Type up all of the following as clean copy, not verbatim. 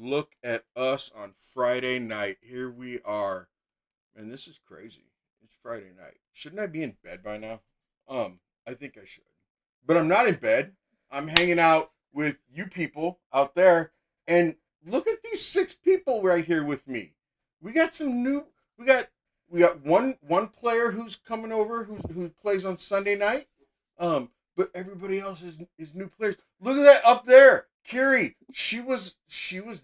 look at us on Friday night. Here we are. Man, this is crazy. It's Friday night. Shouldn't I be in bed by now? I think I should. But I'm not in bed. I'm hanging out with you people out there. And look at these 6 people right here with me. We got some new we got one player who's coming over who plays on Sunday night. But everybody else is new players. Look at that up there. Kiri, she was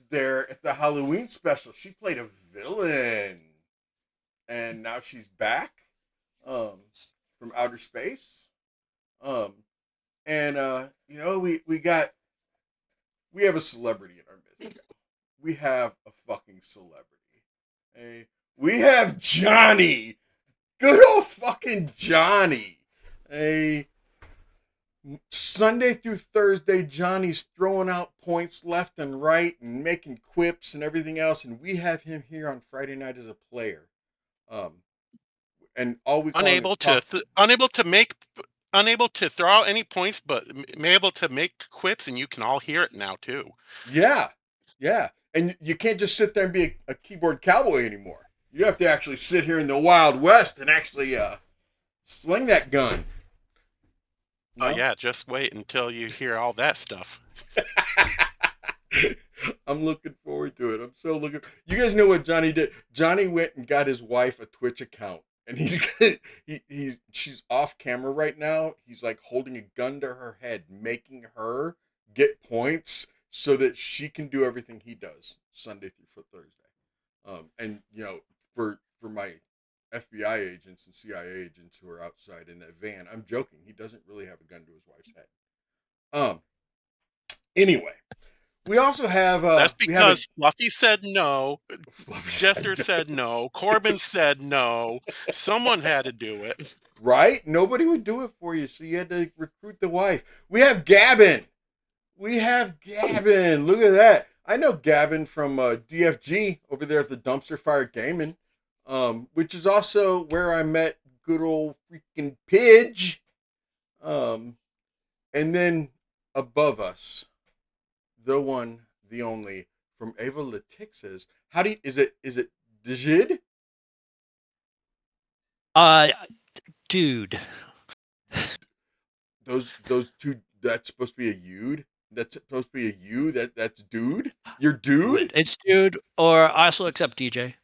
there at the Halloween special. She played a villain. And now she's back um from outer space. Um and we have a celebrity in our midst. We have a fucking celebrity. Hey, we have Johnny. Good old fucking Johnny. Hey, Sunday through Thursday, Johnny's throwing out points left and right and making quips and everything else, and we have him here on Friday night as a player. Um, and all we call him is talk. Unable to throw out any points, but able to make quips, and you can all hear it now too. Yeah, yeah, and you can't just sit there and be a keyboard cowboy anymore. You have to actually sit here in the Wild West and actually sling that gun. Oh yeah, just wait until you hear all that stuff. I'm looking forward to it. I'm so looking. You guys know what Johnny did? Johnny went and got his wife a Twitch account, and she's off camera right now. He's like holding a gun to her head, making her get points so that she can do everything he does Sunday through Thursday. And for my FBI agents and CIA agents who are outside in that van, I'm joking. He doesn't really have a gun to his wife's head. Anyway, we also have that's because Fluffy said no. Jester said no. Corbin said no. Someone had to do it. Right? Nobody would do it for you, so you had to recruit the wife. We have Gavin. Look at that. I know Gavin from DFG over there at the Dumpster Fire Gaming, which is also where I met good old freaking Pidge. And then above us, the one, the only, from Ava Letixes. Is it Djid? Dude. Those two, that's supposed to be a you'd? That's supposed to be a you? That's dude? You're dude? It's dude, or I also accept DJ.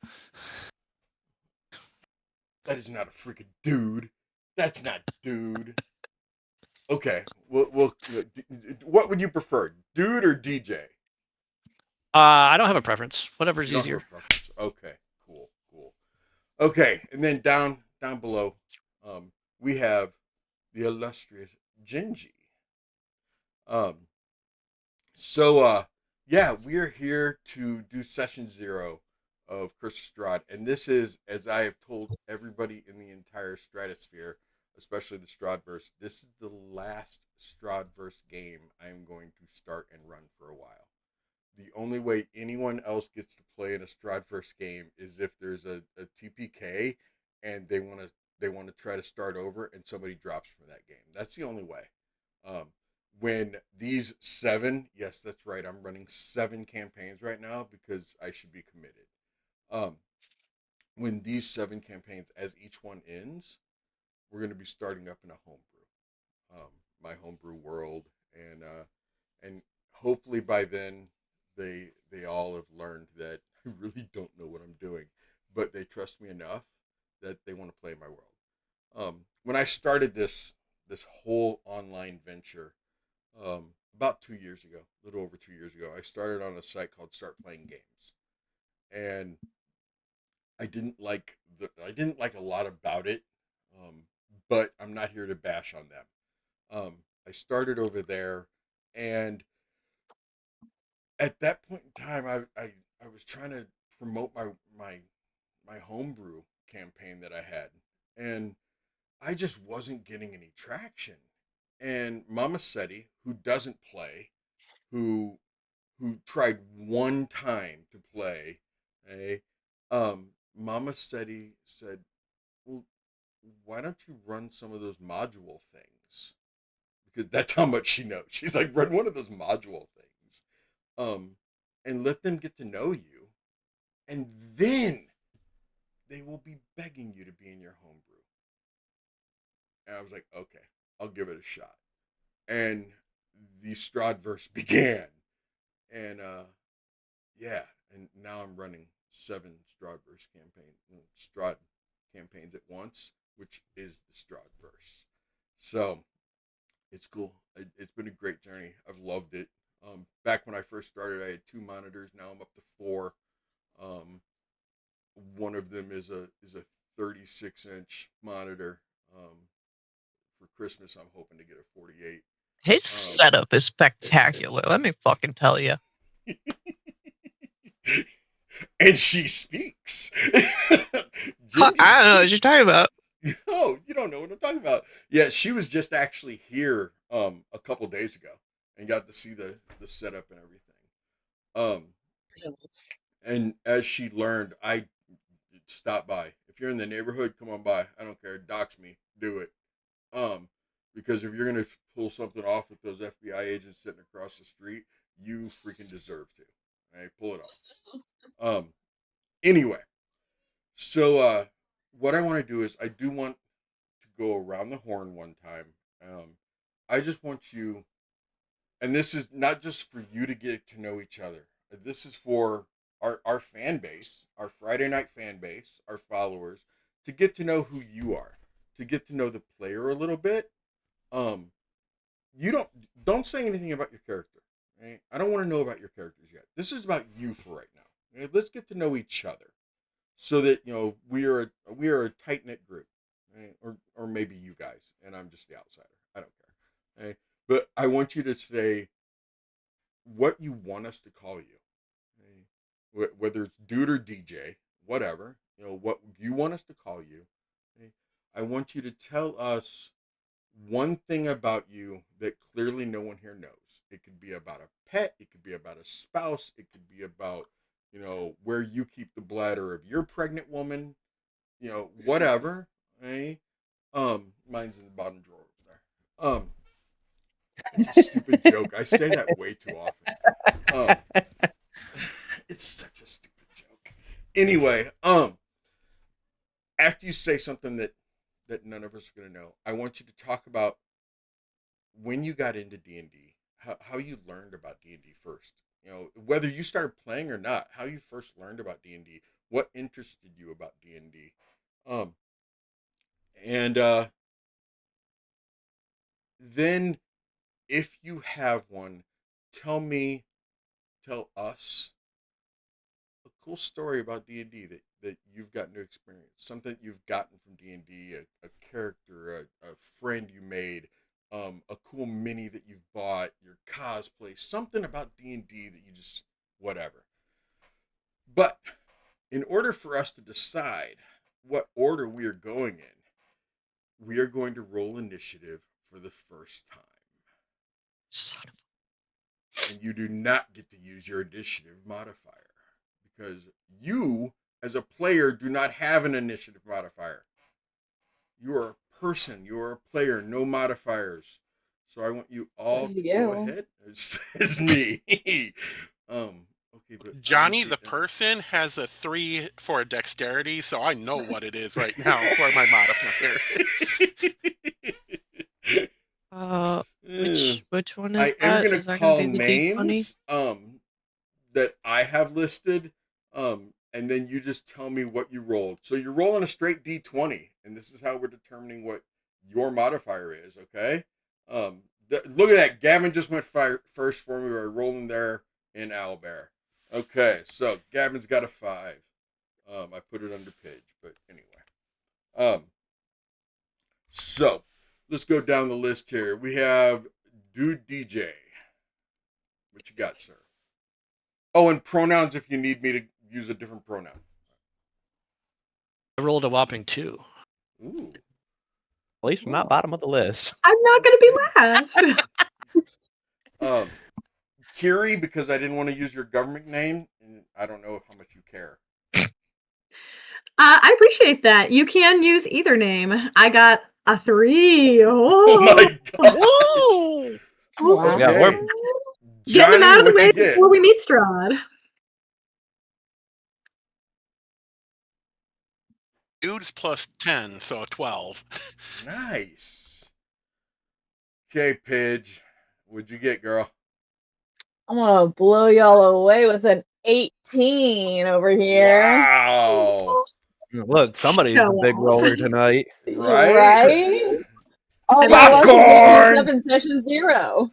That is not a freaking dude. That's not dude. Okay. Well, what would you prefer, dude or DJ? I don't have a preference. Whatever's easier. Okay. Cool. Okay, and then down below, we have the illustrious Gingy. Yeah, we are here to do session 0 of Curse of Strahd, and this is, as I have told everybody in the entire stratosphere, especially the strahdverse, this is the last strahdverse game I am going to start and run for a while. The only way anyone else gets to play in a strahdverse game is if there's a TPK and they want to try to start over and somebody drops from that game. That's the only way. When these 7, yes, that's right, I'm running 7 campaigns right now because I should be committed. When these 7 campaigns, as each one ends, we're going to be starting up in a homebrew, my homebrew world, and hopefully by then they all have learned that I really don't know what I'm doing, but they trust me enough that they want to play my world. When I started this whole online venture, about 2 years ago, a little over 2 years ago, I started on a site called Start Playing Games, and I didn't like a lot about it, but I'm not here to bash on them. I started over there, and at that point in time, I was trying to promote my homebrew campaign that I had, and I just wasn't getting any traction. And Mama Seti, who doesn't play, who tried one time to play, eh? Mama Seti said, "Well, why don't you run some of those module things?" Because that's how much she knows. She's like, "Run one of those module things." Um, and let them get to know you, and then they will be begging you to be in your homebrew. And I was like, okay, I'll give it a shot. And the strahdverse began. And yeah, and now I'm running 7 strahdverse Strahd campaigns at once, which is the strahdverse. So it's cool. It's been a great journey. I've loved it. Back when I first started, I had 2 monitors. Now I'm up to 4. One of them is a 36-inch monitor. For Christmas, I'm hoping to get a 48. His setup is spectacular. Let me fucking tell you. And she speaks. I don't know what you're talking about. Oh, you don't know what I'm talking about. Yeah, she was just actually here a couple days ago and got to see the setup and everything. And as she learned, I stopped by. If you're in the neighborhood, come on by. I don't care. Dox me. Do it. Because if you're gonna pull something off with those FBI agents sitting across the street, you freaking deserve to. Right? Pull it off. Anyway, so what I want to do is I do want to go around the horn one time. I just want you, and this is not just for you to get to know each other. This is for our fan base, our Friday night fan base, our followers, to get to know who you are, to get to know the player a little bit. You don't say anything about your character. Right? I don't want to know about your characters yet. This is about you for right now. Right? Let's get to know each other, so that we are a tight knit group, right? Or maybe you guys, and I'm just the outsider. I don't care. Right? But I want you to say what you want us to call you, right? Whether it's dude or DJ, whatever. What you want us to call you. Right? I want you to tell us one thing about you that clearly no one here knows. It could be about a pet. It could be about a spouse. It could be about, where you keep the bladder of your pregnant woman, whatever. Right? Mine's in the bottom drawer over there. It's a stupid joke. I say that way too often. It's such a stupid joke. Anyway, after you say something that none of us are going to know, I want you to talk about when you got into D&D, how you learned about D&D first. Whether you started playing or not, how you first learned about D&D, what interested you about D&D. And then if you have one, tell us a cool story about D&D that you've gotten to experience, something you've gotten from D&D, a character, a friend you made, a cool mini that you've bought, your cosplay, something about D&D that you just, whatever. But in order for us to decide what order we are going in, we are going to roll initiative for the first time. Son of And you do not get to use your initiative modifier, because you, as a player, do not have an initiative modifier. You are a person. You are a player. No modifiers. So I want you all to go ahead. It's me. Okay, but Johnny, the person, has a 3 for dexterity, so I know what it is right now for my modifier. Which one is I am that? going to call names that I have listed, and then you just tell me what you rolled. So you're rolling a straight D20, and this is how we're determining what your modifier is, okay? Look at that. Gavin just went first for me by rolling there in Owlbear. Okay, so Gavin's got a 5. I put it under Pidge, but anyway. So let's go down the list here. We have Dude DJ. What you got, sir? Oh, and pronouns if you need me to use a different pronoun. I rolled a whopping 2. Ooh. At least I'm not bottom of the list. I'm not going to be last. Kiri, because I didn't want to use your government name, and I don't know how much you care. I appreciate that. You can use either name. I got a 3. Oh my god! Whoa! Wow. Yeah, Okay. Getting them out of the way get? before we meet Strahd. Dudes plus 10, so 12. Nice. Okay, Pidge. What'd you get, girl? I'm gonna blow y'all away with an 18 over here. Wow. Look, somebody's Show a big off. roller tonight. Right? Right? Oh, I my love luck is getting Popcorn! up in session 0.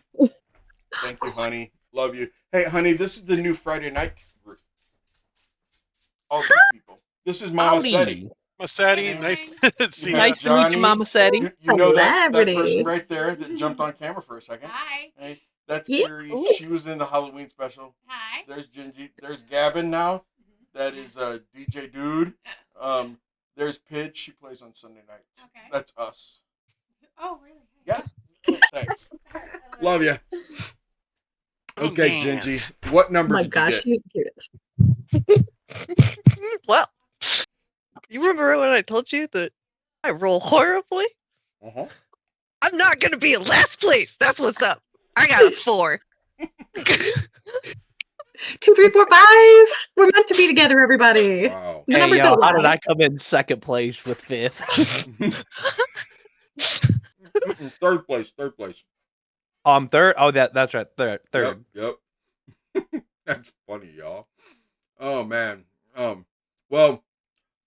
Thank you, honey. Love you. Hey, honey, this is the new Friday night group. All these people. This is Mama Setti. Massetti, nice to see You ya. have Nice to meet you, Mama Setti. You know that Celebrity. person right there that jumped on camera for a second. Hi. Hey, that's Yeah. Kiri. She was in the Halloween special. Hi. There's Gingy. There's Gavin now. That is DJ Dude. There's Pidge. She plays on Sunday nights. Okay. That's us. Oh, really? Yeah. Oh, thanks. Love you. Oh, Okay, man. Gingy. What Oh number my did gosh, you she's the cutest. Well, you remember when I told you that I roll horribly? get? Uh-huh. I'm not gonna be in last place. That's what's up. I got a 4. 2, 3, 4, 5. We're meant to be together, everybody. Wow. The Hey, numbers yo, don't how did lie. I come in second place with 5th? Third place. Third place. Third. Oh, that's right. Third. Yep. That's funny, y'all. Oh man. Well,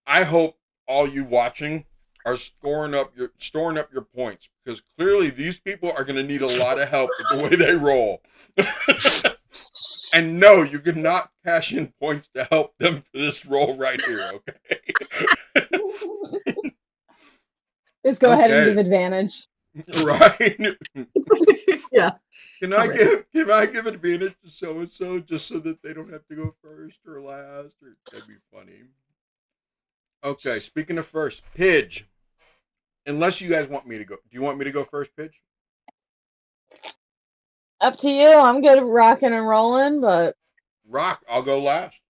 I hope all you watching are storing up your points, because clearly these people are going to need a lot of help with the way they roll. And no, you cannot cash in points to help them for this roll right here. Okay. Just go ahead and Okay. give advantage. Right. Yeah. Can I give advantage to so and so just so that they don't have to go first or last? Or that'd be funny. Okay, speaking of first, Pidge. Unless you guys want me to go, do you want me to go first, Pidge? Up to you. I'm good at rocking and rolling, but Rock, I'll go last.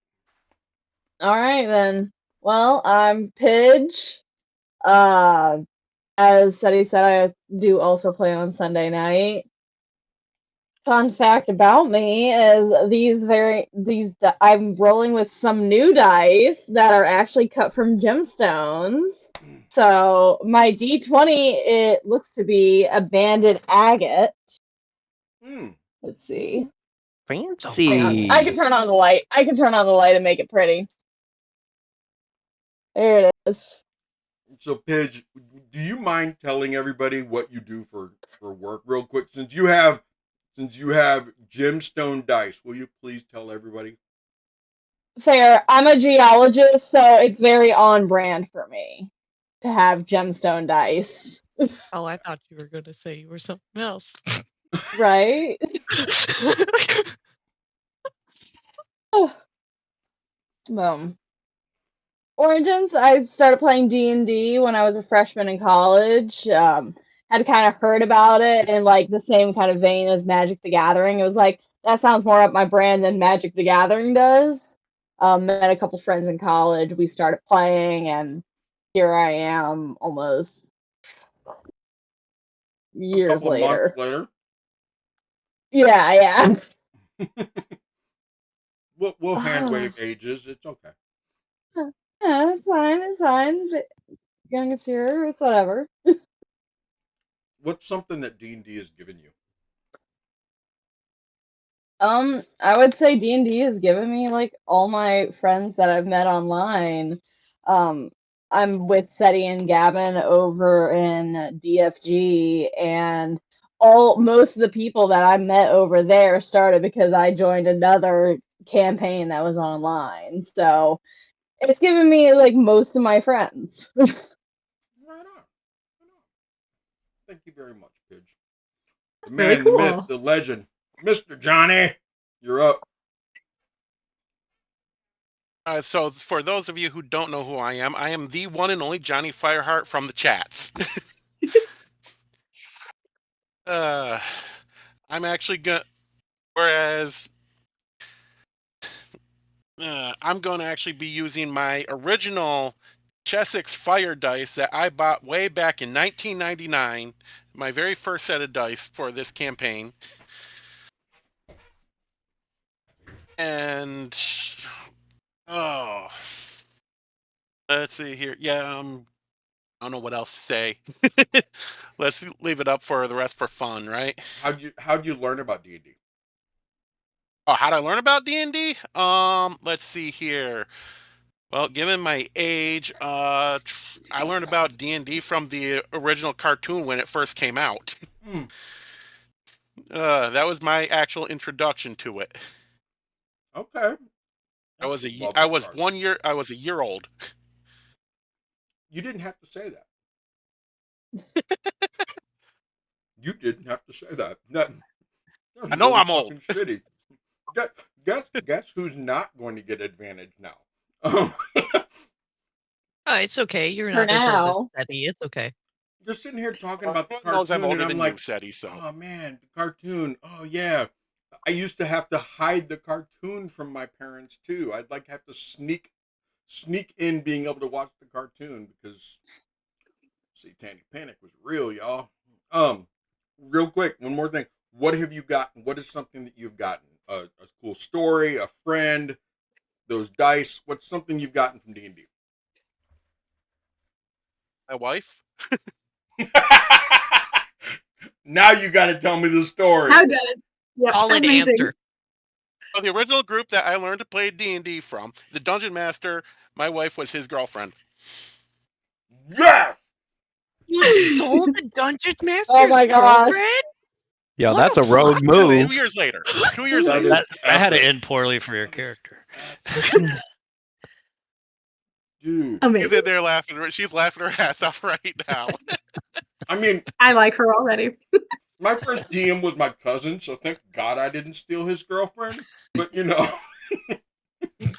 all right then. Well, I'm Pidge. As Seti said, I do also play on Sunday night. Fun fact about me is I'm rolling with some new dice that are actually cut from gemstones. So my D20, it looks to be a banded agate. Let's see. Fancy. Hang on. I can turn on the light. I can turn on the light and make it pretty. There it is. So, Pidge, do you mind telling everybody what you do for work real quick? Since you have gemstone dice, will you please tell everybody? Fair. I'm a geologist, so it's very on brand for me to have gemstone dice. Oh, I thought you were gonna say you were something else. Right? Boom. Origins, I started playing D&D when I was a freshman in college. Had kind of heard about it in like the same kind of vein as Magic the Gathering. It was like, that sounds more up my brand than Magic the Gathering does. Met a couple friends in college. We started playing, and here I am almost years A couple later. months later. Yeah. We'll hand wave ages. It's okay. Yeah, it's fine. It's fine. Youngest here, it's whatever. What's something that D&D has given you? I would say D&D has given me like all my friends that I've met online. I'm with Seti and Gavin over in DFG, and most of the people that I met over there started because I joined another campaign that was online. So it's given me like most of my friends. Right on. Thank you very much, Pidge. The man, Very the cool. myth, the legend, Mr. Johnny. You're up. So for those of you who don't know who I am the one and only Johnny Fireheart from the chats. I'm actually gonna, whereas I'm going to actually be using my original Chessex Fire dice that I bought way back in 1999, my very first set of dice for this campaign. And Let's see here. Yeah, I don't know what else to say. Let's leave it up for the rest for fun, right? How'd you learn about D&D? Oh, how'd I learn about D&D? Let's see here. Well, given my age, I learned about D&D from the original cartoon when it first came out. Mm. That was my actual introduction to it. Okay. I was Love I that was card. 1 year. I was a year old. You didn't have to say that. You didn't have to say that. That was I know really I'm old. fucking shitty. Guess who's not going to get advantage now? Oh, it's okay. You're For not as old as now. Eddie. It's okay. You're sitting here talking about the Everyone knows I'm cartoon, and older I'm than like, you, Seti. So oh man, the cartoon. Oh yeah. I used to have to hide the cartoon from my parents too. I'd like have to sneak in being able to watch the cartoon because Satanic Panic was real, y'all. Real quick, one more thing. What have you gotten? What is something that you've gotten? A cool story, a friend, those dice. What's something you've gotten from D&D? my wife. Now you got to tell me the story. How good. Yeah, Solid amazing. answer. Well, the original group that I learned to play D&D from, the Dungeon Master, my wife was his girlfriend. Yes. You stole the Dungeon Master's Oh my gosh. girlfriend? Yo, What that's a rogue plot move. 2 years later. 2 years That later. is That had to epic. end poorly for your character. Dude. She's in Amazing. there laughing. She's laughing her ass off right now. I mean, I like her already. my first DM was my cousin, so thank God I didn't steal his girlfriend. But you know,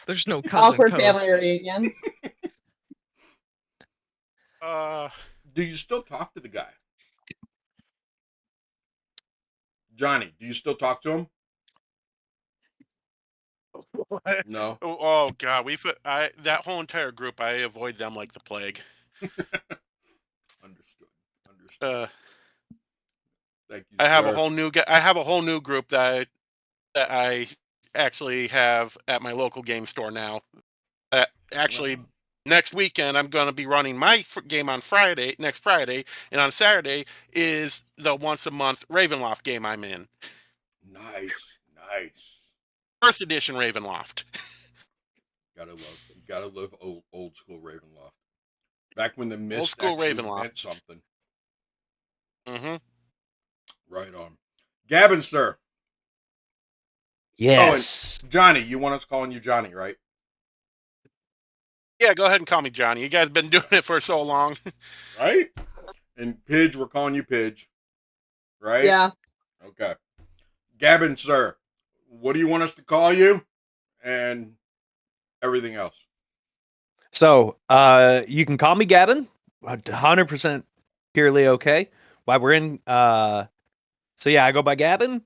There's no cousin Awkward code. family reunions. do you still talk to the guy? Johnny, do you still talk to him? No. Oh God, that whole entire group, I avoid them like the plague. Understood. Thank you, I have sir. I have a whole new group that I actually have at my local game store now. Actually, next weekend I'm going to be running my game on next Friday, and on Saturday is the once a month Ravenloft game I'm in. Nice. First edition Ravenloft. Gotta love old school Ravenloft. Back when the mist school actually Ravenloft. meant something. Mm-hmm. Right on. Gavin, sir. Yes. Oh, and Johnny, you want us calling you Johnny, right? Yeah, go ahead and call me Johnny. You guys have been doing it for so long. Right? And Pidge, we're calling you Pidge. Right? Yeah. Okay. Gavin, sir, what do you want us to call you? And everything else. So, you can call me Gavin. 100% purely okay. While we're in, so yeah, I go by Gavin.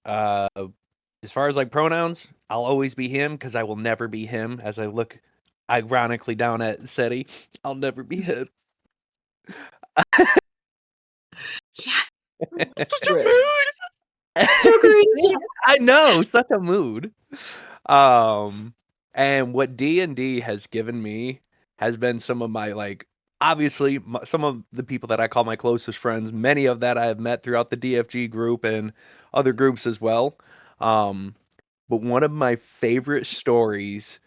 As far as like pronouns, I'll always be him because I will never be him. As I look ironically down at Seti, I'll never be him. Such a Right. mood. So great. I know, such a mood. And what D&D has given me has been some of my like, obviously some of the people that I call my closest friends. Many of that I have met throughout the DFG group and other groups as well. But one of my favorite stories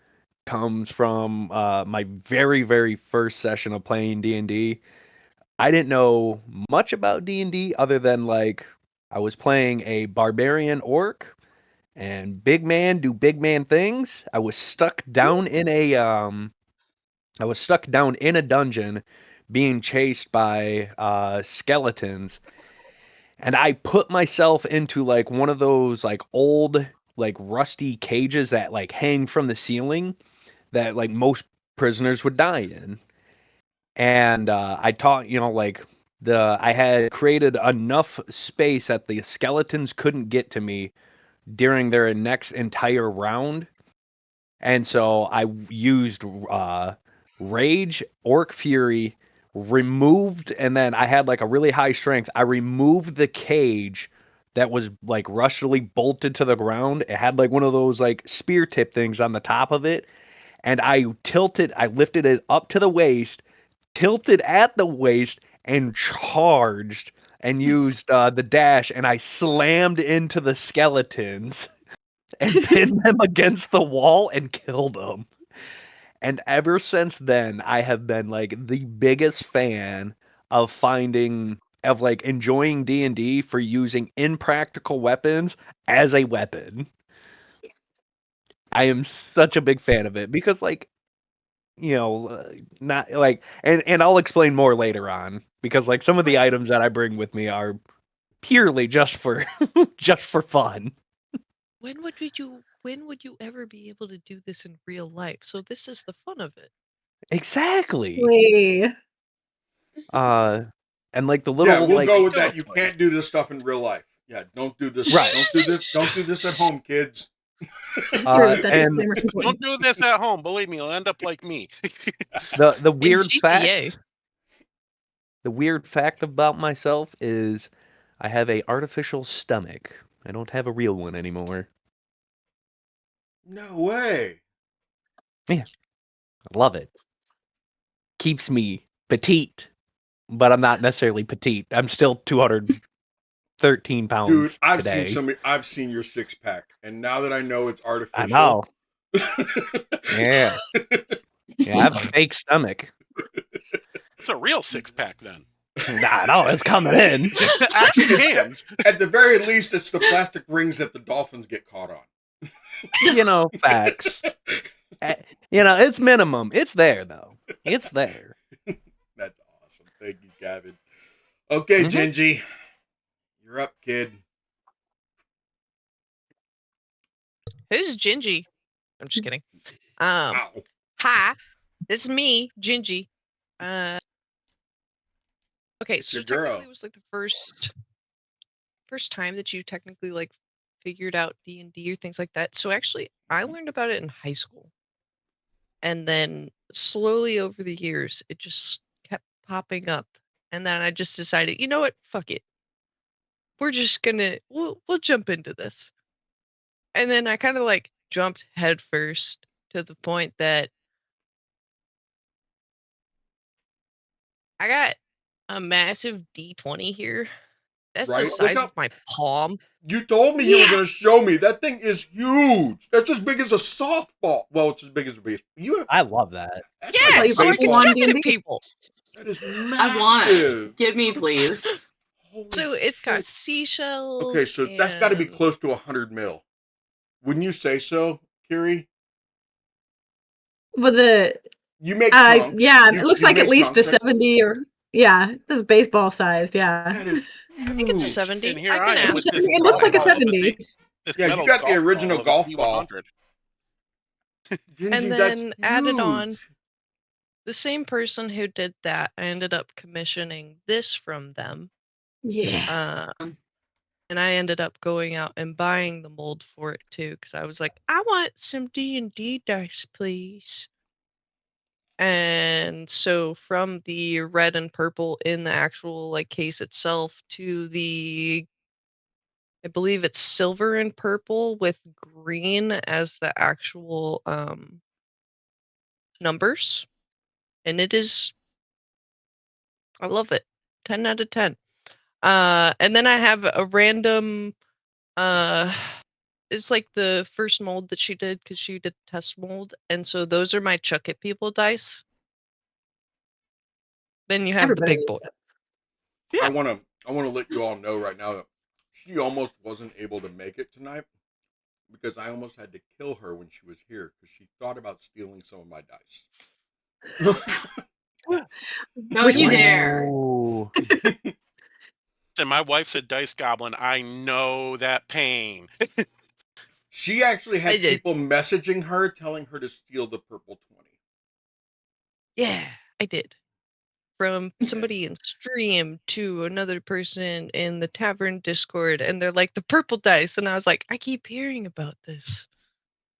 comes from my very, very first session of playing D&D. I didn't know much about D&D other than like I was playing a barbarian orc and big man do big man things. I was stuck down in a dungeon being chased by skeletons, and I put myself into like one of those like old like rusty cages that like hang from the ceiling that like most prisoners would die in. And I taught, like I had created enough space that the skeletons couldn't get to me during their next entire round. And so I used Rage, Orc Fury, removed, and then I had like a really high strength. I removed the cage that was like rustily bolted to the ground. It had like one of those like spear tip things on the top of it. and I lifted it up to the waist, tilted at the waist, and charged and used the dash, and I slammed into the skeletons and pinned them against the wall and killed them. And ever since then, I have been like the biggest fan of enjoying D&D for using impractical weapons as a weapon. I am such a big fan of it because, like, not like, and I'll explain more later on because, like, some of the items that I bring with me are purely just for just for fun. When would you ever be able to do this in real life? So this is the fun of it. Exactly. Wait. And like the Yeah, little we'll like go with that. You can't do this stuff in real life. Yeah, don't do this. Right. Don't do this at home, kids. It's true. That and disclaimer is important. Don't do this at home. Believe me, you'll end up like me. the In weird GTA, fact the weird fact about myself is I have a artificial stomach. I don't have a real one anymore. No way. I love it. Keeps me petite, but I'm not necessarily petite. I'm still 213 pounds Dude, today. I've seen your 6-pack, and now that I know it's artificial. I know. Yeah. Yeah, I have a fake stomach. It's a real 6-pack then. Nah, no, it's coming in. Action hands. At the very least, it's the plastic rings that the dolphins get caught on. Facts. It's minimum. It's there, though. It's there. That's awesome. Thank you, Gavin. Okay, Mhm. Gingy. You're up, kid. who's Gingy? I'm just kidding. Ow. Hi, this is me, Gingy. Okay, It's so your girl. technically it was like the first time that you technically like figured out D&D or things like that. So actually, I learned about it in high school, and then slowly over the years, it just kept popping up, and then I just decided, you know what, fuck it, we're just gonna we'll jump into this, and then I kind of like jumped headfirst to the point that I got a massive D20 here. That's Right? the size Look of my palm. You told me you were going to show me. That thing is huge. That's as big as a softball. Well, it's as big as a baseball. I love that. That's Yeah, like a so I can baseball. chuck it at people. That is I massive. want. Give me, please. Holy So it's got shit. seashells. Okay, so that's got to be and- close to 100 mil. Wouldn't you say so, Kiri? But You make chunks. yeah, You- it looks you like at make least a chunks, right? 70 or yeah, this is baseball sized. Yeah, That is I think it's a huge. 70. And here I can am ask. with this it looks like a golf ball of 70. This Yeah, you metal got the golf original ball of a golf ball. P100. Gingy, And that's then added on, huge. the same person who did that, I ended up commissioning this from them. Yeah. And I ended up going out and buying the mold for it too, because I was like, I want some D&D dice, please. And so from the red and purple in the actual like case itself to the, I believe it's silver and purple with green as the actual numbers, and it is, I love it, 10 out of 10. And then I have a random it's like the first mold that she did, because she did test mold, and so those are my chuck at people dice. Then you have Everybody the big boy. needs Yeah. I want to let you all know right now that she almost wasn't able to make it tonight because I almost had to kill her when she was here because she thought about stealing some of my dice. Don't Which you one? dare. Ooh. And my wife's a dice goblin. I know that pain. She actually had I did. people messaging her telling her to steal the purple 20. Yeah, I did. From somebody in stream to another person in the tavern Discord, and they're like, the purple dice, and I was like, I keep hearing about this.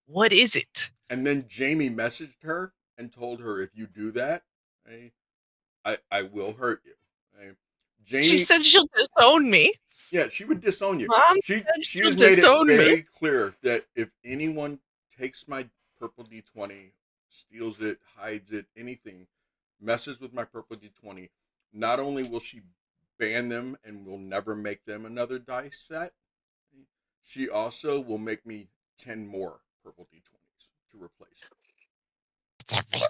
What is it? And then Jamie messaged her and told her, if you do that, I will hurt you. Jamie, She said she'll disown me. yeah, she would disown you. Mom She said has she'll made it disown me. very clear that if anyone takes my purple D20, steals it, hides it, anything, messes with my purple D20, not only will she ban them and will never make them another dice set, she also will make me 10 more purple D20s to replace it. It's a really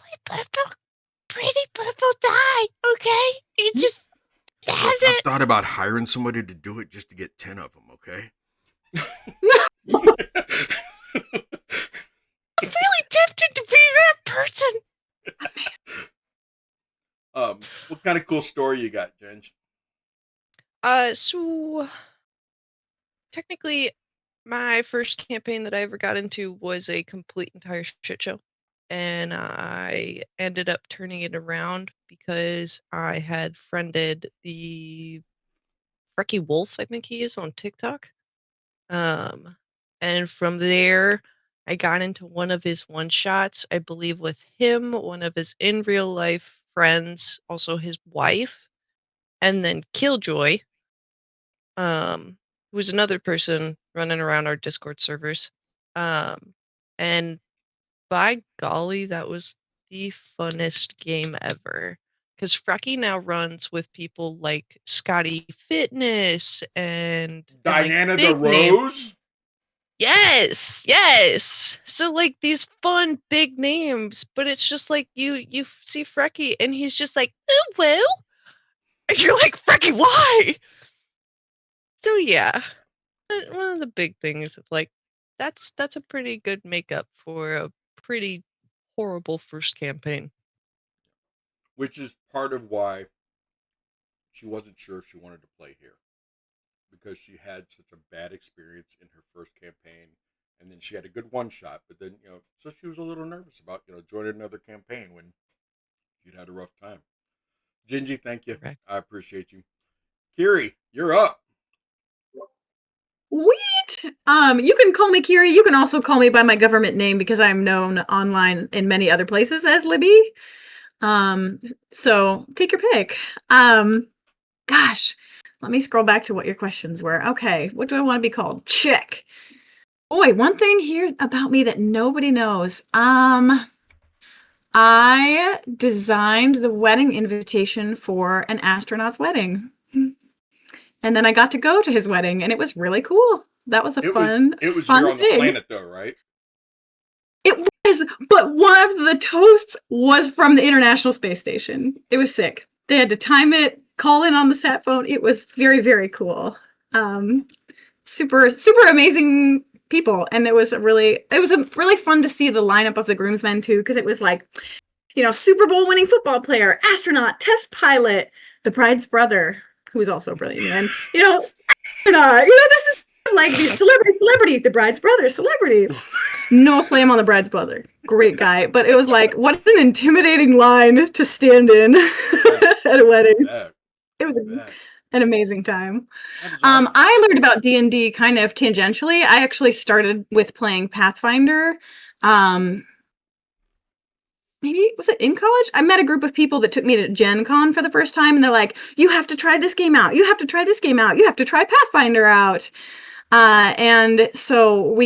pretty purple dye, okay? You just has Look, I've it. thought about hiring somebody to do it just to get 10 of them, okay? I'm really tempted to be that person. What kind of cool story you got, Ginge? So technically, my first campaign that I ever got into was a complete entire shit show, and I ended up turning it around because I had friended the Frecky Wolf, I think he is, on TikTok. And from there, I got into one of his one-shots, I believe with him, one of his in real life friends, also his wife, and then Killjoy, who was another person running around our Discord servers. And by golly, that was the funnest game ever. Because Frecky now runs with people like Scotty Fitness and Diana like the big name. Rose? Yes. So like these fun big names, but it's just like you see Frecky and he's just like, ooh, woo. And you're like, Frecky, why? So yeah, one of the big things of like that's a pretty good makeup for a pretty horrible first campaign. Which is part of why she wasn't sure if she wanted to play here. Because she had such a bad experience in her first campaign, and then she had a good one shot, but then, so she was a little nervous about, joining another campaign when she'd had a rough time. Gingy, thank you. Correct. I appreciate you. Kiri, you're up. Sweet. You can call me Kiri. You can also call me by my government name because I'm known online in many other places as Libby. So take your pick. Gosh, let me scroll back to what your questions were. Okay, what do I want to be called? Chick. Boy, one thing here about me that nobody knows. I designed the wedding invitation for an astronaut's wedding. And then I got to go to his wedding, and it was really cool. That was fun It was fun here on the thing. planet, though, right? It was, but one of the toasts was from the International Space Station. It was sick. They had to time it, call in on the sat phone. It was very, very cool. Super, super amazing people, and it was really fun to see the lineup of the groomsmen too, because it was like, Super Bowl winning football player, astronaut, test pilot, the bride's brother, who was also brilliant, and astronaut. This is like the celebrity, the bride's brother, celebrity. No slam on the bride's brother. Great guy. But it was like, what an intimidating line to stand in at a wedding. It was an amazing time. I learned about D&D kind of tangentially. I actually started with playing Pathfinder. Maybe, was it in college? I met a group of people that took me to Gen Con for the first time, and they're like, you have to try this game out. You have to try this game out. You have to try Pathfinder out. And so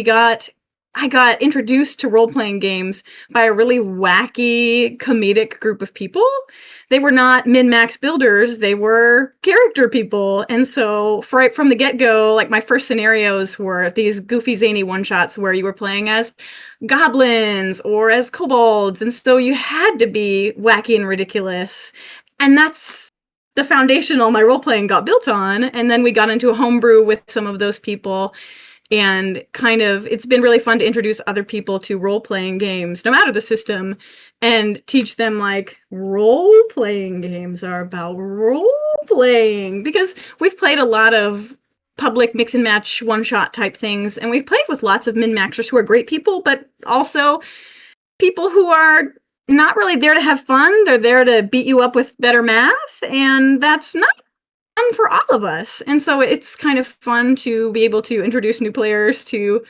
I got introduced to role-playing games by a really wacky, comedic group of people. They were not min-max builders, they were character people. And so right from the get-go, like my first scenarios were these goofy, zany one-shots where you were playing as goblins or as kobolds. And so you had to be wacky and ridiculous. And that's the foundation all my role-playing got built on. And then we got into a homebrew with some of those people. And kind of, it's been really fun to introduce other people to role-playing games, no matter the system, and teach them, like, role-playing games are about role-playing. Because we've played a lot of public mix-and-match one-shot type things, and we've played with lots of min-maxers who are great people, but also people who are not really there to have fun. They're there to beat you up with better math, and that's not fun for all of us. And so it's kind of fun to be able to introduce new players to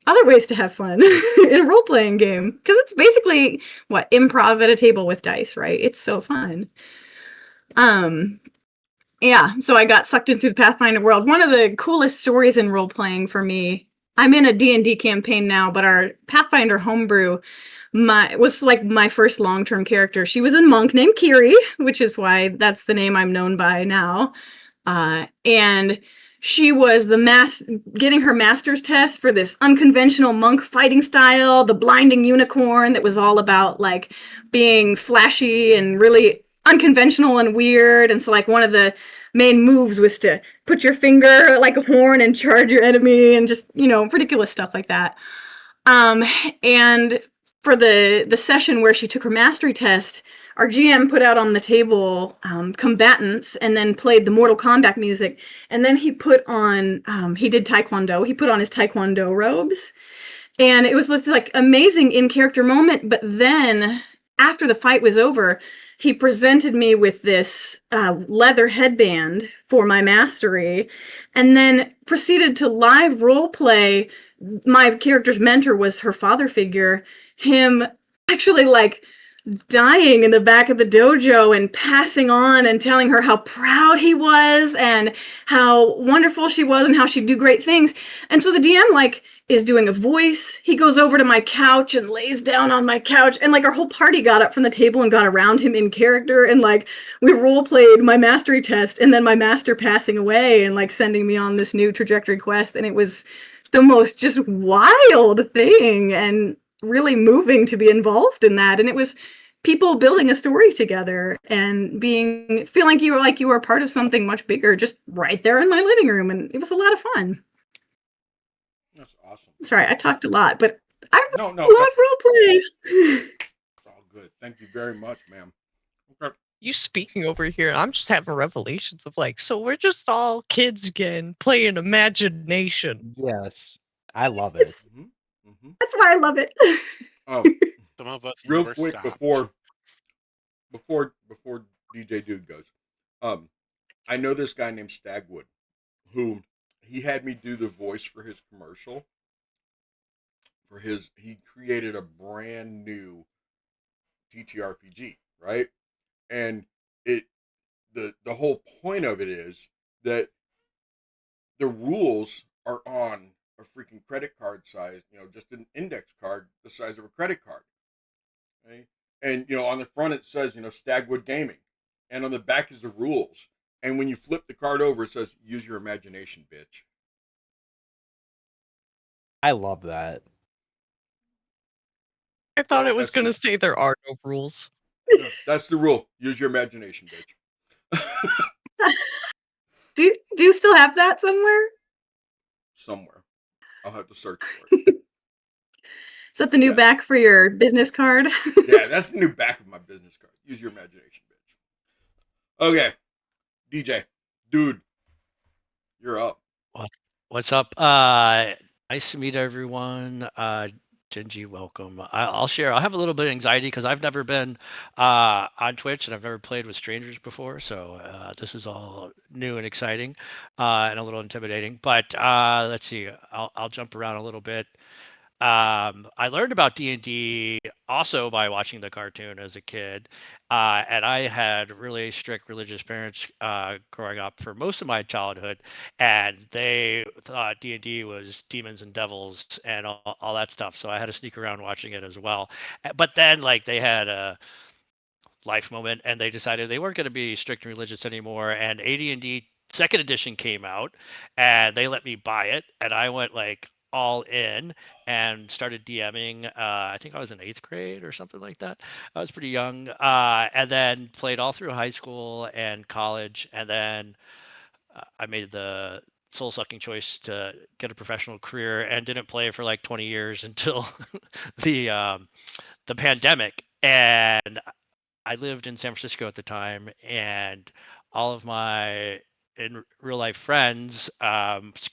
other ways to have fun in a role-playing game. Because it's basically, improv at a table with dice, right? It's so fun. Yeah, so I got sucked into the Pathfinder world. One of the coolest stories in role-playing for me I'm in a D&D campaign now, but our Pathfinder homebrew was like my first long-term character. She was a monk named Kiri, which is why that's the name I'm known by now. And she was getting her master's test for this unconventional monk fighting style, the blinding unicorn that was all about like being flashy and really unconventional and weird. And so like one of the main moves was to put your finger like a horn and charge your enemy and just, ridiculous stuff like that. And for the session where she took her mastery test, our GM put out on the table combatants and then played the Mortal Kombat music. And then he did Taekwondo. He put on his Taekwondo robes. And it was this like amazing in-character moment. But then after the fight was over, he presented me with this leather headband for my mastery and then proceeded to live role play. My character's mentor was her father figure, him actually like dying in the back of the dojo and passing on and telling her how proud he was and how wonderful she was and how she'd do great things. And so the DM like is doing a voice. He goes over to my couch and lays down on my couch, and like our whole party got up from the table and got around him in character, and like we role played my mastery test and then my master passing away and like sending me on this new trajectory quest. And it was the most just wild thing and really moving to be involved in that. And it was people building a story together and feeling like you were part of something much bigger just right there in my living room. And it was a lot of fun. That's awesome. Sorry, I talked a lot, but I love role play. It's all good. Thank you very much, ma'am. Okay. You speaking over here, I'm just having revelations of like, so we're just all kids again, playing imagination. Yes, I love it. That's why I love it. Some of us Real never quick stop. before DJ Dude goes, I know this guy named Stagwood, who he had me do the voice for his commercial. He created a brand new ttrpg, right? And the whole point of it is that the rules are on a freaking credit card size, just an index card the size of a credit card. Okay? And on the front it says, Stagwood Gaming. And on the back is the rules. And when you flip the card over, it says, use your imagination, bitch. I love that. I thought it was going to say there are no rules. No, that's the rule. Use your imagination, bitch. Do you still have that somewhere? Somewhere. I'll have to search for it. Is that the new back for your business card? Yeah, that's the new back of my business card. Use your imagination, bitch. Okay. DJ, dude, you're up. What's up? Nice to meet everyone. Genji, welcome. I'll share. I'll have a little bit of anxiety because I've never been on Twitch and I've never played with strangers before. So this is all new and exciting and a little intimidating. But let's see. I'll jump around a little bit. I learned about D&D also by watching the cartoon as a kid, and I had really strict religious parents growing up for most of my childhood, and they thought D&D was demons and devils and all that stuff. So I had to sneak around watching it as well. But then, like, they had a life moment, and they decided they weren't going to be strict and religious anymore. And AD&D second edition came out, and they let me buy it, and I went like all in and started DMing. I think I was in 8th grade or something like that. I was pretty young, and then played all through high school and college, and then I made the soul-sucking choice to get a professional career and didn't play for like 20 years until the pandemic. And I lived in San Francisco at the time, and all of my in real life friends,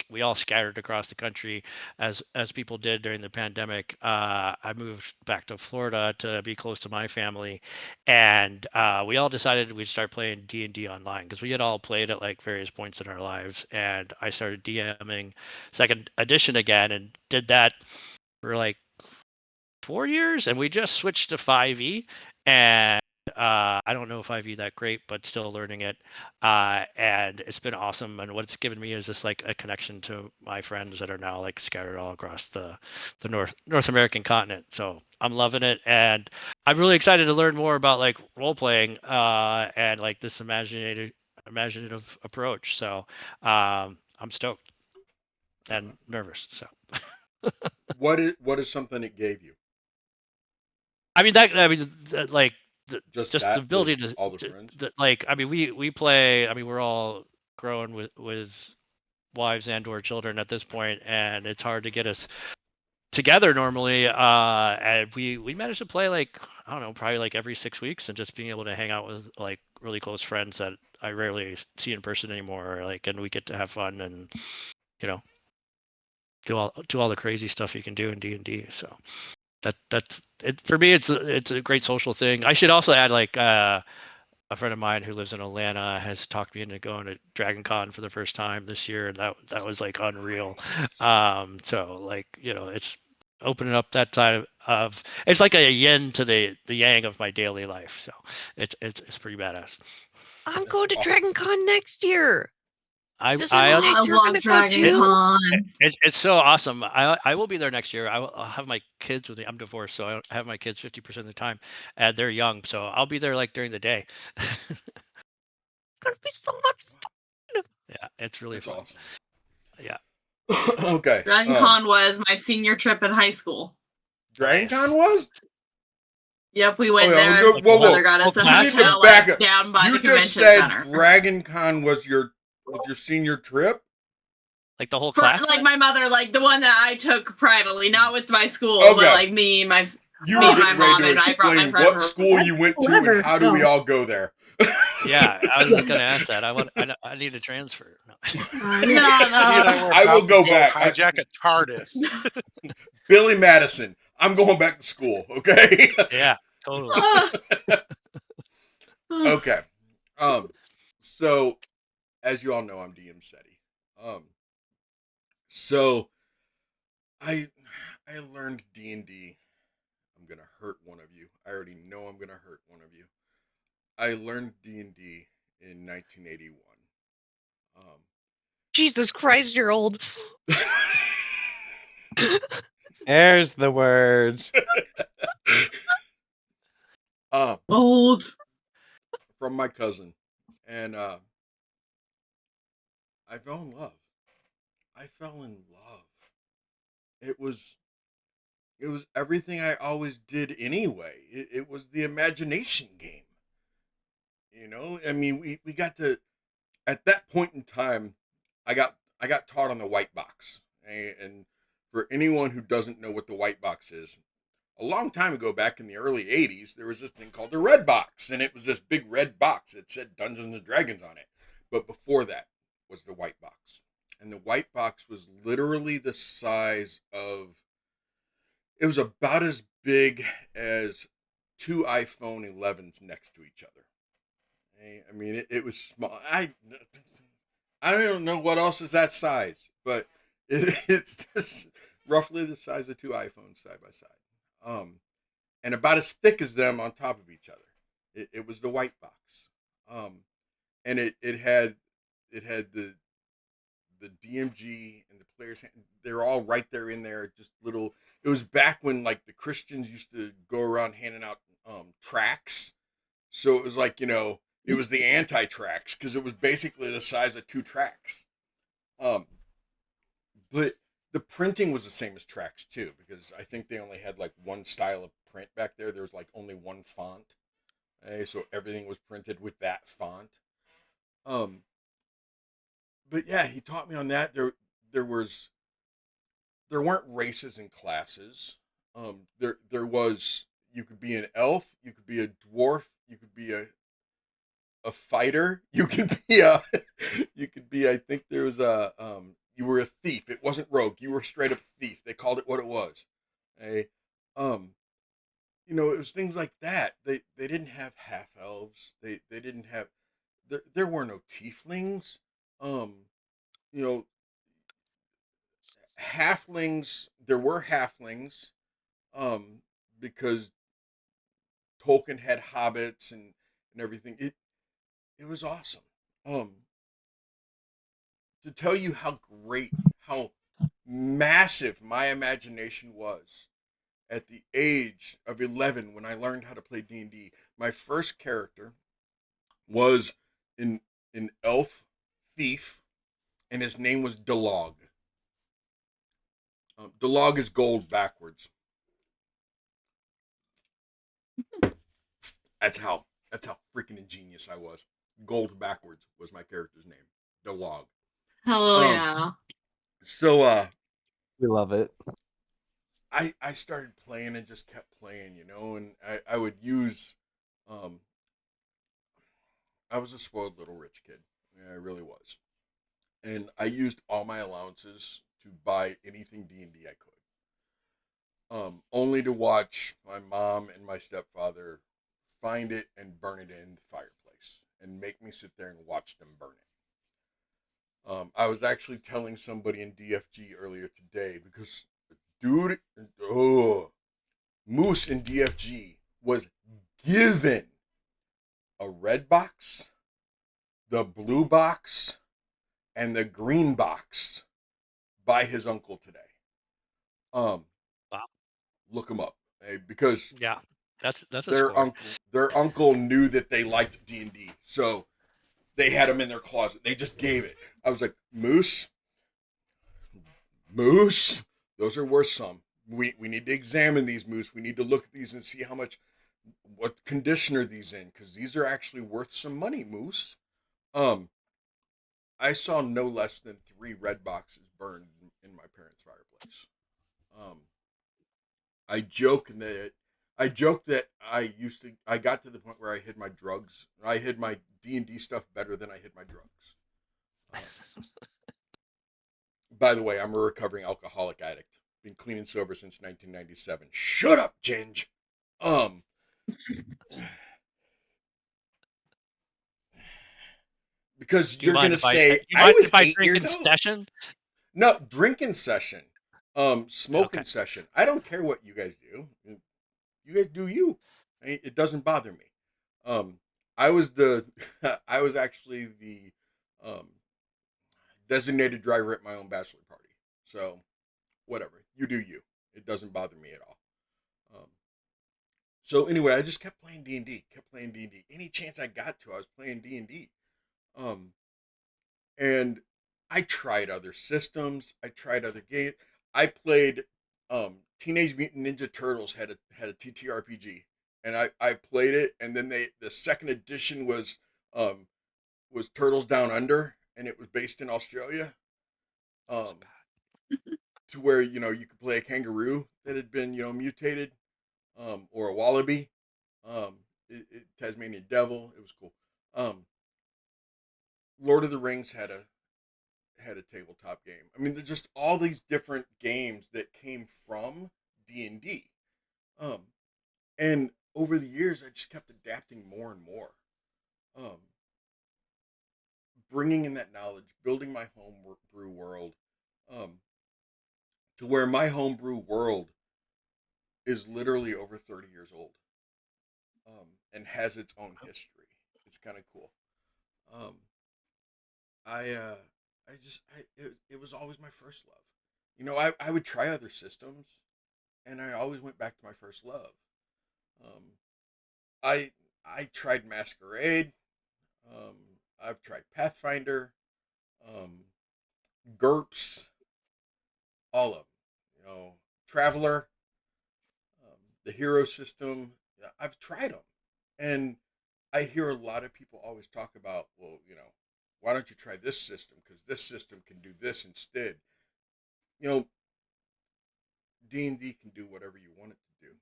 we all scattered across the country as people did during the pandemic. I moved back to Florida to be close to my family, and we all decided we'd start playing D&D online because we had all played at like various points in our lives. And I started DMing second edition again and did that for like 4 years, and we just switched to 5e. And I don't know if I'd be that great, but still learning it. And it's been awesome. And what it's given me is just like a connection to my friends that are now like scattered all across the North American continent. So I'm loving it, and I'm really excited to learn more about like role playing and like this imaginative approach. So I'm stoked and nervous. So What is something it gave you? I mean like Just just the that, ability to, all the friends? like, I mean, we play. I mean, we're all grown with wives and or children at this point, and it's hard to get us together normally. And we managed to play like, I don't know, probably like every 6 weeks, and just being able to hang out with like really close friends that I rarely see in person anymore. Like, and we get to have fun and, you know, do all the crazy stuff you can do in D&D. So that's it for me. It's a great social thing. I should also add, like, a friend of mine who lives in Atlanta has talked me into going to Dragon Con for the first time this year, and that was like unreal. So like, you know, it's opening up that side of it's like a yin to the yang of my daily life. So it's pretty badass. I'm That's going to Dragon awesome. Con next year. Does I that mean I you're love gonna go Dragon too? Con. it's so awesome. I will be there next year. I'll have my kids with me. I'm divorced, so I have my kids 50% of the time, and they're young, so I'll be there like during the day. It's gonna be so much fun. Yeah, it's really That's fun. awesome. Yeah. Okay. Dragon Con was my senior trip in high school. Dragon Nice. Con was? Yep, we went Okay, there. whoa, whoa. Mother got us a Well, You need to hotel back like up. down by You the just convention said center. Dragon Con was your senior trip? Like the whole For class? like my mother, like the one that I took privately, not with my school, Okay. but like me and my You me were and my getting ready mom, to and I brought my explain friend. what for- school That's you went to clever. and how do we No. all go there? Yeah, I was Yeah. gonna ask that. I need a transfer. No. No, He and I were I will about go to back. hijack a TARDIS. Billy Madison. I'm going back to school, okay? Yeah, totally. Okay. So as you all know, I'm DMSetti. So I learned D&D. I'm gonna hurt one of you. I already know I'm gonna hurt one of you. I learned D&D in 1981. Jesus Christ, you're old. There's the words. Old. From my cousin, and I fell in love. It was everything I always did anyway. It was the imagination game. You know, I mean, we got to, at that point in time, I got taught on the white box. And for anyone who doesn't know what the white box is, a long time ago, back in the early 80s, there was this thing called the red box, and it was this big red box that said Dungeons and Dragons on it. But before that was the white box. And the white box was literally the size of, it was about as big as two iPhone 11s next to each other. I mean, it was small. I don't know what else is that size, but it's just roughly the size of two iPhones side by side. And about as thick as them on top of each other. It was the white box. And it had the DMG and the players. They're all right there in there. Just little. It was back when like the Christians used to go around handing out tracts. So it was like, you know, it was the anti-tracks because it was basically the size of two tracks. But the printing was the same as tracks too, because I think they only had like one style of print back there. There was like only one font. So everything was printed with that font. But yeah, he taught me on that. There weren't races and classes. There was, you could be an elf, you could be a dwarf, you could be a fighter, you could be I think there was you were a thief. It wasn't rogue, you were straight up thief. They called it what it was. You know, it was things like that. They didn't have half elves. They didn't have, there were no tieflings. You know, halflings, there were halflings, because Tolkien had hobbits and everything. It was awesome. To tell you how great, how massive my imagination was at the age of 11 when I learned how to play D&D. My first character was an elf thief, and his name was Delog. Delog is gold backwards. That's how freaking ingenious I was. Gold backwards was my character's name. Delog. Hell yeah. So We love it. I started playing and just kept playing, and I would use I was a spoiled little rich kid. Yeah, I really was. And I used all my allowances to buy anything D&D I could. Only to watch my mom and my stepfather find it and burn it in the fireplace and make me sit there and watch them burn it. I was actually telling somebody in DFG earlier today because, dude, Moose in DFG was given a red box, the blue box, and the green box by his uncle today. Wow. Look him up, because Yeah, that's a their score. uncle knew that they liked D&D, so they had them in their closet. They just gave it. I was like, Moose, those are worth some. We need to examine these, Moose. We need to look at these and see what condition are these in, because these are actually worth some money, Moose. I saw no less than 3 red boxes burned in my parents' fireplace. I joke that I got to the point where I hid my drugs. I hid my D&D stuff better than I hid my drugs. By the way, I'm a recovering alcoholic addict. Been clean and sober since 1997. Shut up, Ginge. Because Do you you're mind gonna if I say you I mind was if I 8 drink years in old. session? No, drinking session, smoking Okay. session. I don't care what you guys do. You guys do you. It doesn't bother me. I was I was actually the designated driver at my own bachelor party. So, whatever. You do you. It doesn't bother me at all. So anyway, I just kept playing D&D. Any chance I got to, I was playing D&D. And I tried other systems. I tried other games. I played Teenage Mutant Ninja Turtles had a ttrpg, and I played it. And then the second edition was Turtles Down Under, and it was based in Australia. To where you could play a kangaroo that had been mutated, or a wallaby, Tasmanian devil. It was cool. Lord of the Rings had a tabletop game. I mean, there's just all these different games that came from D&D. And over the years, I just kept adapting more and more. Bringing in that knowledge, building my homebrew world, to where my homebrew world is literally over 30 years old, and has its own history. It's kind of cool. It was always my first love. I would try other systems, and I always went back to my first love. I tried Masquerade. I've tried Pathfinder, GURPS, all of them. Traveler, the hero system. I've tried them, and I hear a lot of people always talk about, well, why don't you try this system? Because this system can do this instead. D&D can do whatever you want it to do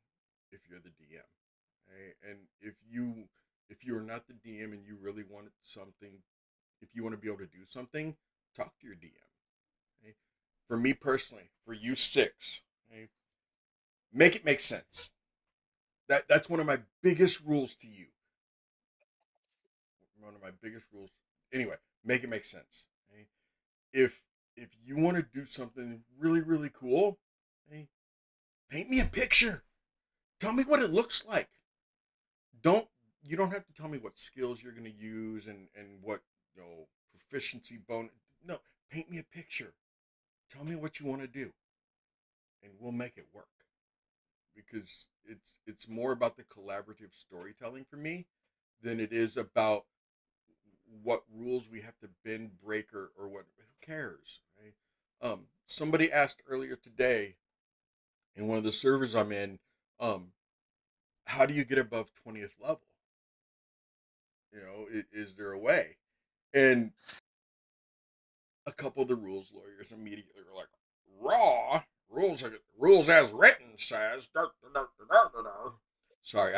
if you're the DM. Okay? And if you're not the DM and you really want something, if you want to be able to do something, talk to your DM. Okay? For me personally, for you 6, okay, make it make sense. That's one of my biggest rules to you. One of my biggest rules. Anyway, make it make sense. Okay? If you want to do something really, really cool, okay, paint me a picture. Tell me what it looks like. you don't have to tell me what skills you're going to use and what, you know, proficiency bonus. No, paint me a picture. Tell me what you want to do, and we'll make it work. Because it's more about the collaborative storytelling for me than it is about what rules we have to bend, break, or what. Who cares, right? Somebody asked earlier today in one of the servers I'm in, how do you get above 20th level? You know, is there a way? And a couple of the rules lawyers immediately were like, "Raw rules as written says." Sorry,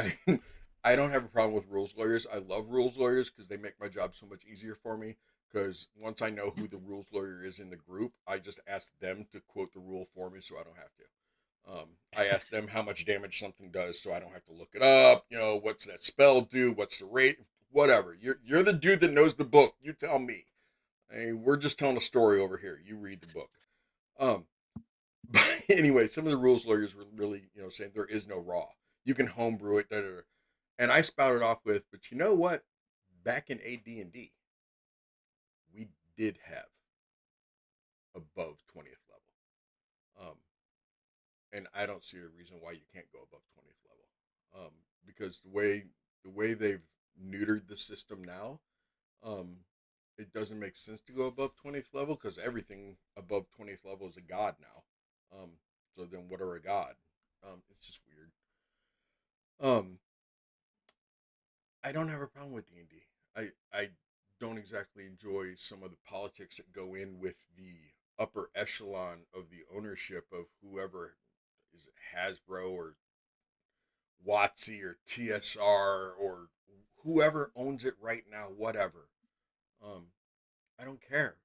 I don't have a problem with rules lawyers. I love rules lawyers because they make my job so much easier for me. Because once I know who the rules lawyer is in the group, I just ask them to quote the rule for me, so I don't have to. I ask them how much damage something does, so I don't have to look it up. You know, what's that spell do? What's the rate? Whatever. You're the dude that knows the book. You tell me. I mean, we're just telling a story over here. You read the book. But anyway, some of the rules lawyers were really, you know, saying there is no raw. You can homebrew it. Da, da, da. And I spouted off with, but you know what? Back in AD&D, we did have above 20th level. And I don't see a reason why you can't go above 20th level. Because the way they've neutered the system now, it doesn't make sense to go above 20th level because everything above 20th level is a god now. So then what are a god? It's just weird. I don't have a problem with D&D. I don't exactly enjoy some of the politics that go in with the upper echelon of the ownership of whoever is it Hasbro or WotC or TSR or whoever owns it right now, whatever. I don't care.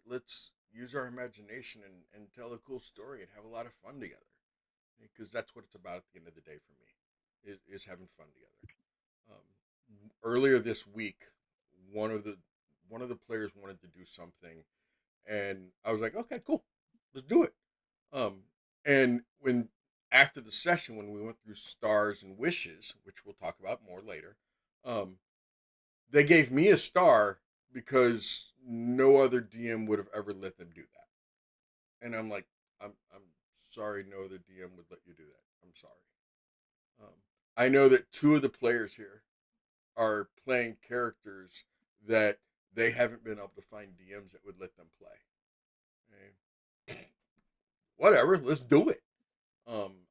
Let's use our imagination and tell a cool story and have a lot of fun together. Because that's what it's about at the end of the day for me, is having fun together. Earlier this week, one of the players wanted to do something, and I was like, okay, cool, let's do it. And when after the session, when we went through stars and wishes, which we'll talk about more later, they gave me a star because no other DM would have ever let them do that. And I'm like, I'm sorry, no other DM would let you do that. I'm sorry. I know that two of the players here are playing characters that they haven't been able to find DMs that would let them play. Okay. Whatever, let's do it.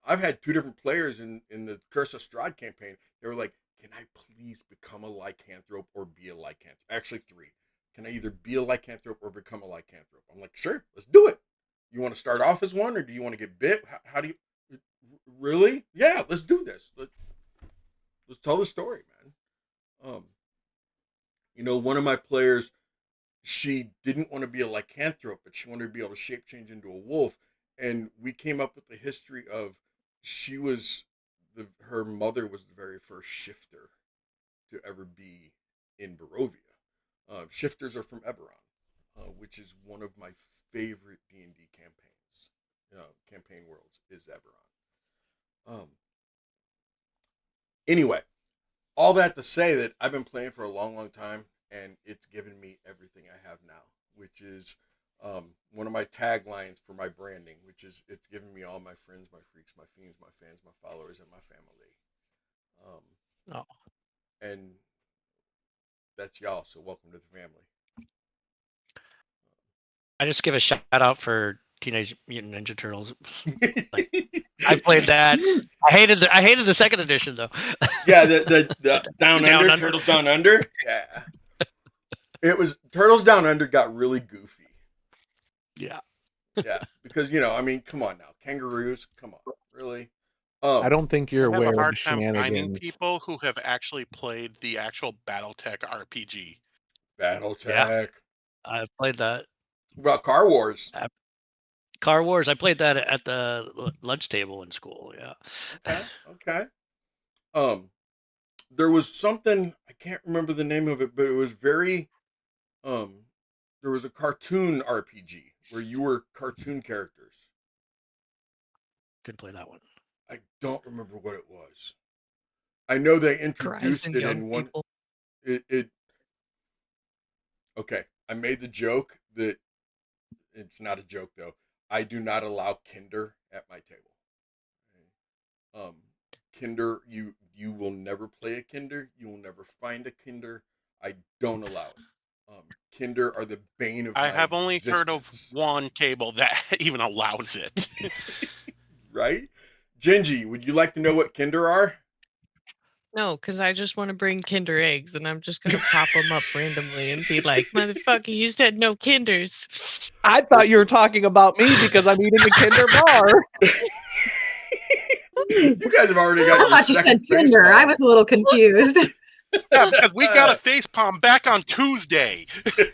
I've had two different players in the Curse of Strahd campaign. They were like, can I please become a lycanthrope or be a lycanthrope? Actually, three. Can I either be a lycanthrope or become a lycanthrope? I'm like, sure, let's do it. You want to start off as one, or do you want to get bit? How do you... Really? Yeah, let's do this. Let's tell the story, man. You know, one of my players, she didn't want to be a lycanthrope, but she wanted to be able to shape change into a wolf. And we came up with the history of her mother was the very first shifter to ever be in Barovia. Shifters are from Eberron, which is one of my favorite D&D campaigns. Campaign worlds is Eberron. Anyway, all that to say that I've been playing for a long, long time, and it's given me everything I have now, which is one of my taglines for my branding, which is it's given me all my friends, my freaks, my fiends, my fans, my followers, and my family. And that's y'all, so welcome to the family. I just give a shout out for Teenage Mutant Ninja Turtles. Like, I played that. I hated the second edition though. Yeah, the Down Under, Turtles Down Under. Yeah. It was Turtles Down Under got really goofy. Yeah. Yeah, because you know, I mean, come on now, kangaroos, come on, really. I don't think you're I have aware a of hard the time finding shenanigans. people who have actually played the actual BattleTech RPG. BattleTech. Yeah. I've played that. What about Car Wars? Car Wars. I played that at the lunch table in school. Yeah. Okay. There was something I can't remember the name of it, but it was very. There was a cartoon RPG where you were cartoon characters. Didn't play that one. I don't remember what it was. I know they Cries introduced in it young in one. people. Okay, I made the joke that it's not a joke though. I do not allow Kinder at my table. Kinder, you will never play a Kinder. You will never find a Kinder. I don't allow it. Kinder are the bane of I my have only heard of existence. one table that even allows it. Right? Gingy, would you like to know what Kinder are? No, because I just want to bring Kinder eggs, and I'm just gonna pop them up randomly and be like, "Motherfucker, you said no Kinders." I thought you were talking about me because I'm eating the Kinder bar. You guys have already got I your thought you second said Tinder. I baseball. was a little confused. Yeah, because we got a face palm back on Tuesday.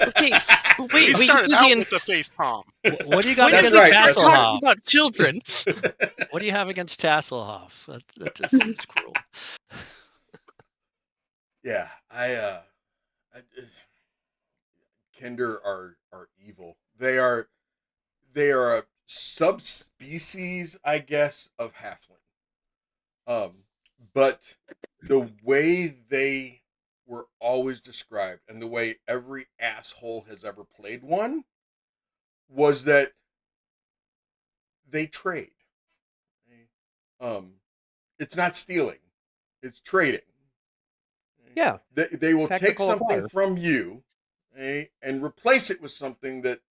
Okay, but We wait, started to out the with a face palm. What do you got when That's did against we right, start that's talking Tasselhoff? about children? What do you have against Tasselhoff? That just seems cruel. Yeah, Kinder are evil. They are a subspecies, I guess, of halfling. But the way they were always described, and the way every asshole has ever played one, was that they trade. It's not stealing; it's trading. Yeah. They will take Technical something acquire. from you, and replace it with something that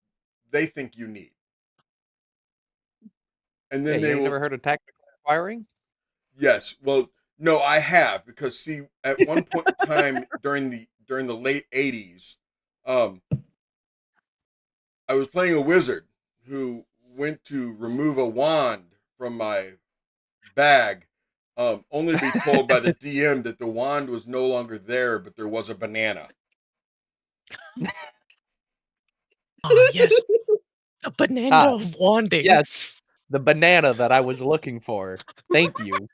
they think you need. And Yeah, then you they ain't will. never heard of technical acquiring? Yes, well, no, I have, because see, at one point in time during the late '80s, I was playing a wizard who went to remove a wand from my bag, only to be told by the DM that the wand was no longer there, but there was a banana. Oh yes, the banana Ah, of wanding. yes, the banana that I was looking for. Thank you.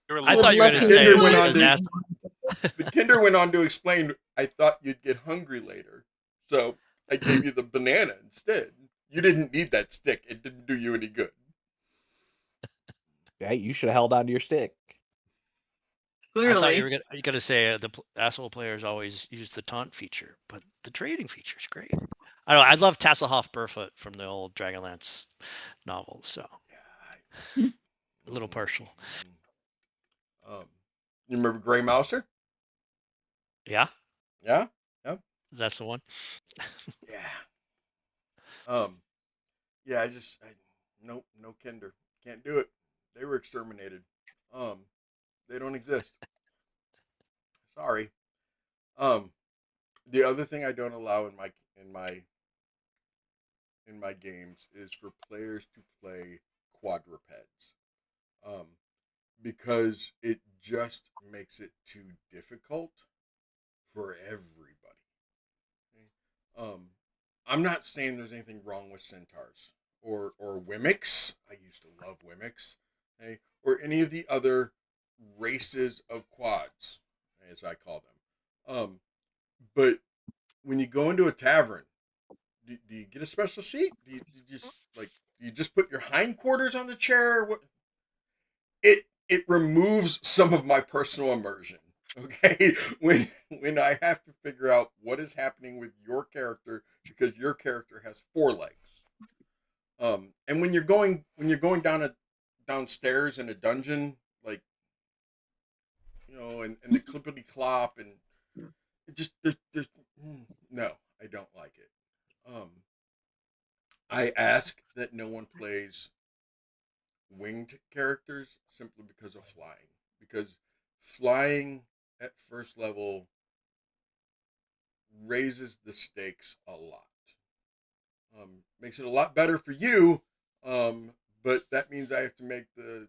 You're I Would thought you were love going The to to say see it Kinder was went one. on because to the Kinder went on to explain. I thought you'd get hungry later, so I gave you the banana instead. You didn't need that stick; it didn't do you any good. Hey, you should have held on to your stick. I thought you Clearly. were going to say asshole players always use the taunt feature, but the trading feature is great. I don't know. I love Tasselhoff Barefoot from the old Dragonlance novels, so Yeah, a little partial. You remember Gray Mouser? Yeah, Yeah, yeah, that's the one. yeah. Yeah. Nope, no Kinder. Can't do it. They were exterminated. They don't exist. Sorry. Um, the other thing I don't allow in my games is for players to play quadrupeds. Um, because it just makes it too difficult for everybody. Okay? I'm not saying there's anything wrong with centaurs or wimicks. I used to love wimicks, okay? Or any of the other races of quads, as I call them. But when you go into a tavern, do you get a special seat? Do you just put your hindquarters on the chair? What it removes some of my personal immersion. Okay, when I have to figure out what is happening with your character because your character has four legs, and when you're going downstairs in a dungeon, like, and the clippity clop, and it just there's no, I don't like it. I ask that no one plays winged characters simply because of flying, because flying at first level raises the stakes a lot. Makes it a lot better for you, but that means I have to make the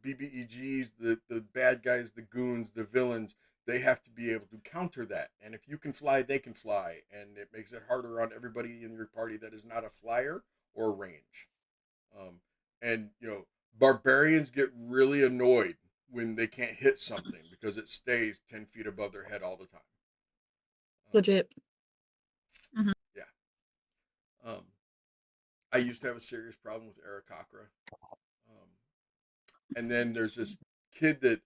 BBEGs, the bad guys, the goons, the villains. They have to be able to counter that, and if you can fly, they can fly, and it makes it harder on everybody in your party that is not a flyer or a range. And barbarians get really annoyed when they can't hit something because it stays 10 feet above their head all the time. Legit. Yeah. I used to have a serious problem with Aarakocra. And then there's this kid that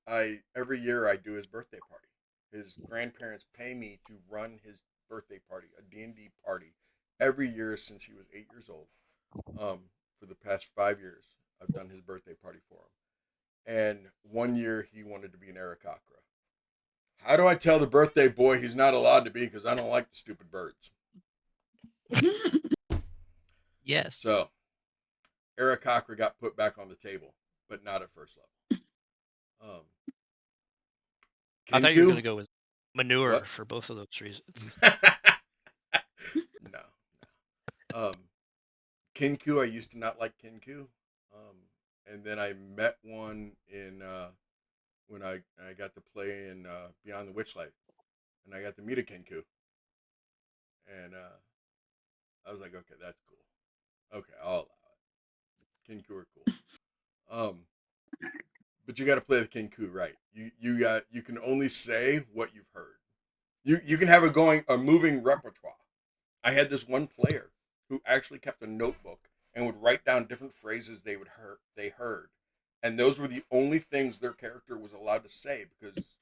every year I do his birthday party. His grandparents pay me to run his birthday party, a D&D party, every year since he was 8 years old. For the past 5 years, I've done his birthday party for him. And one year he wanted to be an Aarakocra. How do I tell the birthday boy he's not allowed to be because I don't like the stupid birds? Yes. So, Aarakocra got put back on the table, but not at first level. I thought you were Kenku? going to go with manure What? for both of those reasons. No. Kenku, I used to not like Kenku. And then I met one in when I got to play in Beyond the Witchlight, and I got to meet a Kenku. And I was like, okay, that's cool. Okay, I'll allow it. Kenku are cool. But you got to play the Kenku right. You can only say what you've heard. You can have a moving repertoire. I had this one player who actually kept a notebook and would write down different phrases they heard, and those were the only things their character was allowed to say because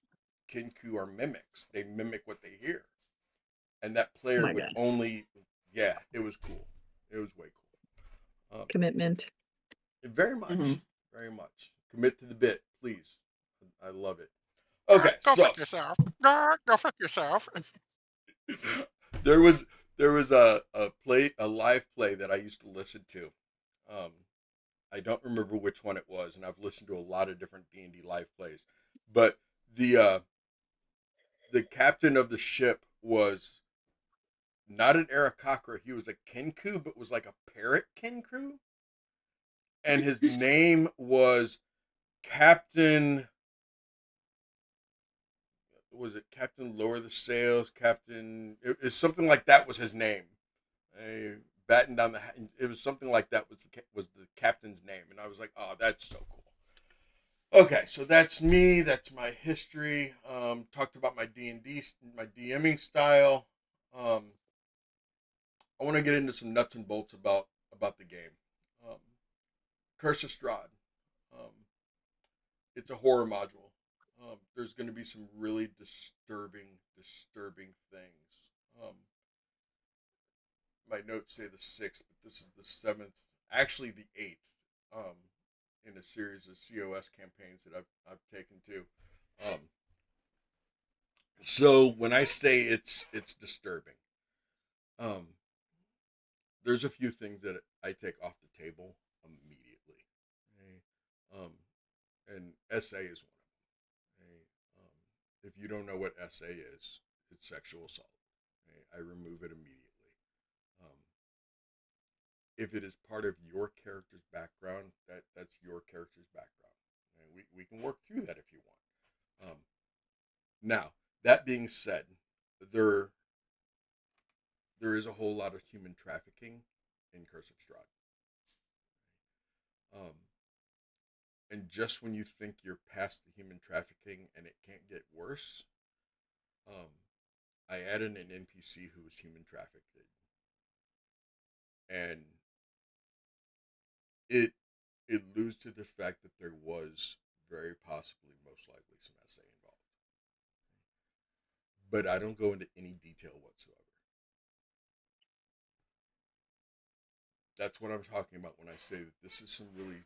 Kenku are mimics. They mimic what they hear, and that player my would gosh. only. Yeah, it was cool. It was way cool. Commitment. Very much, Mhm. very much. Commit to the bit, please. I love it. Okay, Go so fuck yourself. Go fuck yourself. there was a live play that I used to listen to. I don't remember which one it was, and I've listened to a lot of different D&D live plays. But the captain of the ship was not an Aarakocra. He was a Kenku, but was like a parrot Kenku, and his name was Captain. Was it Captain Lower the Sails? Captain. It's something like that was his name. Batten down the. It was something like that was the captain's name, and I was like, oh, that's so cool. Okay, so that's me. That's my history. Talked about my D&D, my DMing style. I want to get into some nuts and bolts about the game. Curse of Strahd. It's a horror module. There's going to be some really disturbing things. My notes say the 6th, but this is the 7th, actually the 8th, in a series of COS campaigns that I've taken too. So when I say it's disturbing, there's a few things that I take off the table immediately. Okay? And SA is one of them. Okay? If you don't know what SA is, it's sexual assault. Okay? I remove it immediately. If it is part of your character's background, that's your character's background. And we can work through that if you want. Now, that being said, there is a whole lot of human trafficking in Curse of Strahd. And just when you think you're past the human trafficking and it can't get worse, I added an NPC who was human trafficked. And it alludes to the fact that there was very possibly, most likely, some SA involved. But I don't go into any detail whatsoever. That's what I'm talking about when I say that this is some really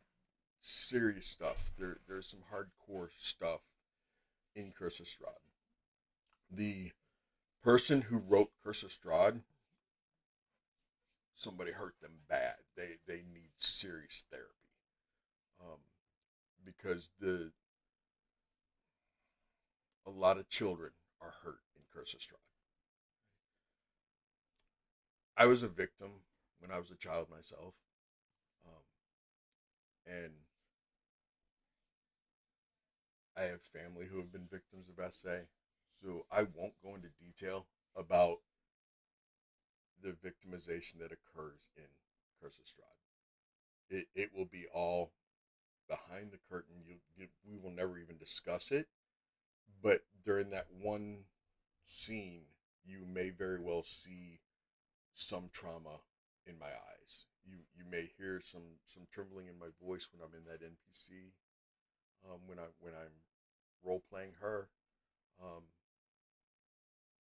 serious stuff. There's some hardcore stuff in Curse of Strahd. The person who wrote Curse of Strahd, somebody hurt them bad. They need serious therapy. Because a lot of children are hurt in Curse of Strahd. I was a victim when I was a child myself. And I have family who have been victims of SA. So I won't go into detail about the victimization that occurs in Curse of Strahd. It will be all behind the curtain. We will never even discuss it. But during that one scene, you may very well see some trauma in my eyes. You may hear some trembling in my voice when I'm in that NPC. when I'm role playing her,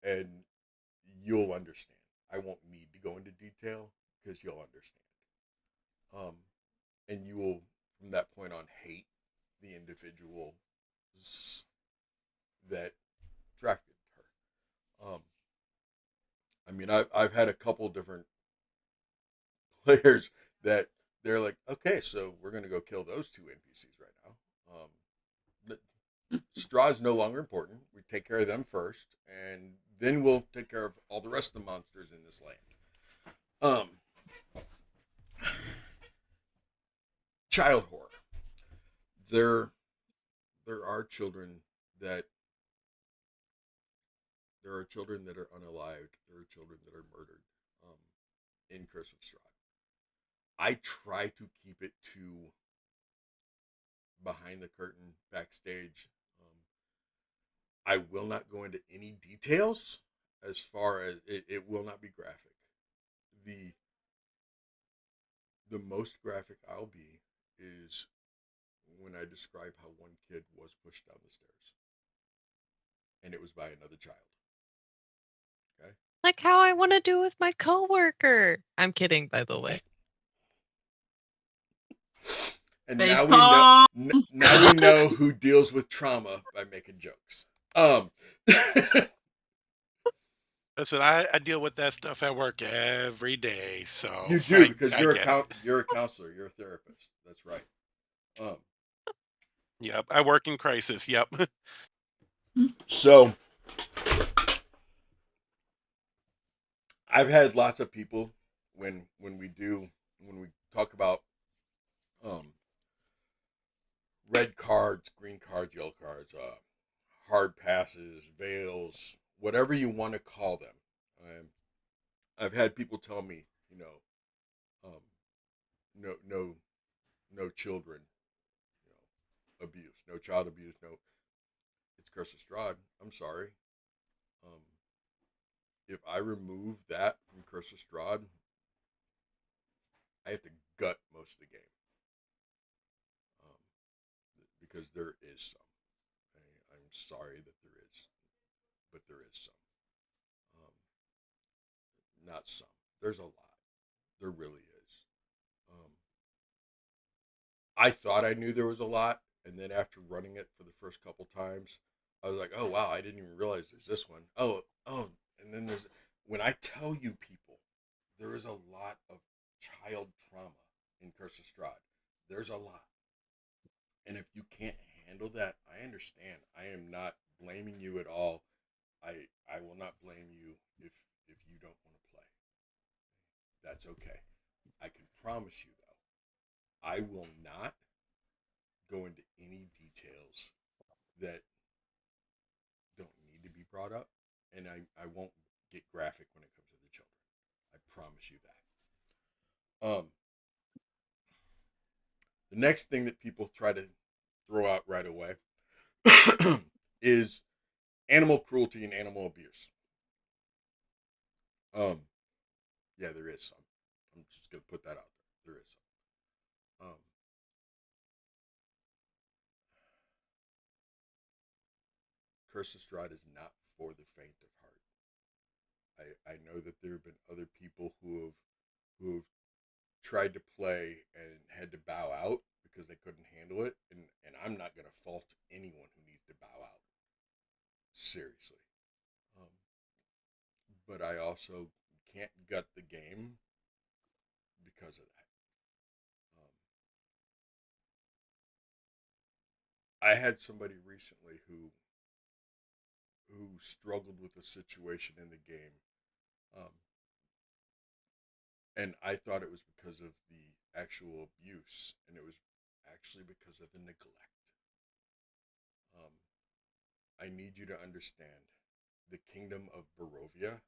and you'll understand. I won't need to go into detail because you'll understand. And you will, from that point on, hate the individual that drafted her. I mean, I've had a couple different players that they're like, okay, so we're gonna go kill those two NPCs right now. Strahd's no longer important. We take care of them first, and then we'll take care of all the rest of the monsters in this land. Child horror. There are children that are unalived. There are children that are murdered in Curse of Strahd. I try to keep it to behind the curtain, backstage. I will not go into any details as far as it will not be graphic. The most graphic I'll be is when I describe how one kid was pushed down the stairs. And it was by another child. Okay? Like how I want to do with my coworker. I'm kidding, by the way. And Baseball. now we know who deals with trauma by making jokes. Listen, I deal with that stuff at work every day, so you do because I you're get it. you're a counselor, you're a therapist. That's right. Yep, I work in crisis. Yep. So I've had lots of people when we talk about red cards, green cards, yellow cards, hard passes, veils, whatever you want to call them. I've had people tell me, no children, abuse, no child abuse, no. It's Curse of Strahd. I'm sorry. If I remove that from Curse of Strahd, I have to gut most of the game. Because there is some. I'm sorry that there is, but there is some. Not some. There's a lot. There really is. I thought I knew there was a lot, and then after running it for the first couple times, I was like, oh wow, I didn't even realize there's this one. Oh, and then there's, when I tell you people, there is a lot of child trauma in Curse of Strahd. There's a lot. And if you can't handle that, I understand. I am not blaming you at all. I will not blame you if you don't want to play. That's okay. I can promise you though, I will not go into any details that don't need to be brought up, and I won't get graphic when it comes to the children. I promise you that. The next thing that people try to throw out right away is animal cruelty and animal abuse. Yeah, there is some. I'm just gonna put that out there. There is some. Curse of Strahd is not for the faint of heart. I know that there have been other people who have tried to play and had to bow out because they couldn't handle it, and I'm not gonna fault anyone who needs to bow out. Seriously. But I also can't gut the game because of that. I had somebody recently who struggled with a situation in the game, and I thought it was because of the actual abuse, and it was actually because of the neglect. I need you to understand the kingdom of Barovia.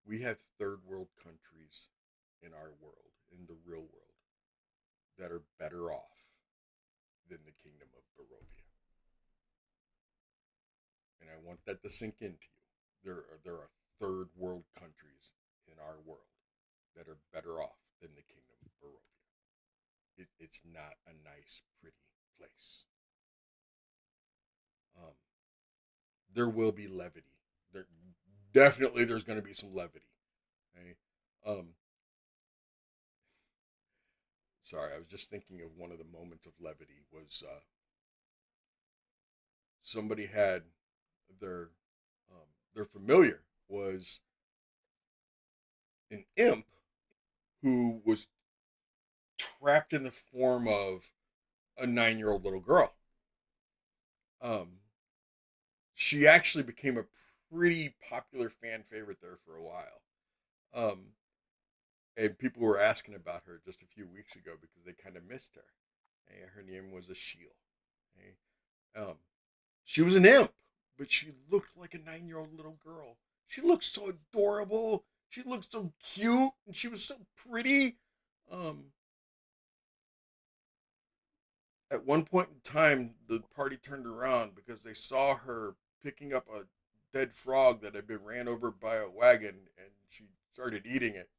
We have third world countries in our world, in the real world, that are better off than the kingdom of Barovia. And I want that to sink into you. There are third world countries in our world that are better off than the kingdom of Barovia. it's not a nice, pretty place. There will be levity. There's going to be some levity. Okay? Sorry, I was just thinking of one of the moments of levity was somebody had their familiar was an imp who was trapped in the form of a 9-year-old little girl. She actually became a pretty popular fan favorite there for a while. And people were asking about her just a few weeks ago because they kind of missed her. And her name was Ashil. Okay? She was an imp, but she looked like a 9-year-old little girl. She looked so adorable. She looked so cute, and she was so pretty. At one point in time, the party turned around because they saw her picking up a dead frog that had been ran over by a wagon, and she started eating it.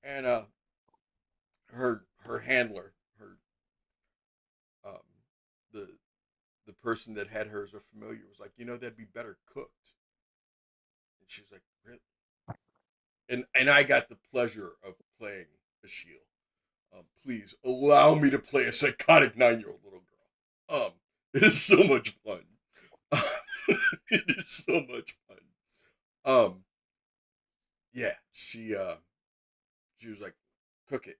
And her handler, um, the person that had her as a familiar was like, that'd be better cooked. And she's like, really? And I got the pleasure of playing Ashil. Please allow me to play a psychotic 9-year-old little girl. It is so much fun. It is so much fun. Yeah, she was like, cook it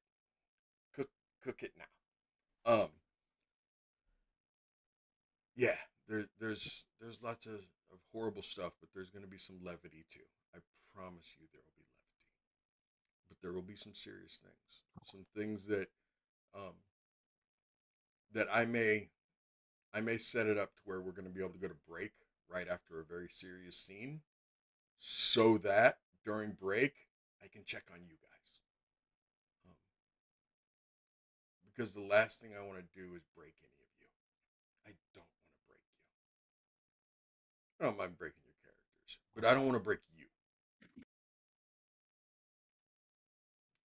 now. Yeah, there's lots of horrible stuff, but there's going to be some levity too. I promise you there will be levity, but there will be some serious things, some things that that I may set it up to where we're going to be able to go to break right after a very serious scene, so that during break I can check on you guys. Because the last thing I want to do is break any of you. I don't want to break you. I don't mind breaking your characters, but I don't want to break you.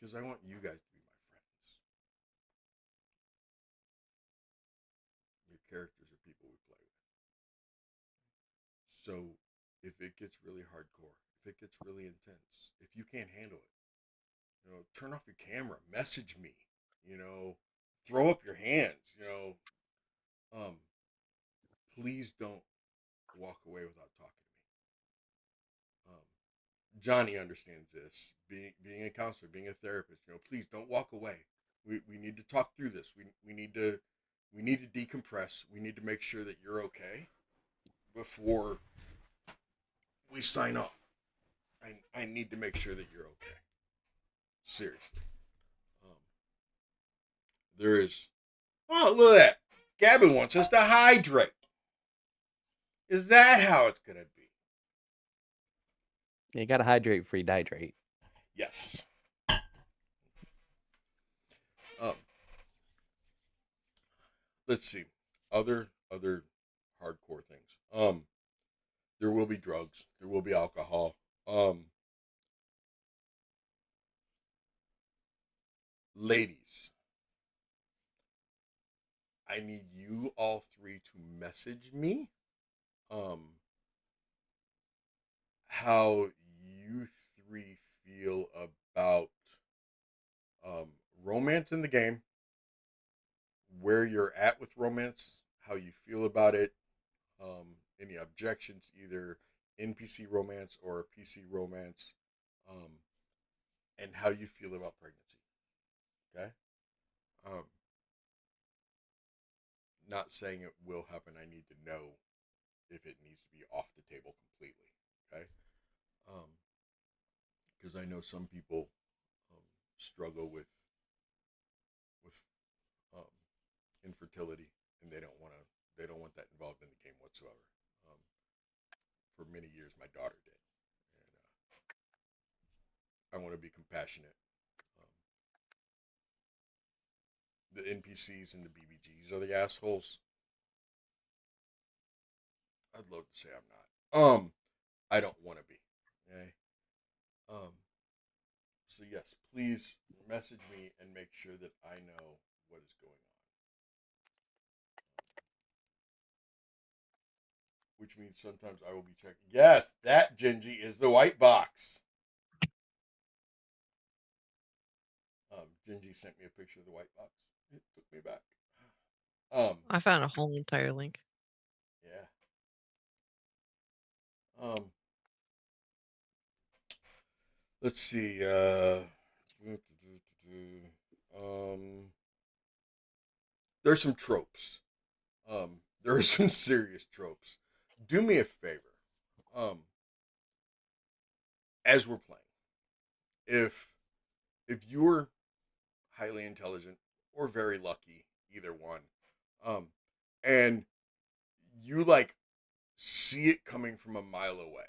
Because I want you guys to be my friends. Your characters are people we play with. So if it gets really hardcore, if it gets really intense, if you can't handle it, turn off your camera, message me, throw up your hands, please don't walk away without talking to me. Johnny understands this. Being a counselor, being a therapist, please don't walk away. We need to talk through this. We need to decompress. We need to make sure that you're okay before we sign off. I need to make sure that you're okay. Seriously. There is. Oh, look at that. Gavin wants us to hydrate. Is that how it's gonna be? You gotta hydrate before you dehydrate. Yes. Let's see. Other hardcore things. There will be drugs. There will be alcohol. Ladies, I need you all three to message me how you three feel about romance in the game, where you're at with romance, how you feel about it, any objections, either NPC romance or PC romance, and how you feel about pregnancy. Okay? Not saying it will happen. I need to know if it needs to be off the table completely. Okay? Because I know some people struggle with infertility, and they don't want that involved in the game whatsoever. For many years, my daughter did, and I want to be compassionate. The NPCs and the BBGs are the assholes. I'd love to say I'm not. I don't want to be. Okay. yes, please message me and make sure that I know what is going on. Which means sometimes I will be checking. Yes, that Gingy is the white box. Gingy sent me a picture of the white box. It took me back. I found a whole entire link. Yeah. Let's see. There's some tropes. There are some serious tropes. Do me a favor. As we're playing, if you're highly intelligent or very lucky, either one, and you like see it coming from a mile away.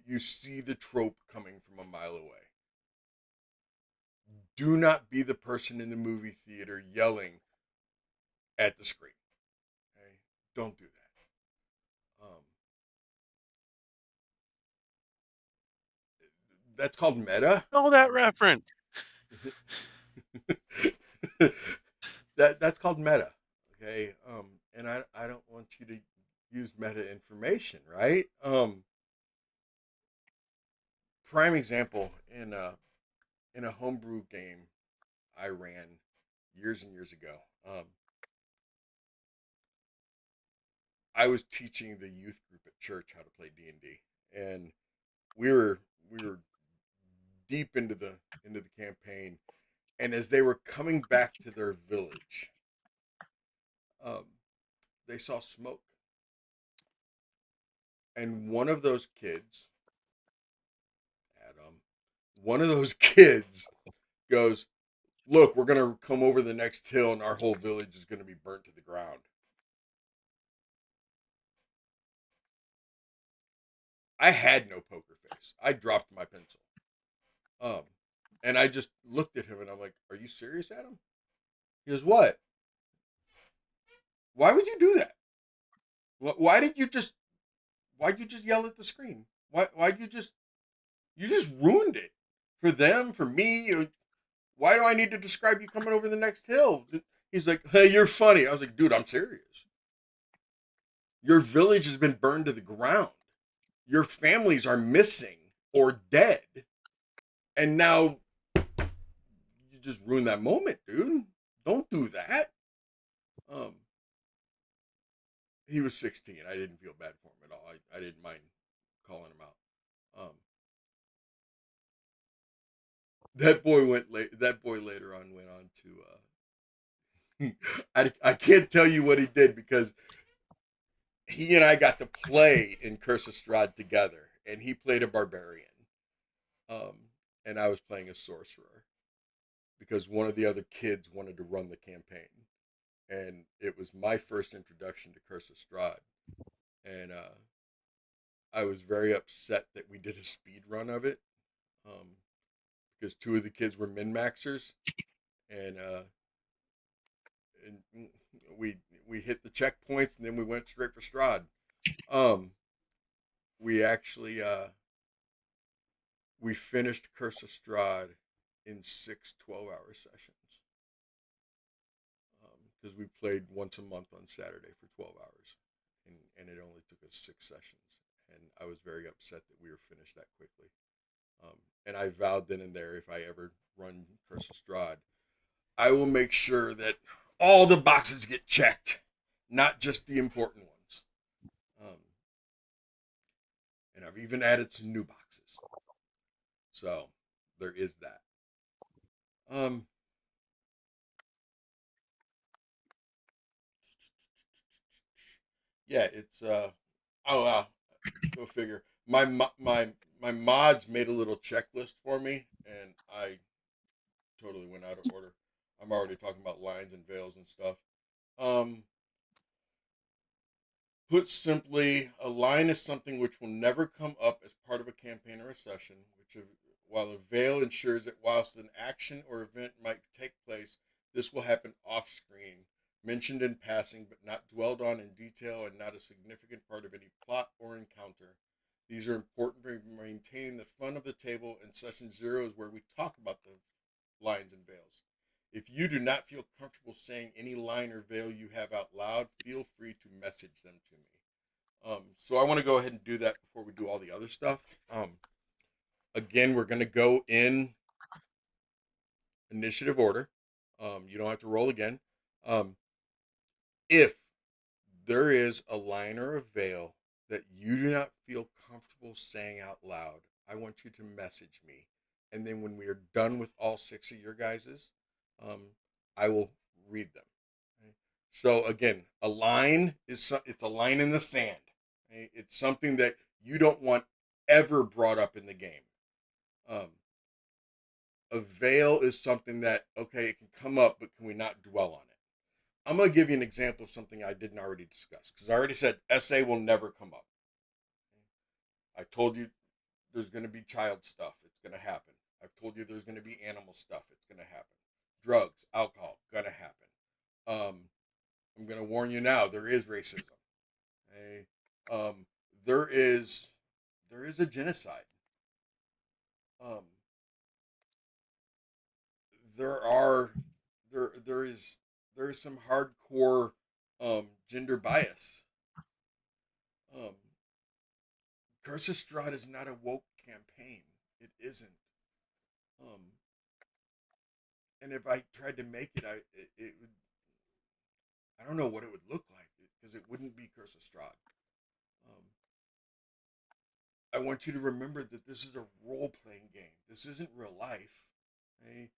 You see the trope coming from a mile away. Do not be the person in the movie theater yelling at the screen. Okay? Don't do that. That's called meta. Know that reference. That's called meta. Okay. And I don't want you to use meta information, right? Prime example in a homebrew game I ran years and years ago. I was teaching the youth group at church how to play D&D, and we were deep into the campaign, and as they were coming back to their village, they saw smoke, and one of those kids, Adam, goes, "Look, we're gonna come over the next hill, and our whole village is gonna be burnt to the ground." I had no poker face. I dropped my pencil. And I just looked at him and I'm like, "Are you serious, Adam?" He goes, "What? Why would you do that? Why'd you just yell at the screen? Why'd you just ruined it for them, for me? Why do I need to describe you coming over the next hill?" He's like, "Hey, you're funny." I was like, "Dude, I'm serious. Your village has been burned to the ground. Your families are missing or dead. And now you just ruined that moment, dude. Don't do that." He was 16. I didn't feel bad for him at all. I didn't mind calling him out. That boy later on went on to I can't tell you what he did because he and I got to play in Curse of Strahd together, and he played a barbarian, and I was playing a sorcerer because one of the other kids wanted to run the campaign, and it was my first introduction to Curse of Strahd, and I was very upset that we did a speed run of it, because two of the kids were min-maxers, and we hit the checkpoints, and then we went straight for Strahd. We actually we finished Curse of Strahd in 6 12-hour sessions, because we played once a month on Saturday for 12 hours, and it only took us 6 sessions, and I was very upset that we were finished that quickly. And I vowed then and there, if I ever run Curse of Strahd, I will make sure that all the boxes get checked, not just the important ones. And I've even added some new boxes. So there is that. Yeah, it's go figure. My mods made a little checklist for me, and I totally went out of order. I'm already talking about lines and veils and stuff. Put simply, a line is something which will never come up as part of a campaign or a session, while a veil ensures that whilst an action or event might take place, this will happen off screen, mentioned in passing but not dwelled on in detail, and not a significant part of any plot or encounter. These are important for maintaining the fun of the table, and session 0 is where we talk about the lines and veils. If you do not feel comfortable saying any line or veil you have out loud, feel free to message them to me. So I want to go ahead and do that before we do all the other stuff. Again, we're going to go in initiative order. You don't have to roll again. If there is a line or a veil that you do not feel comfortable saying out loud, I want you to message me. And then when we are done with all 6 of your guys's, I will read them. Okay? So again, a line it's a line in the sand. Okay? It's something that you don't want ever brought up in the game. A veil is something that, okay, it can come up, but can we not dwell on it? I'm going to give you an example of something I didn't already discuss, because I already said SA will never come up. I told you there's going to be child stuff. It's going to happen. I've told you there's going to be animal stuff. It's going to happen. Drugs, alcohol, going to happen. I'm going to warn you now, there is racism. Okay? There is a genocide. There is some hardcore gender bias. Curse of Strahd is not a woke campaign. It isn't. And if I tried to make it, it would. I don't know what it would look like, because it wouldn't be Curse of Strahd. I want you to remember that this is a role-playing game. This isn't real life. Okay?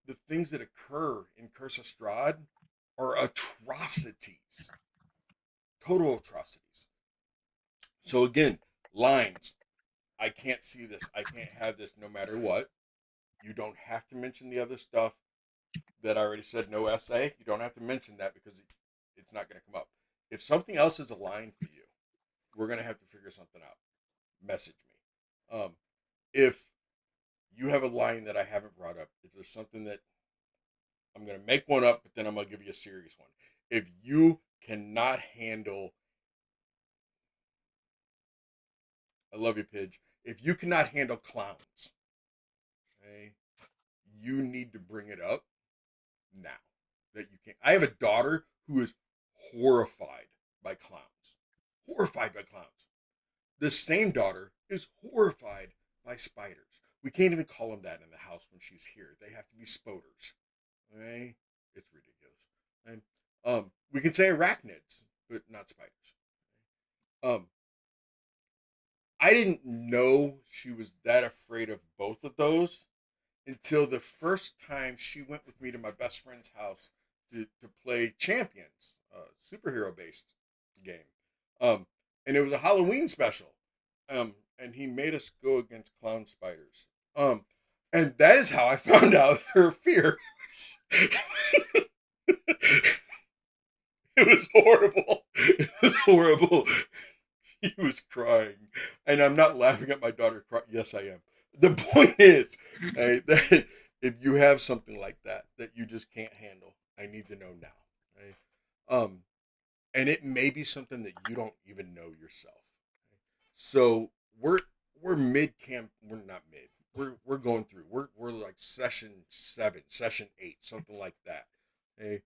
The things that occur in Curse of Strahd are atrocities. Total atrocities. So again, lines. I can't see this. I can't have this no matter what. You don't have to mention the other stuff that I already said, no essay. You don't have to mention that, because it's not going to come up. If something else is a line for you, we're going to have to figure something out. Message me. If you have a line that I haven't brought up, if there's something that I'm going to make one up, but then I'm going to give you a serious one. If you cannot handle, I love you, Pidge. If you cannot handle clowns, okay, you need to bring it up now. That you can. I have a daughter who is horrified by clowns. Horrified by clowns. The same daughter is horrified by spiders. We can't even call them that in the house when she's here. They have to be spoders. Okay? It's ridiculous. And we can say arachnids, but not spiders. I didn't know she was that afraid of both of those until the first time she went with me to my best friend's house to play Champions, superhero-based game. And it was a Halloween special. And he made us go against clown spiders. And that is how I found out her fear. It was horrible. It was horrible. She was crying. And I'm not laughing at my daughter crying. Yes, I am. The point is, that if you have something like that you just can't handle, I need to know now. And it may be something that you don't even know yourself. So we're mid camp. We're not mid. We're going through. We're like session 7, session 8, something like that. Okay.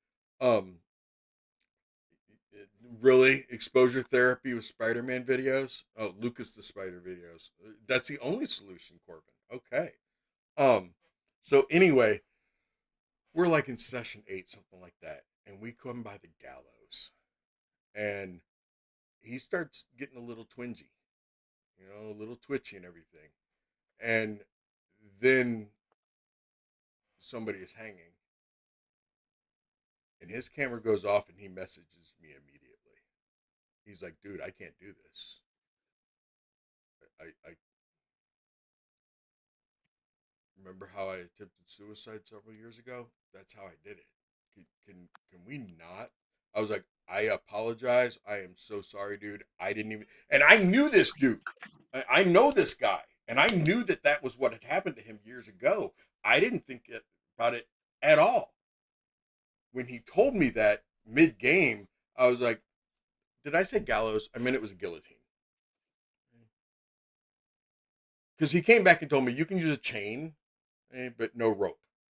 Really, exposure therapy with Spider-Man videos. Oh, Lucas the Spider videos. That's the only solution, Corbin. Okay. So anyway, we're like in session 8, something like that, and we come by the gallows, and he starts getting a little twingy, a little twitchy and everything, and then somebody is hanging, and his camera goes off, and he messages me immediately. He's like, dude, I can't do this. I remember how I attempted suicide several years ago? That's how I did it. Can we not? I was like, I apologize. I am so sorry, dude. I didn't even, and I knew this dude. I know this guy, and I knew that was what had happened to him years ago. I didn't think about it at all. When he told me that mid-game, I was like, did I say gallows? I meant it was a guillotine. because he came back and told me you can use a chain, but no rope.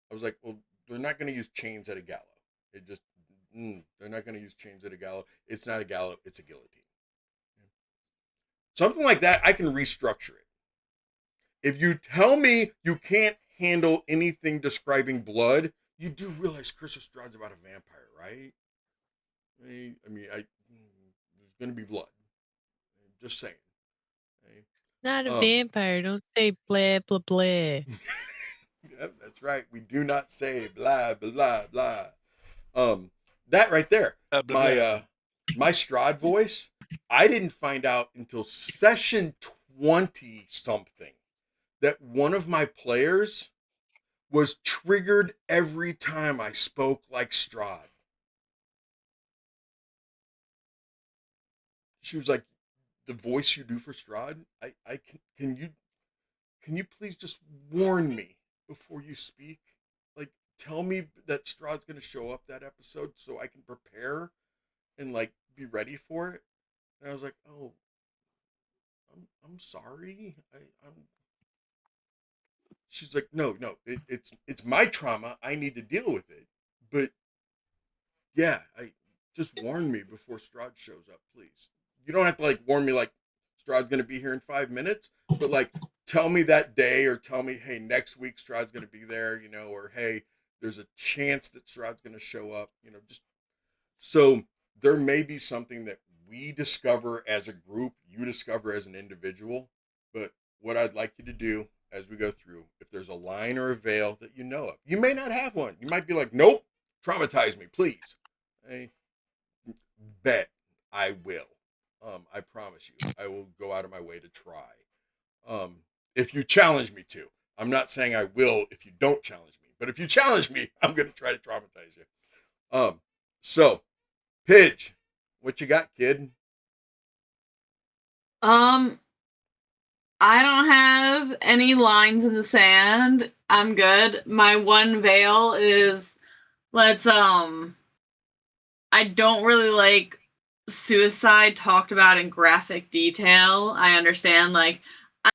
I was like, well, they're not going to use chains at a gallows. It just, they're not going to use chains at a gallows. It's not a gallows, it's a guillotine. Something like that, I can restructure it. If you tell me you can't handle anything describing blood, you do realize Curse of Strahd's about a vampire, right? I mean, there's going to be blood. Just saying. Not a vampire. Don't say blah, blah, blah. Yeah, that's right. We do not say blah, blah, blah. That right there. My Strahd voice, I didn't find out until session 20 something that one of my players was triggered every time I spoke like Strahd. She was like, the voice you do for Strahd, can you please just warn me before you speak? Like, tell me that Strahd's going to show up that episode so I can prepare and like be ready for it. And I was like, oh, I'm sorry. I'm. She's like, no, it's my trauma. I need to deal with it. But yeah, just warn me before Strahd shows up, please. You don't have to like warn me like Strahd's going to be here in 5 minutes, but like tell me that day or tell me, hey, next week Strahd's going to be there, you know, or hey, there's a chance that Strahd's going to show up, you know, just so there may be something that we discover as a group, you discover as an individual, but what I'd like you to do as we go through, if there's a line or a veil that you know of, you may not have one. You might be like, nope, traumatize me, please. Hey, bet I will. I promise you, I will go out of my way to try. If you challenge me to. I'm not saying I will if you don't challenge me, but if you challenge me, I'm going to try to traumatize you. So, Pidge, what you got, kid? I don't have any lines in the sand. I'm good. My one veil is I don't really like suicide talked about in graphic detail. I understand, like,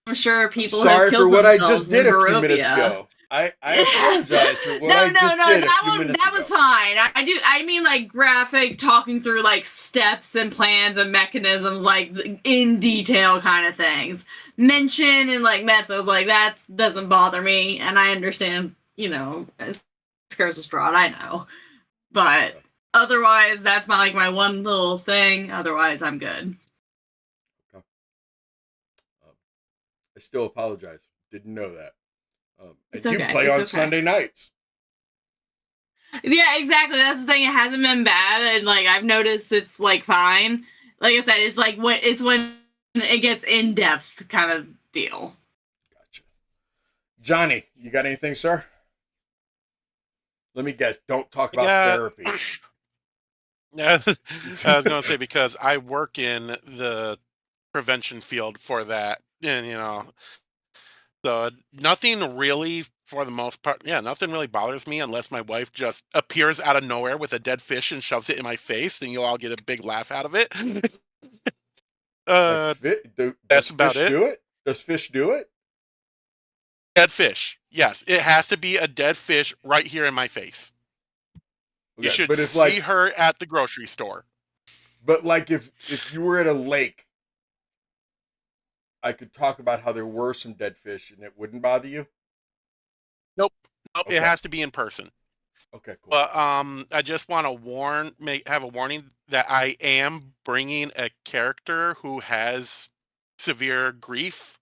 I'm sure people have killed themselves. Sorry for what I just did a few minutes ago. I apologize for what I just did a few minutes ago. That was fine. I mean, like, graphic, talking through, like, steps and plans and mechanisms, like, in detail kind of things. Mention and, like, method, like, that doesn't bother me, and I understand, you know, it's Curse of Strahd, I know. But otherwise, that's my one little thing. Otherwise, I'm good. Okay. I still apologize. Didn't know that. And you play on Sunday nights. Yeah, exactly. That's the thing. It hasn't been bad, and like I've noticed, it's like fine. Like I said, it's like when it gets in depth kind of deal. Gotcha. Johnny, you got anything, sir? Let me guess. Don't talk about therapy. Yeah, I was going to say, because I work in the prevention field for that, and you know. So nothing really, for the most part, nothing really bothers me unless my wife just appears out of nowhere with a dead fish and shoves it in my face. Then you'll all get a big laugh out of it. That's about it. Do it? Does fish do it? Dead fish. Yes, it has to be a dead fish right here in my face. Okay, you should see her at the grocery store. But like if you were at a lake, I could talk about how there were some dead fish and it wouldn't bother you? Nope. Okay. It has to be in person. Okay, cool. But I just want to have a warning that I am bringing a character who has severe grief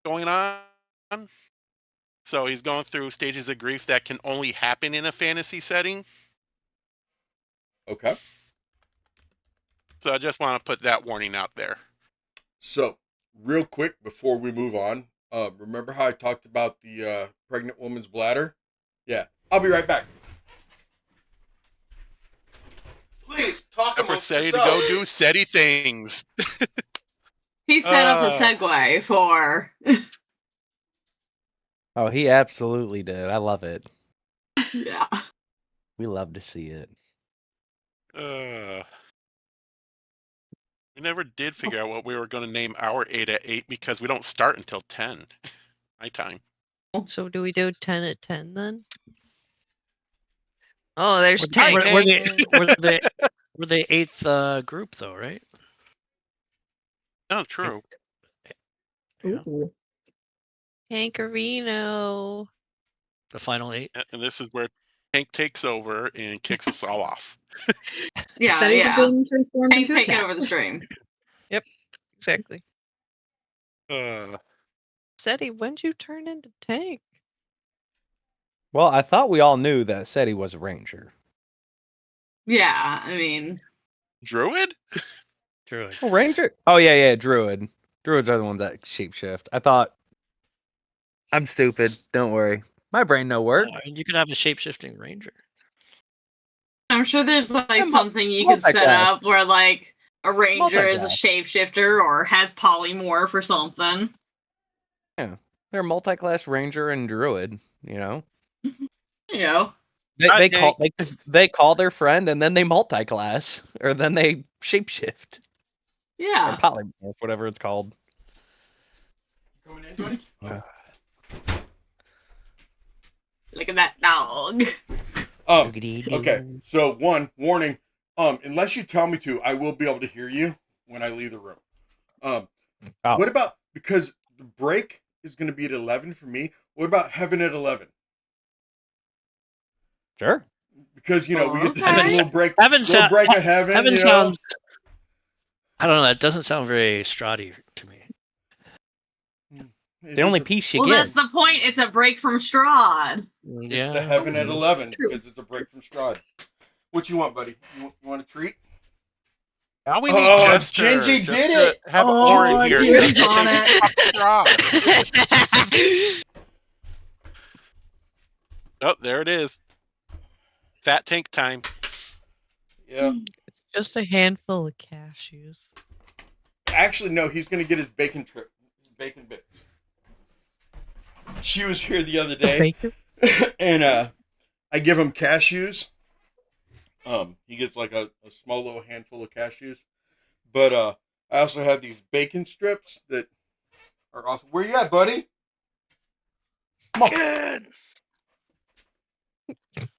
going on. So he's going through stages of grief that can only happen in a fantasy setting. Okay. So I just want to put that warning out there. So, real quick before we move on, remember how I talked about the pregnant woman's bladder? Yeah, I'll be right back. Please talk about Setti to go do Setti things. He set up a segue for. Oh, he absolutely did. I love it. Yeah. We love to see it. We never did figure out what we were going to name our 8 at 8 because we don't start until 10. my time. So do we do 10 at 10 then? Oh, there's Hi, Tank. We're the 8th group though, right? Oh, true. Yeah. Ooh. Tankerino. The final 8. And this is where Tank takes over and kicks us all off. Yeah, Setty's yeah. being transformed Tank's into a taking cat. over the stream. Exactly. Uh, Setty, when'd you turn into Tank? Well, I thought we all knew that SETI was a ranger. Yeah, I mean, Druid? Druid. Oh, ranger? Oh yeah, druid. Druids are the ones that shapeshift. I thought. I'm stupid. Don't worry. My brain no work. And you could have a shape-shifting ranger. I'm sure there's like Yeah, something you could set multi-class. up where like a ranger is a Multi-class. shapeshifter or has polymorph or something. They're multi-class ranger and druid. You know. You know. They call their friend and then they multi-class or then they shapeshift or Yeah. polymorph, whatever it's called. Coming in, buddy? Look at that dog. Okay, so one warning. Unless you tell me to, I will be able to hear you when I leave the room. What about, because the break is going to be at 11 for me, what about Heaven at 11? Sure. Because, you know, we get this Okay. little break, Heaven little break of Heaven, Heaven you know? sounds. I don't know. That doesn't sound very Strahdy to me. It The only is a- piece you Well, get. that's the point. It's a break from Strahd. It's the Heaven at 11 because it's a break from Strahd. What you want, buddy? You want a treat? Now we need Jester. Gingy just did to it! Have Oh, Orin here. Gingy's just to on say, it. "Fuck Strahd." Oh, there it is. Fat Tank time. Yeah. It's just a handful of cashews. Actually, no, he's going to get his bacon bits. She was here the other day, and I give him cashews. He gets like a small little handful of cashews. But I also have these bacon strips that are awesome. Where you at, buddy? Come on. Good.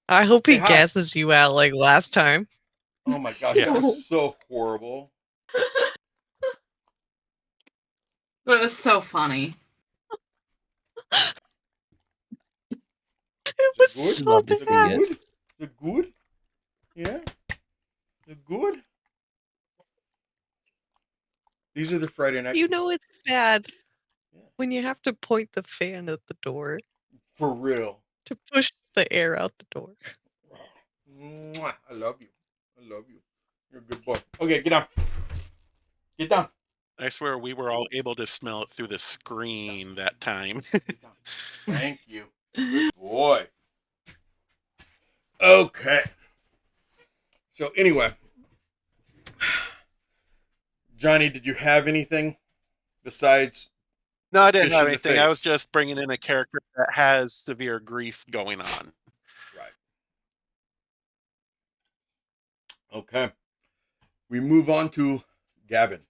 I hope he Say hi. gasses you out like last time. Oh my gosh, Yeah. that was so horrible. But it was so funny. It was Is it so Love to see bad. it. Is it good? Yeah? Is it good? These are the Friday night. You know it's bad Yeah. when you have to point the fan at the door For real. to push the air out the door. Mwah. I love you. I love you. You're a good boy. Okay, get down. Get down. I swear we were all able to smell it through the screen that time. Get down. Thank you. Good boy. Okay. So anyway, Johnny, did you have anything besides? No, I didn't Fish have in the anything. I was face. just bringing in a character that has severe grief going on. Right. Okay. We move on to Gavin.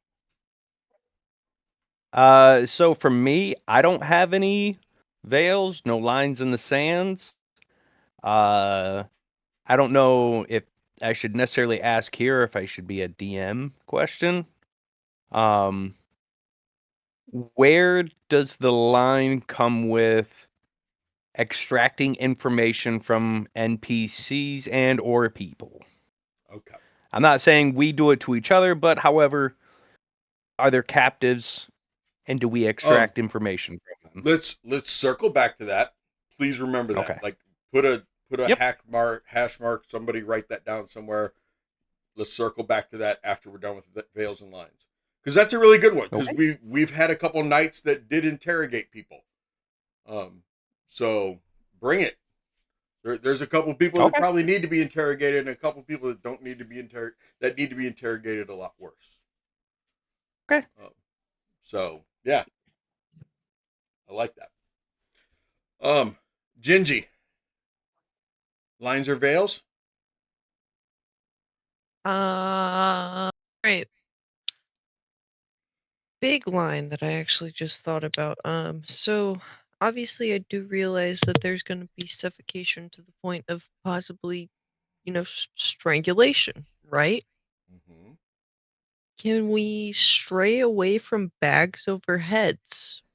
So for me, I don't have any veils, no lines in the sands. I don't know if I should necessarily ask here if I should be a DM question. Where does the line come with extracting information from NPCs and or people? Okay. I'm not saying we do it to each other, but however, are there captives and do we extract information from them? Let's circle back to that. Please remember that. Okay. Like put a Yep. hash mark. Somebody write that down somewhere. Let's circle back to that after we're done with the veils and lines, because that's a really good one. Because we've had a couple nights that did interrogate people. So bring it. There's a couple people that probably need to be interrogated, and a couple people that don't need to be that need to be interrogated a lot worse. Okay. So yeah, I like that. Gingy, lines or veils? Right. Big line that I actually just thought about. So obviously I do realize that there's going to be suffocation to the point of possibly, strangulation, right? Mm-hmm. Can we stray away from bags over heads?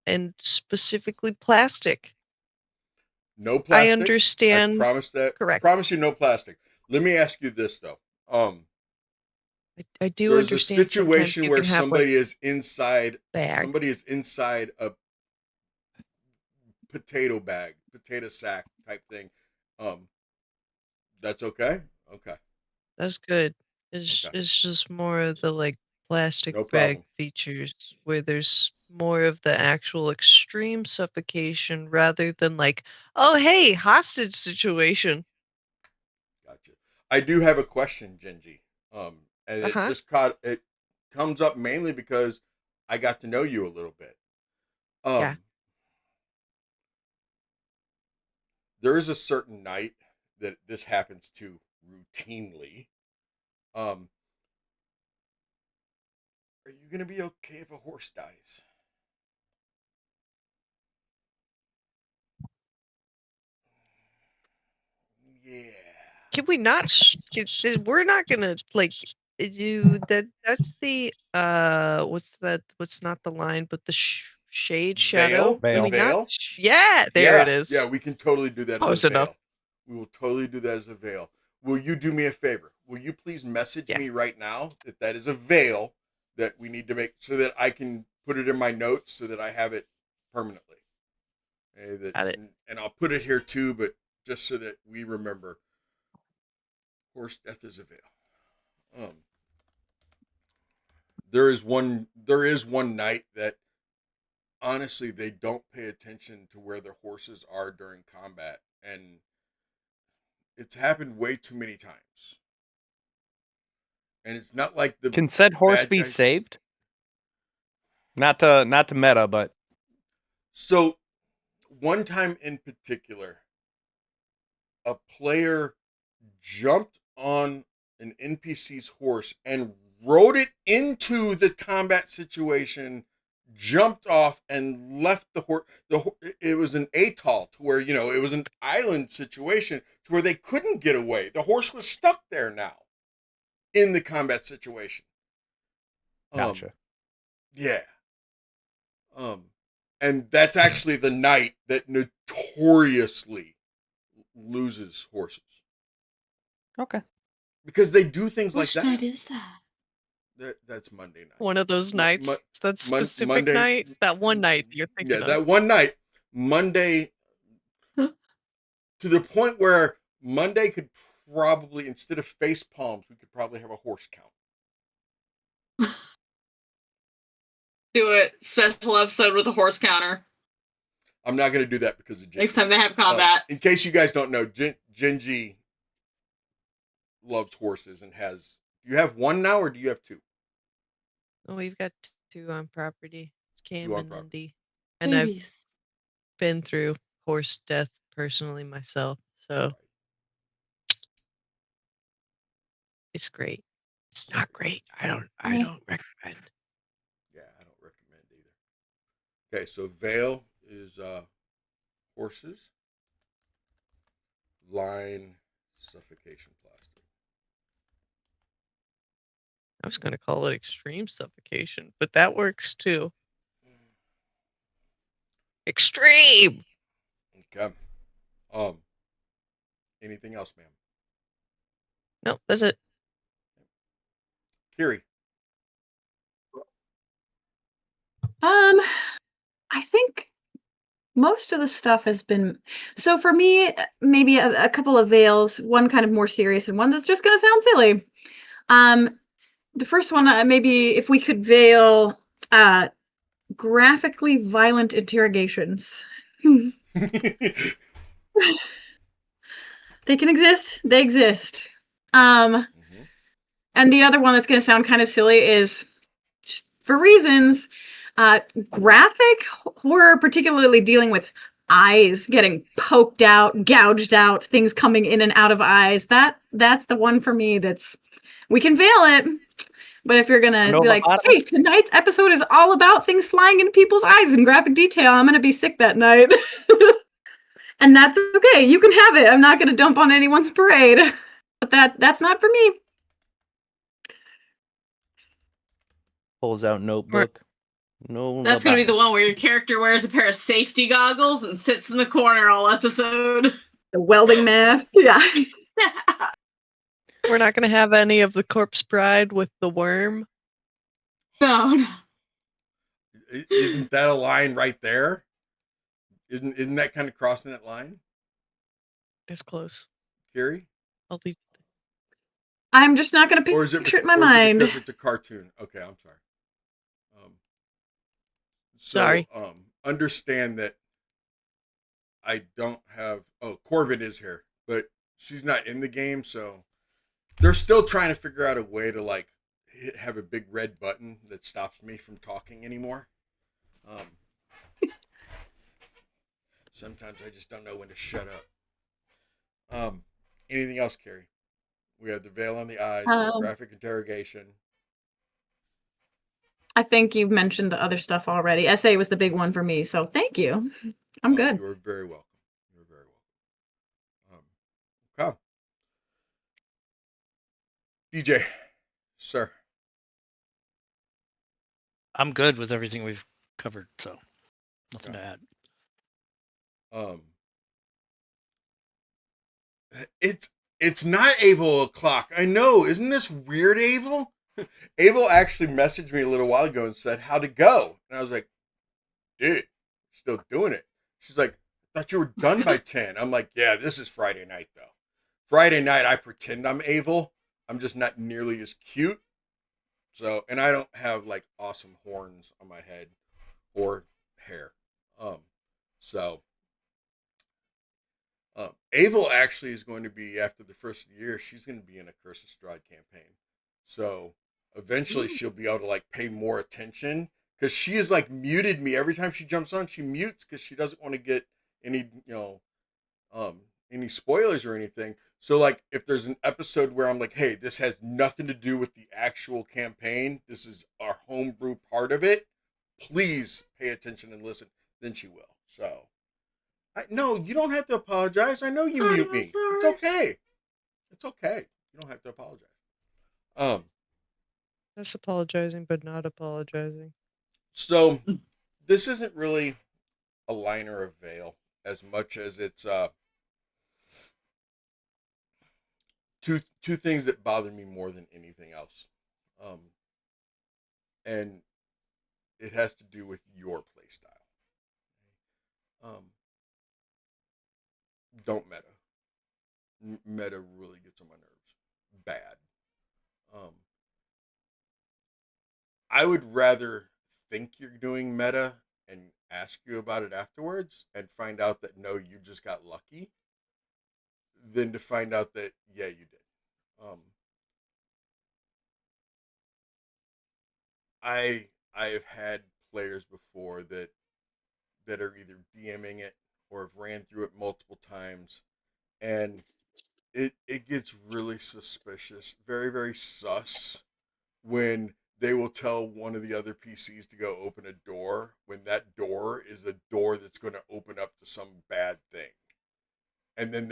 And specifically plastic? No plastic. I understand. I promise that. Correct. I promise you no plastic. Let me ask you this though. I do There's a understand situation you where can have, somebody is inside bag. somebody is inside a potato bag, potato sack type thing. That's okay? Okay. That's good. It's just more of the plastic No bag problem. features where there's more of the actual extreme suffocation rather than oh hey, hostage situation. Gotcha. I do have a question, Genji. And it Uh-huh. it comes up mainly because I got to know you a little bit. Yeah. There is a certain night that this happens to routinely. Are you gonna be okay if a horse dies? Yeah. Can we not? We're not gonna do that. That's the what's that? What's not the line, but the shade shadow. Veil. Can we not? Veil? Yeah, there it is. Yeah, we can totally do that as Close a enough. veil. We will totally do that as a veil. Will you do me a favor? Will you please message me right now that is a veil that we need to make so that I can put it in my notes so that I have it permanently. Got it. And I'll put it here too, but just so that we remember, horse death is a veil. There is one night that honestly they don't pay attention to where their horses are during combat, and it's happened way too many times. And it's not like the Can said horse bad be guys... saved? Not to meta, but so one time in particular, a player jumped on an NPC's horse and rode it into the combat situation, jumped off and left the horse. It was an atoll to where, it was an island situation to where they couldn't get away. The horse was stuck there now in the combat situation. Gotcha. Yeah. And that's actually the night that notoriously loses horses. Okay. Because they do things like Which that. night is that? That's Monday night. One of those nights. That specific Monday, night. That one night that you're thinking of. Yeah, that one night. Monday. To the point where Monday could probably, instead of face palms, we could probably have a horse count. Do it. Special episode with a horse counter. I'm not going to do that because of Genji. Next time they have combat. In case you guys don't know, Genji loves horses and has... Do you have one now or do you have two? Oh, we've got two on property. It's Cam and Indy. And Babies. I've been through horse death personally myself, so it's great. It's not great. I don't recommend. Yeah, I don't recommend either. Okay, so veil is horses, line, suffocation plastic. I was going to call it extreme suffocation, but that works too. Extreme. Okay. Anything else, ma'am? Nope, that's it. Kiri. I think most of the stuff has been... So for me, maybe a couple of veils, one kind of more serious and one that's just going to sound silly. The first one, maybe if we could veil graphically violent interrogations. They can exist. They exist. And the other one that's going to sound kind of silly is, just for reasons, graphic horror, particularly dealing with eyes getting poked out, gouged out, things coming in and out of eyes. That's the one for me that's... We can veil it. But if you're gonna No be like, lobotomy? hey, tonight's episode is all about things flying into people's eyes in graphic detail, I'm gonna be sick that night. And that's okay. You can have it. I'm not gonna dump on anyone's parade. But that's not for me. Pulls out notebook. No, That's gonna be the lobotomy. one where your character wears a pair of safety goggles and sits in the corner all episode. The welding mask. Yeah. We're not gonna have any of the corpse bride with the worm. No. Isn't that a line right there? Isn't that kind of crossing that line, It's close. Carrie? I'll leave. I'm just not gonna Or is it picture it in my or is it mind. because it's a cartoon? Okay, I'm sorry. Sorry. Understand that I don't have. Oh, Corbin is here, but she's not in the game, so they're still trying to figure out a way to like have a big red button that stops me from talking anymore. Sometimes I just don't know when to shut up. Anything else, Carrie? We have the veil on the eyes, graphic interrogation. I think you've mentioned the other stuff already. SA was the big one for me, so thank you. I'm good. You are very welcome. You're very welcome. Okay. DJ, sir. I'm good with everything we've covered, so nothing to add. It's not Avel o'clock. I know. Isn't this weird, Avel? Avel actually messaged me a little while ago and said, how'd it go? And I was like, dude, still doing it. She's like, I thought you were done by 10. I'm like, yeah, this is Friday night, though. Friday night, I pretend I'm Avel. I'm just not nearly as cute. So, and I don't have, like, awesome horns on my head or hair. Avel actually is going to be, after the first of the year, she's going to be in a Curse of Strahd campaign. So eventually she'll be able to like pay more attention because she is like muted me every time she jumps on. She mutes because she doesn't want to get any, any spoilers or anything. So like if there's an episode where I'm like, hey, this has nothing to do with the actual campaign, this is our homebrew part of it, please pay attention and listen, then she will. So no, you don't have to apologize. I know you mute me. It's okay. It's okay. You don't have to apologize. That's apologizing, but not apologizing. So this isn't really a line or a veil as much as it's two things that bother me more than anything else. And it has to do with your play style. Don't meta. Meta really gets on my nerves. Bad. I would rather think you're doing meta and ask you about it afterwards and find out that no, you just got lucky than to find out that yeah, you did. I've had players before that are either DMing it or have ran through it multiple times, and it gets really suspicious, very very sus when they will tell one of the other PCs to go open a door when that door is a door that's going to open up to some bad thing. And then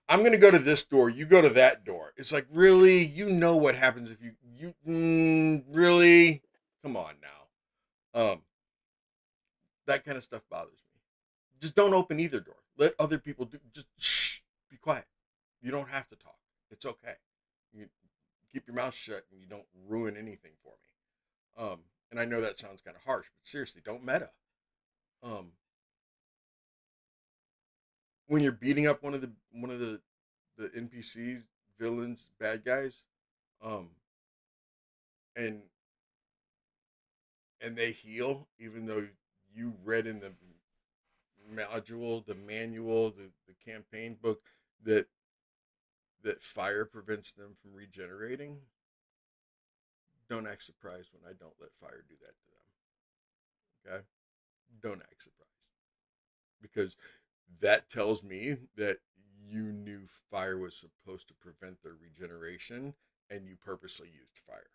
I'm going to go to this door, you go to that door. It's like, really? You know what happens if you really? Come on now. That kind of stuff bothers me. Just don't open either door. Let other people do. Just shh, be quiet. You don't have to talk. It's okay. You keep your mouth shut and you don't ruin anything for me. And I know that sounds kind of harsh, but seriously, don't meta. When you're beating up one of the NPCs, villains, bad guys, and they heal, even though you read in the module, the manual, the campaign book that fire prevents them from regenerating. Don't act surprised when I don't let fire do that to them. Okay? Don't act surprised. Because that tells me that you knew fire was supposed to prevent their regeneration and you purposely used fire.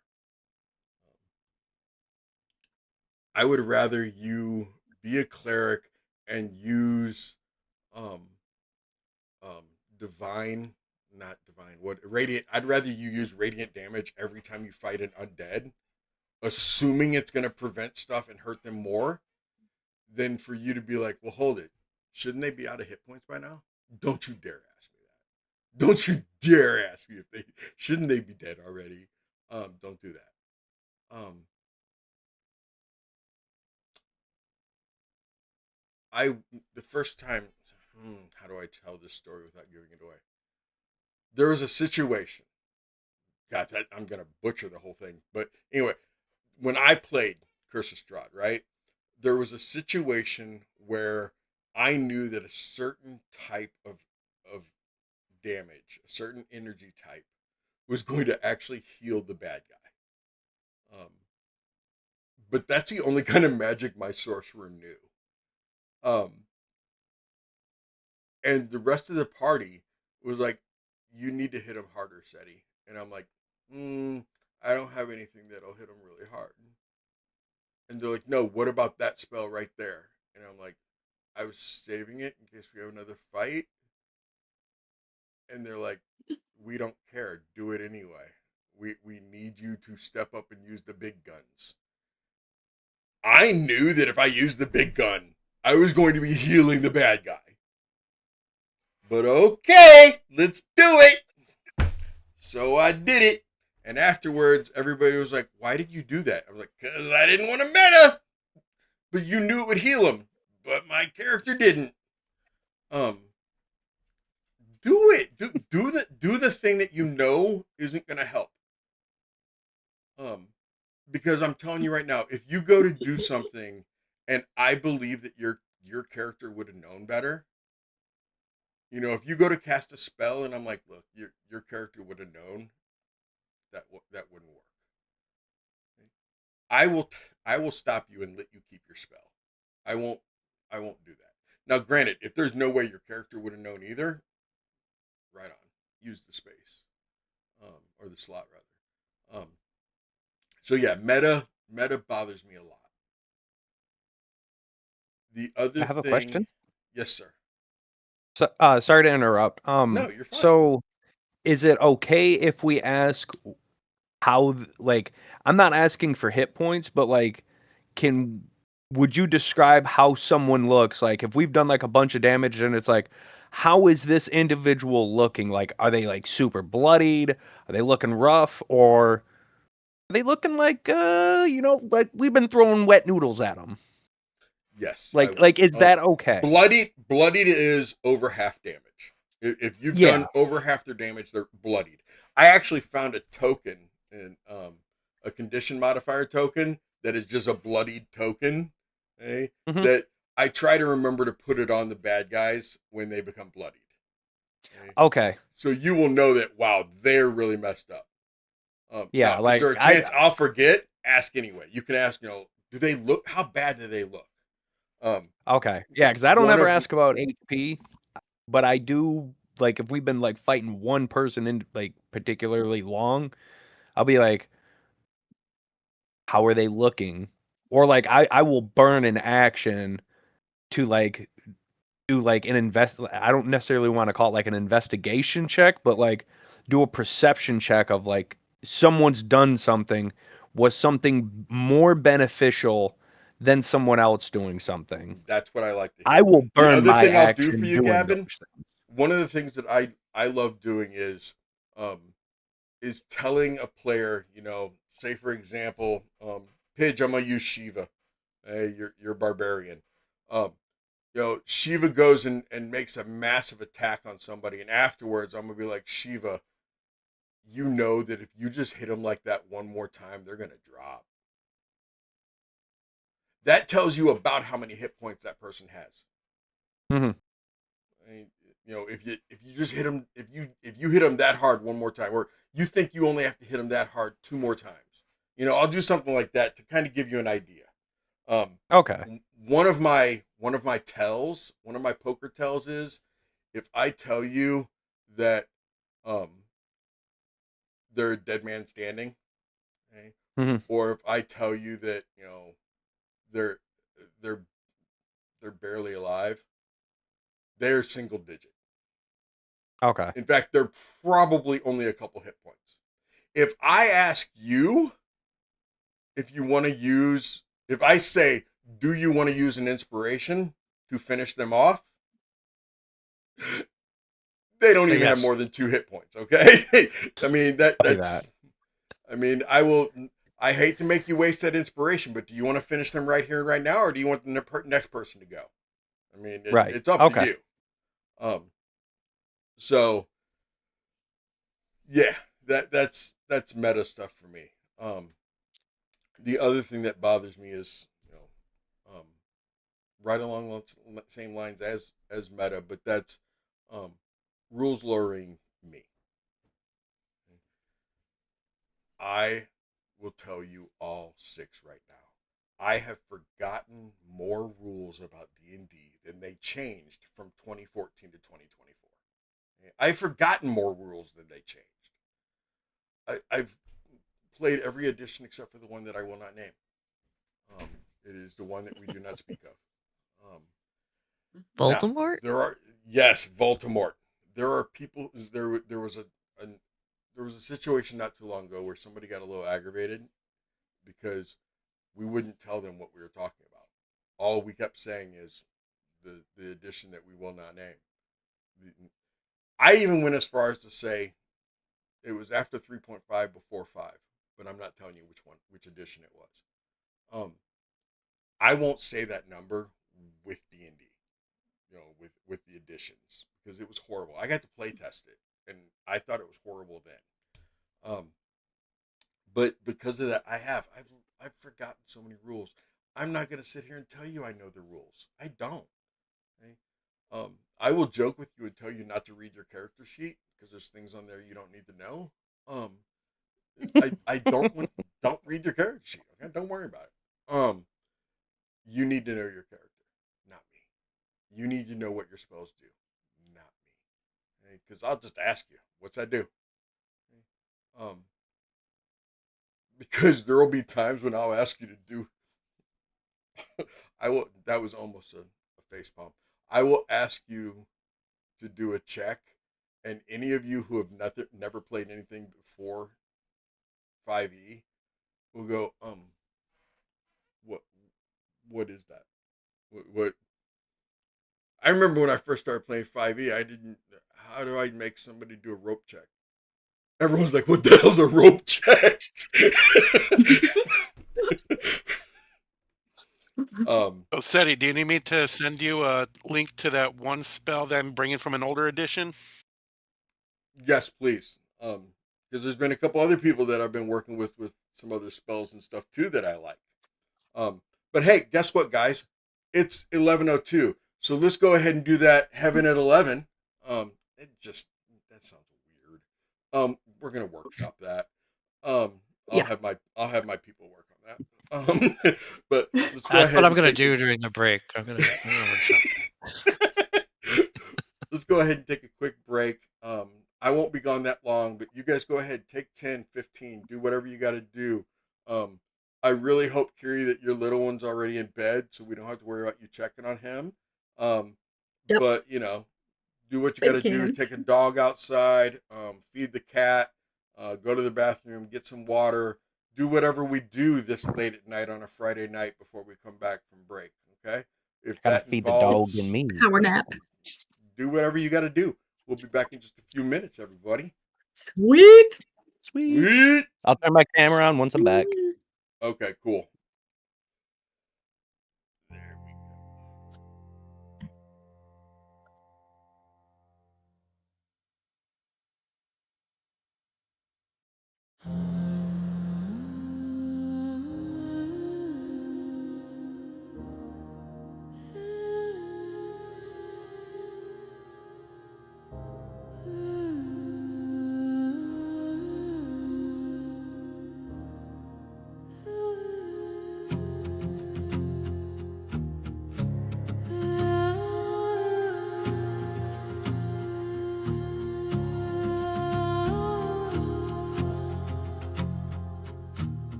I would rather you be a cleric and use divine, not divine, what radiant. I'd rather you use radiant damage every time you fight an undead, assuming it's going to prevent stuff and hurt them more, than for you to be like, well, hold it, shouldn't they be out of hit points by now? Don't you dare ask me that. Don't you dare ask me if they shouldn't they be dead already. Don't do that. The first time, how do I tell this story without giving it away? There was a situation. God, that I'm gonna butcher the whole thing. But anyway, when I played Curse of Strahd, right, there was a situation where I knew that a certain type of damage, a certain energy type, was going to actually heal the bad guy. But that's the only kind of magic my sorcerer knew. And the rest of the party was like, you need to hit him harder, Seti. And I'm like, I don't have anything that'll hit him really hard. And they're like, no, what about that spell right there? And I'm like, I was saving it in case we have another fight. And they're like, we don't care. Do it anyway. We need you to step up and use the big guns. I knew that if I used the big gun, I was going to be healing the bad guy. But okay, let's do it. So I did it. And afterwards, everybody was like, why did you do that? I was like, because I didn't want to meta. But you knew it would heal him. But my character didn't. Do it. Do the thing that you know isn't going to help. Because I'm telling you right now, if you go to do something and I believe that your character would have known better, you know, if you go to cast a spell and I'm like, look, your character would have known, that wouldn't work. I will stop you and let you keep your spell. I won't do that. Now, granted, if there's no way your character would have known either, right on, use the space, or the slot rather. So yeah, meta bothers me a lot. The other I have a thing, question. yes, sir. So, sorry to interrupt. No, you're fine. So is it okay if we ask how, like, I'm not asking for hit points, but like, would you describe how someone looks? Like, if we've done like a bunch of damage and it's like, how is this individual looking? Like, are they like super bloodied? Are they looking rough? Or are they looking like, like we've been throwing wet noodles at them? Yes, Like, is that okay? Bloodied is over half damage. If you've Yeah. done over half their damage, they're bloodied. I actually found a token in a condition modifier token that is just a bloodied token. That I try to remember to put it on the bad guys when they become bloodied. Okay. So you will know that, wow, they're really messed up. Yeah, now, like, is there a chance I'll forget? Ask anyway. You can ask, do they look, how bad do they look? Okay. Yeah, because I don't one ever of- ask about HP, but I do, like, if we've been like fighting one person in like particularly long, I'll be like, how are they looking? Or like I will burn an action to like do like an I don't necessarily want to call it like an investigation check, but like do a perception check of like someone's done something, was something more beneficial than someone else doing something. That's what I like to hear. I will burn the other my thing I'll action do for you, doing Gavin, those things. one of the things that I love doing is telling a player, say for example, Pidge, I'm gonna use Shiva. You're a barbarian. Shiva goes and makes a massive attack on somebody, and afterwards I'm gonna be like, Shiva, you know that if you just hit them like that one more time, they're gonna drop. That tells you about how many hit points that person has. Mm-hmm. I mean, if you just hit them, if you hit them that hard one more time, or you think you only have to hit them that hard 2 more times, I'll do something like that to kind of give you an idea. Okay. One of my tells, one of my poker tells is if I tell you that they're a dead man standing, okay? Mm-hmm. Or if I tell you that they're barely alive, they're single digit. Okay. In fact, they're probably only a couple hit points. If I ask you if you want to use, if I say, do you want to use an inspiration to finish them off? They don't even have Yes. more than 2 hit points, okay? I mean, Like that's, that. I mean, I hate to make you waste that inspiration, but do you want to finish them right here and right now, or do you want the next person to go? I mean, Right. it's up Okay. to you. So yeah, that's meta stuff for me. The other thing that bothers me is, right along those same lines as meta, but that's rules lowering me. I will tell you all 6 right now. I have forgotten more rules about D&D than they changed from 2014 to 2024. I've forgotten more rules than they changed. I've played every edition except for the one that I will not name. It is the one that we do not speak of. Voldemort? Now, there are, yes, Voldemort. There are people. There was a situation not too long ago where somebody got a little aggravated because we wouldn't tell them what we were talking about. All we kept saying is the edition that we will not name. I even went as far as to say it was after 3.5 before 5, but I'm not telling you which edition it was. I won't say that number with D&D, with the additions, because it was horrible. I got to play test it, and I thought it was horrible then. But because of that, I've forgotten so many rules. I'm not going to sit here and tell you I know the rules. I don't. Okay? I will joke with you and tell you not to read your character sheet because there's things on there you don't need to know. I don't read your character sheet. Okay, don't worry about it. You need to know your character, not me. You need to know what your spells do, not me. Because I'll just ask you, what's that do? Because there will be times when I'll ask you to do. I will. That was almost a face palm. I will ask you to do a check, and any of you who have never played anything before 5e will go, what is that? What? I remember when I first started playing 5e, I didn't. How do I make somebody do a rope check? Everyone's like, "What the hell's a rope check?" So, Seti, do you need me to send you a link to that one spell that I'm bringing from an older edition? Yes, please. Because there's been a couple other people that I've been working with some other spells and stuff too that I like. But hey, guess what, guys? It's 11:02, so let's go ahead and do that. Heaven at 11. That sounds weird. We're gonna workshop that. I'll have my people work on that. But let's go That's ahead. what I'm and gonna take do during the break. I'm gonna workshop. Let's go ahead and take a quick break. I won't be gone that long, but you guys go ahead, take 10, 15, do whatever you got to do. I really hope, Kiri, that your little one's already in bed, so we don't have to worry about you checking on him. Yep. But, do what you got to do. Take a dog outside, feed the cat, go to the bathroom, get some water, do whatever we do this late at night on a Friday night before we come back from break, okay? If Gotta that feed the dog involves and me. Power nap. do whatever you got to do. We'll be back in just a few minutes, everybody. Sweet. Sweet. Sweet. I'll turn my camera on once I'm back. Okay, cool. There we go.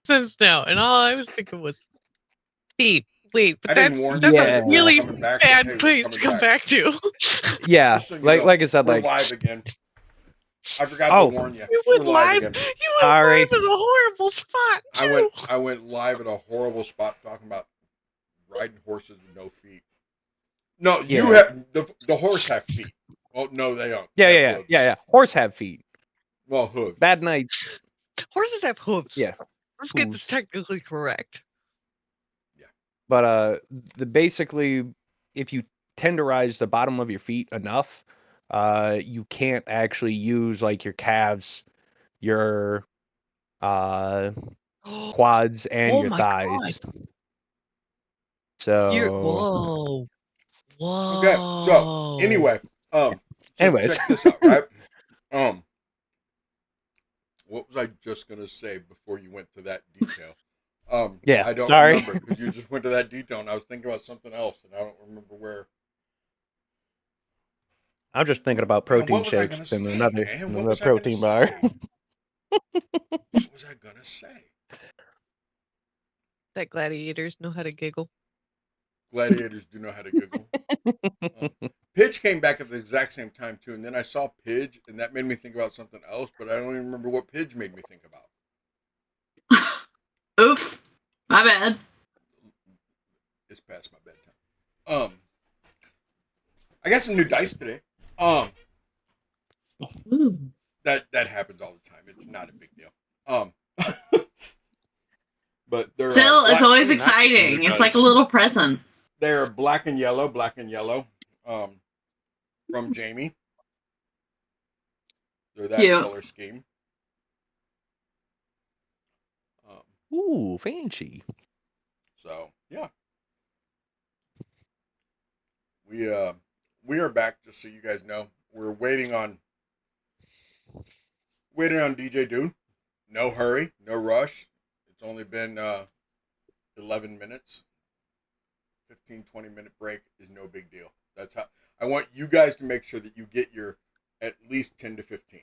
sense now, and all I was thinking was feet. Wait, but I didn't warn you that's guys a that we were really coming back. bad Hey, we're place to coming come back. back to. Yeah, Just so you know, like I said, we're like live again. I forgot Oh. to warn you. You We're went live live. again. You went Sorry. live in a horrible spot too. I went live at a horrible spot talking about riding horses with no feet. No, you Yeah. have the horse have feet. Well, no, they don't. Yeah, They yeah, have yeah, hooves. yeah, yeah. Horse have feet. Well, hooves. Bad night. Horses have hooves. Yeah. Let's get Hooves. this technically correct. But basically, if you tenderize the bottom of your feet enough, you can't actually use like your calves, your quads, and Oh your my thighs. God. So Whoa. Whoa. Okay, so anyway, so Anyways. check this out, right? What was I just gonna say before you went to that detail? Yeah, I don't sorry. remember because you just went to that detail, and I was thinking about something else, and I don't remember where. I'm just thinking about Man, protein what was I shakes gonna and say, man? What was I protein gonna bar. say? What was I gonna say? That gladiators know how to giggle. Gladiators do know how to giggle. Pidge came back at the exact same time too, and then I saw Pidge, and that made me think about something else, but I don't even remember what Pidge made me think about. Oops, my bad. It's past my bedtime. I got some new dice today. That happens all the time. It's not a big deal. But they're Still, it's always Not exciting. new It's like dice. a little present. they're black and yellow. From Jamie. They're that Cute. color scheme. Ooh, fancy. So yeah, we are back. Just so you guys know, we're waiting on DJ Dune. No hurry, no rush. It's only been 11 minutes. 15-20 minute break is no big deal. That's how I want you guys to make sure that you get your at least 10 to 15.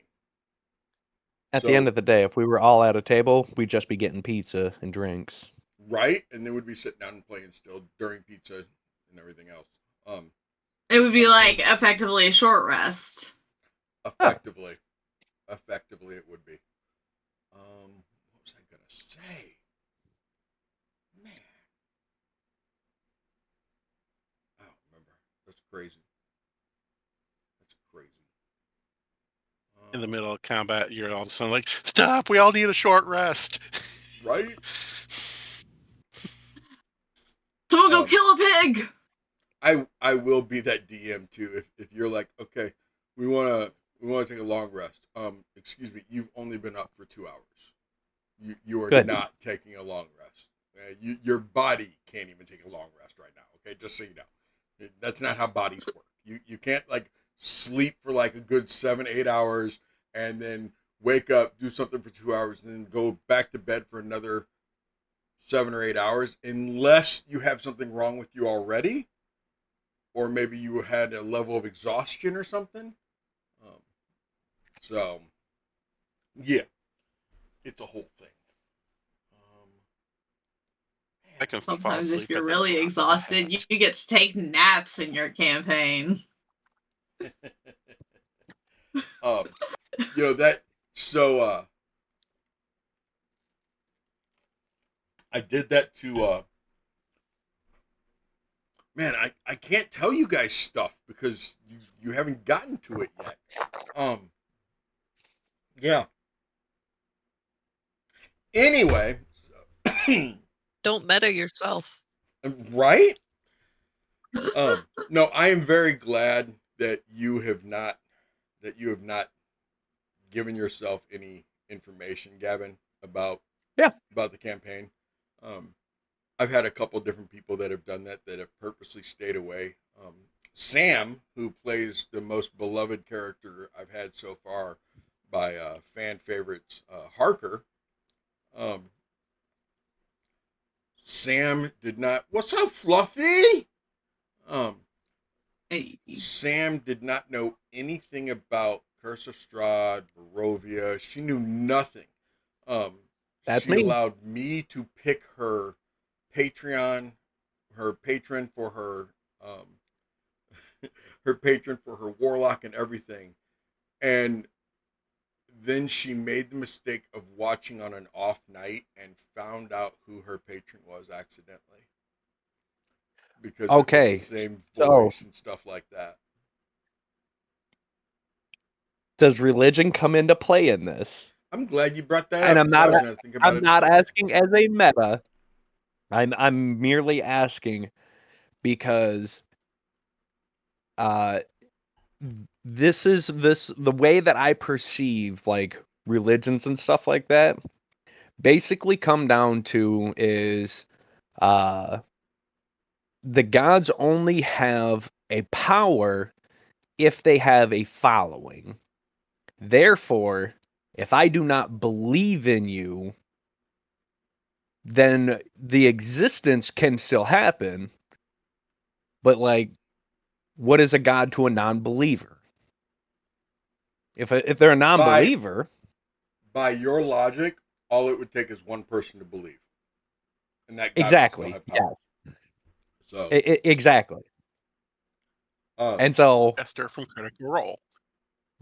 At the end of the day, if we were all at a table, we'd just be getting pizza and drinks. Right, and then we'd be sitting down and playing still during pizza and everything else. It would be like effectively a short rest. Effectively it would be. What was I gonna say? Man, I don't remember. That's crazy. In the middle of combat, you're all of a sudden like, stop, we all need a short rest. Right? Someone go kill a pig! I will be that DM too. If you're like, okay, we wanna take a long rest. Excuse me, you've only been up for 2 hours. You are Good. not taking a long rest. Your body can't even take a long rest right now. Okay, just so you know, that's not how bodies work. You can't like sleep for like a good 7-8 hours and then wake up, do something for 2 hours, and then go back to bed for another 7 or 8 hours, unless you have something wrong with you already, or maybe you had a level of exhaustion or something. So, yeah, it's a whole thing. I can fall Sometimes asleep if you're at that really drop of a exhausted, hat. you get to take naps in your campaign. I did that to man, I can't tell you guys stuff because you haven't gotten to it yet. Yeah. Anyway, Don't meta yourself. right? No, I am very glad that you have not given yourself any information, Gavin, about the campaign. I've had a couple different people that have done that have purposely stayed away. Sam, who plays the most beloved character I've had so far by fan favorites, Harker. Sam did not. What's up, Fluffy? Sam did not know anything about Curse of Strahd, Barovia. She knew nothing. That's she me. allowed me to pick her Patreon, her patron for her her patron for her warlock and everything. And then she made the mistake of watching on an off night and found out who her patron was accidentally. Because it was Okay, the same so voice and stuff like that. does religion come into play in this? I'm glad you brought that And up I'm because I not was going to think about I'm it. not a second. asking as a meta. I'm merely asking because this is the way that I perceive like religions and stuff like that basically come down to is the gods only have a power if they have a following. Therefore, if I do not believe in you, then the existence can still happen. But like, what is a god to a non-believer? If they're a non-believer, by your logic, all it would take is one person to believe, and that God would still exactly, have power. yes, So exactly. And so, Esther from Critical Role.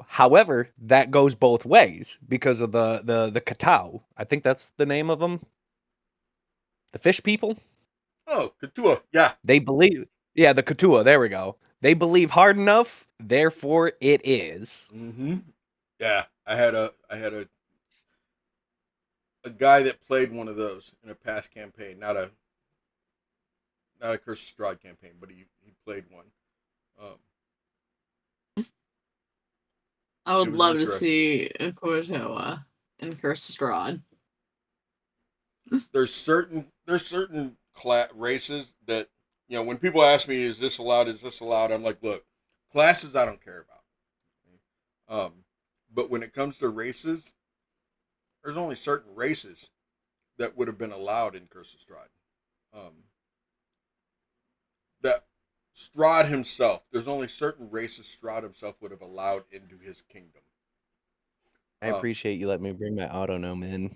however, that goes both ways because of the Katao. I think that's the name of them. The fish people. oh, Katua, yeah. They believe. Yeah, the Katua. There we go. They believe hard enough, therefore it is. Mm-hmm. Yeah, I had a guy that played one of those in a past campaign, not a Curse of Strahd campaign, but he played one. I would was love to interesting. see a Kortoa in Curse of Strahd. There's certain races that, you know, when people ask me, is this allowed, I'm like, look, classes I don't care about. But when it comes to races, there's only certain races that would have been allowed in Curse of Strahd. That Strahd himself, there's only certain races Strahd himself would have allowed into his kingdom. I appreciate you letting me bring my autognome in.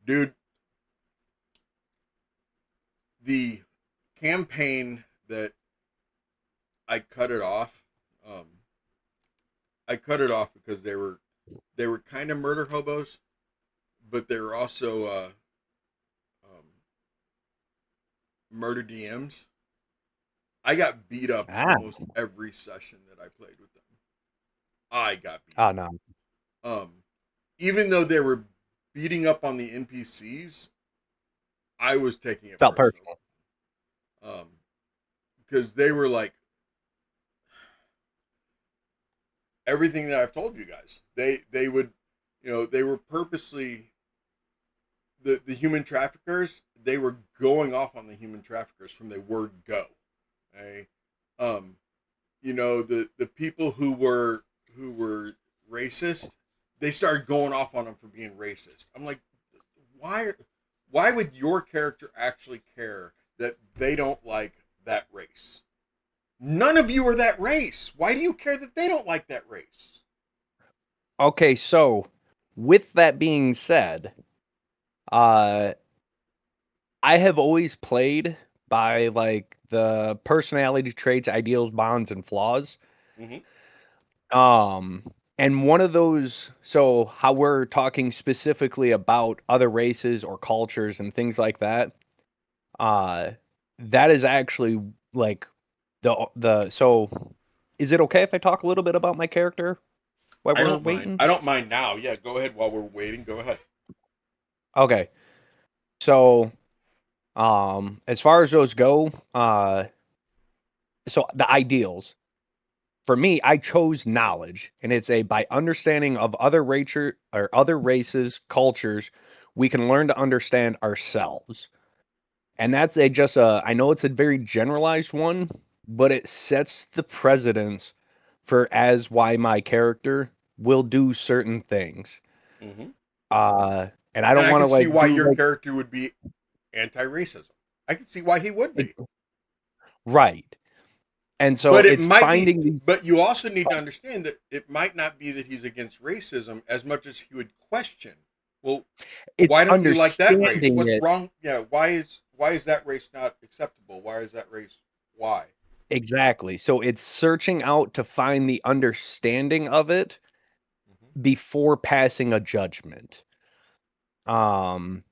Dude, the campaign that I cut it off, I cut it off because they were kind of murder hobos, but they were also murder DMs. I got beat up almost every session that I played with them. I got beat up. No. Even though they were beating up on the NPCs, I was taking it Felt personal. Because they were like everything that I've told you guys. They would, you know, they were purposely the human traffickers. They were going off on the human traffickers from the word go. Okay? You know, the people who were racist, they started going off on them for being racist. I'm like, why would your character actually care that they don't like that race? None of you are that race. Why do you care that they don't like that race? Okay, so with that being said, I have always played by like the personality traits, ideals, bonds, and flaws. Mm-hmm. And one of those, so how we're talking specifically about other races or cultures and things like that, that is actually like so is it okay if I talk a little bit about my character while we're waiting? I don't mind now. Yeah, go ahead while we're waiting. Go ahead. Okay. So as far as those go, so the ideals. For me, I chose knowledge, and it's by understanding of other races, cultures, we can learn to understand ourselves. And that's I know it's a very generalized one, but it sets the precedence for as why my character will do certain things. Mm-hmm. And I don't want to see why your character would be anti-racism. I can see why he would be. Right. And so but it's finding these. But you also need to understand that it might not be that he's against racism as much as he would question Well, It's why don't you like that race? understanding What's it. wrong? Yeah, why is that race not acceptable? Why is that race? Why? Exactly. So it's searching out to find the understanding of it Mhm. before passing a judgment. And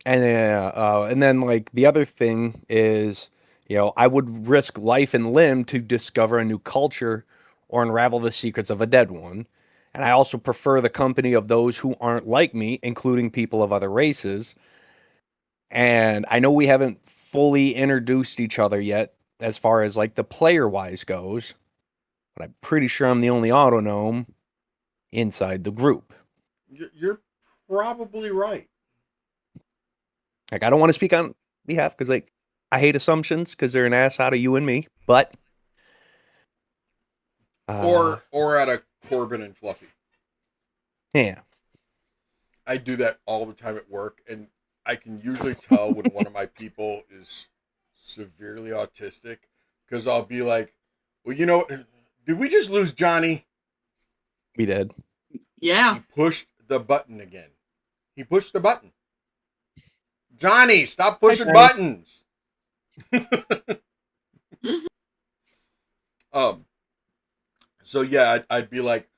then like the other thing is, I would risk life and limb to discover a new culture or unravel the secrets of a dead one. And I also prefer the company of those who aren't like me, including people of other races. And I know we haven't fully introduced each other yet as far as like the player wise goes, but I'm pretty sure I'm the only autonome inside the group. You're probably right. Like, I don't want to speak on behalf because, like, I hate assumptions because they're an ass out of you and me. But, Or out of Corbin and Fluffy. yeah, I do that all the time at work, and I can usually tell when one of my people is severely autistic because I'll be like, "Well, you know, did we just lose Johnny? we did. Yeah. He pushed the button again. He pushed the button. Johnny, stop pushing Okay. buttons." So yeah, I'd be like,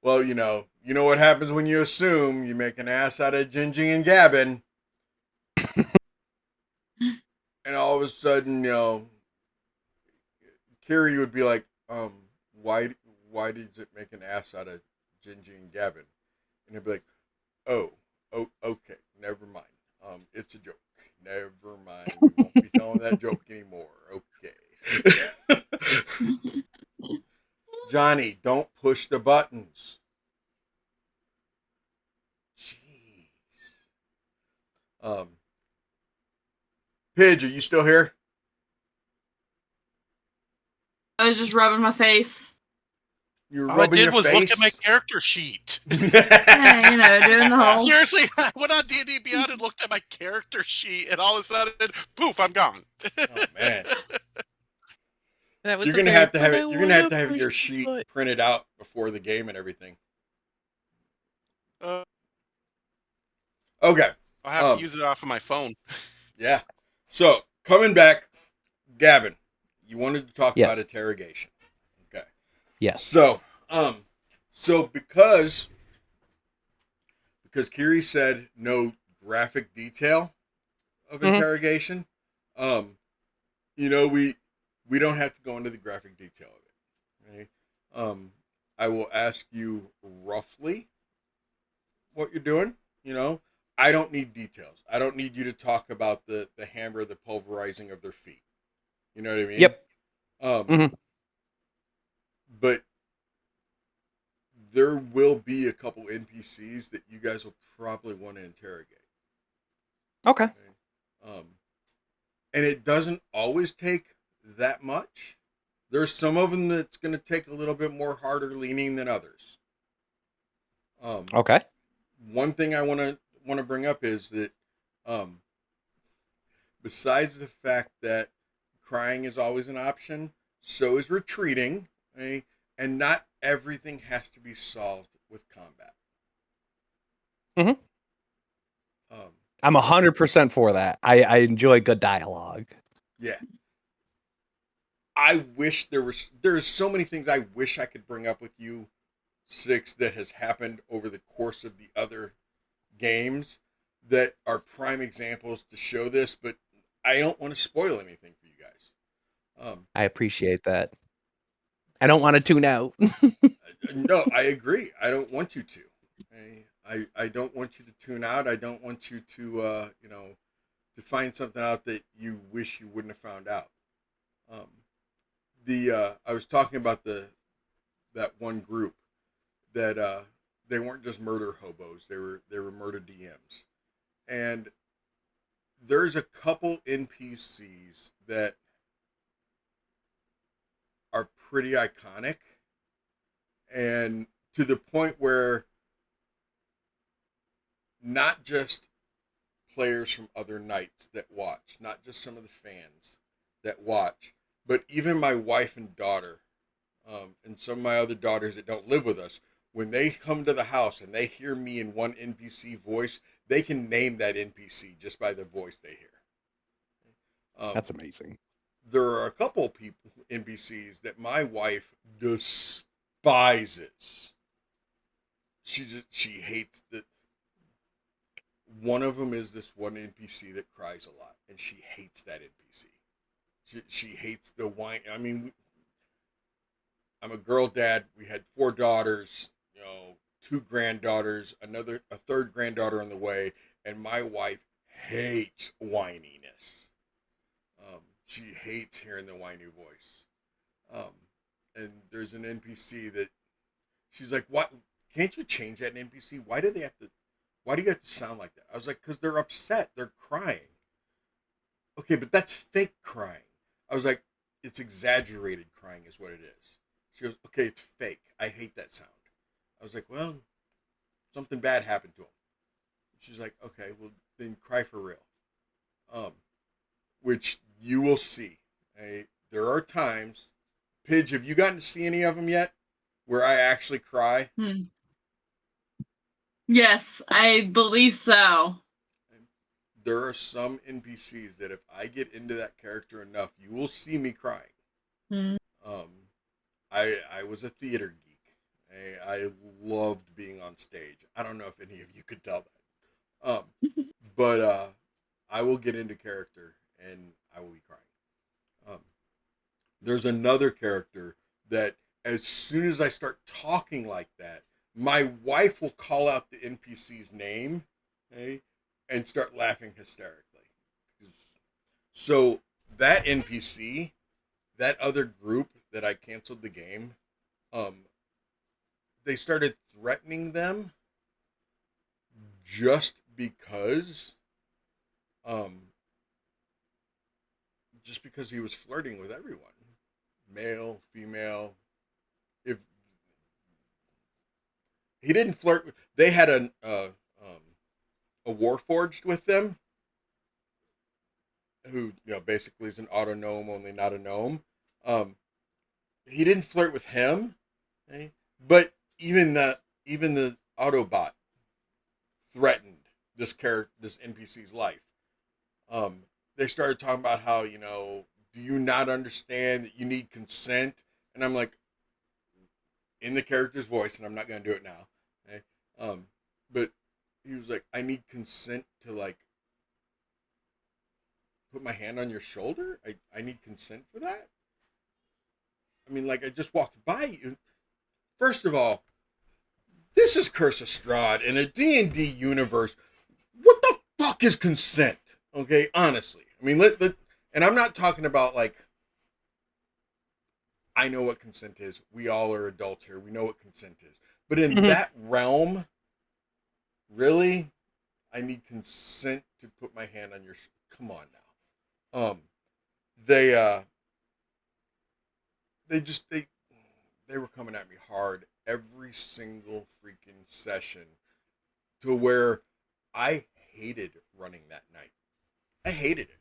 well, you know what happens when you assume. You make an ass out of Gingy and Gavin, and all of a sudden, Carrie would be like, why did it make an ass out of Gingy and Gavin? And I'd be like, oh, okay, never mind. It's a joke. Never mind. We won't be telling that joke anymore. Okay. Johnny, don't push the buttons. Jeez. Pidge, are you still here? I was just rubbing my face. You were All I rubbing did your was face? look at my character sheet. Yeah, doing the whole. Seriously, I went on D&D Beyond and looked at my character sheet, and all of a sudden, poof, I'm gone. Oh man. That was You're a gonna very, have to have "But it. I You're gonna have wanna to have push your the sheet button." printed out before the game and everything. Okay. I'll have to use it off of my phone. Yeah. So coming back, Gavin, you wanted to talk about Yes. interrogation. Okay. Yes. So because Kiri said no graphic detail of Mhm. interrogation, we don't have to go into the graphic detail of it. Right? I will ask you roughly what you're doing. I don't need details. I don't need you to talk about the hammer, the pulverizing of their feet. You know what I mean? Yep. Mhm. But there will be a couple NPCs that you guys will probably want to interrogate. Okay. And it doesn't always take that much. There's some of them that's going to take a little bit more harder leaning than others. Okay. One thing I want to bring up is that besides the fact that crying is always an option, so is retreating, okay? And not everything has to be solved with combat. Mhm. I'm 100% for that. I enjoy good dialogue. Yeah. I wish there's so many things I wish I could bring up with you, Six, that has happened over the course of the other games that are prime examples to show this, but I don't want to spoil anything for you guys. I appreciate that. I don't want to tune out. No, I agree. I don't want you to. I don't want you to tune out. I don't want you to to find something out that you wish you wouldn't have found out. I was talking about that one group that they weren't just murder hobos. They were murder DMs, and there's a couple NPCs that are pretty iconic, and to the point where not just players from other nights that watch, not just some of the fans that watch, but even my wife and daughter, and some of my other daughters that don't live with us, when they come to the house and they hear me in one NPC voice, they can name that NPC just by the voice they hear. That's amazing. There are a couple people, NPCs, that my wife despises. She hates that. One of them is this one NPC that cries a lot, and she hates that NPC. She hates the whine. I mean, I'm a girl dad. We had 4 daughters, 2 granddaughters, a third granddaughter on the way, and my wife hates whininess. She hates hearing the whiny voice. And there's an NPC that she's like, "What? Can't you change that NPC? Why do you have to sound like that?" I was like, "Because they're upset. They're crying." Okay, but that's fake crying. I was like, "It's exaggerated crying is what it is." She goes, "Okay, it's fake. I hate that sound." I was like, "Well, something bad happened to him." She's like, "Okay, well, then cry for real." Which you will see. There are times, Pidge, have you gotten to see any of them yet, where I actually cry? Yes, I believe so. There are some NPCs that if I get into that character enough, you will see me crying. I was a theater geek. I loved being on stage. I don't know if any of you could tell that. But I will get into character and I will be crying. There's another character that as soon as I start talking like that, my wife will call out the NPC's name, and start laughing hysterically. So that NPC, that other group that I canceled the game, they started threatening them just because he was flirting with everyone, male, female. If he didn't flirt, they had a Warforged with them, who basically is an auto gnome, only not a gnome. He didn't flirt with him, but even the Autobot threatened this NPC's life. They started talking about how, do you not understand that you need consent? And I'm like, in the character's voice, and I'm not going to do it now. But he was like, I need consent to, like, put my hand on your shoulder? I need consent for that? I mean, like, I just walked by you. First of all, this is Curse of Strahd in a D&D universe. What the fuck is consent? Okay, honestly. I mean, and I'm not talking about, like, I know what consent is. We all are adults here. We know what consent is. But in that realm, really? I need consent to put my hand on your come on now. They were coming at me hard every single freaking session, to where I hated running that night. I hated it.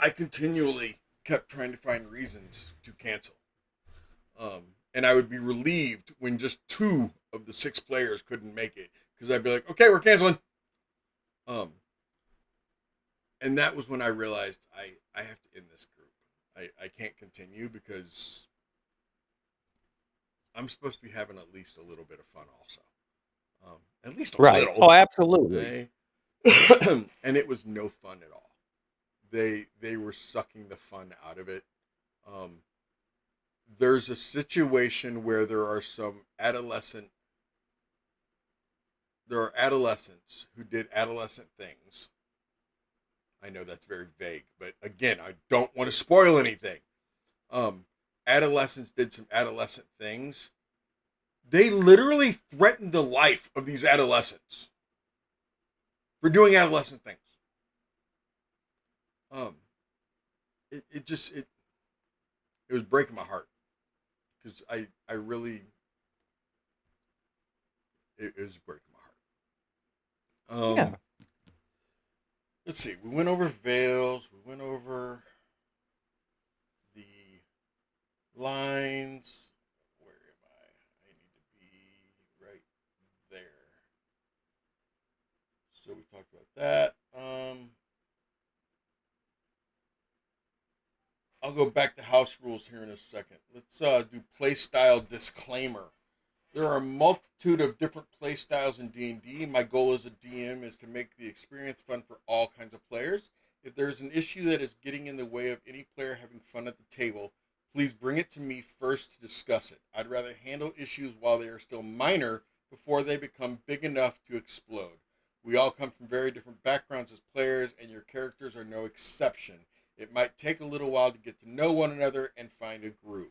I continually kept trying to find reasons to cancel. And I would be relieved when just 2 of the 6 players couldn't make it, because I'd be like, okay, we're canceling. And that was when I realized I have to end this group. I can't continue, because I'm supposed to be having at least a little bit of fun also. At least a little. Oh, absolutely. And it was no fun at all. They were sucking the fun out of it. There's a situation where there are adolescents who did adolescent things. I know that's very vague, but again, I don't want to spoil anything. Adolescents did some adolescent things. They literally threatened the life of these adolescents for doing adolescent things. It was breaking my heart, because I really, it was breaking my heart. Yeah. Let's see. We went over Veils. We went over the lines. Where am I? I need to be that. I'll go back to house rules here in a second. Let's do playstyle disclaimer. There are a multitude of different playstyles in D&D. My goal as a DM is to make the experience fun for all kinds of players. If there's an issue that is getting in the way of any player having fun at the table, please bring it to me first to discuss it. I'd rather handle issues while they are still minor before they become big enough to explode. We all come from very different backgrounds as players, and your characters are no exception. It might take a little while to get to know one another and find a groove.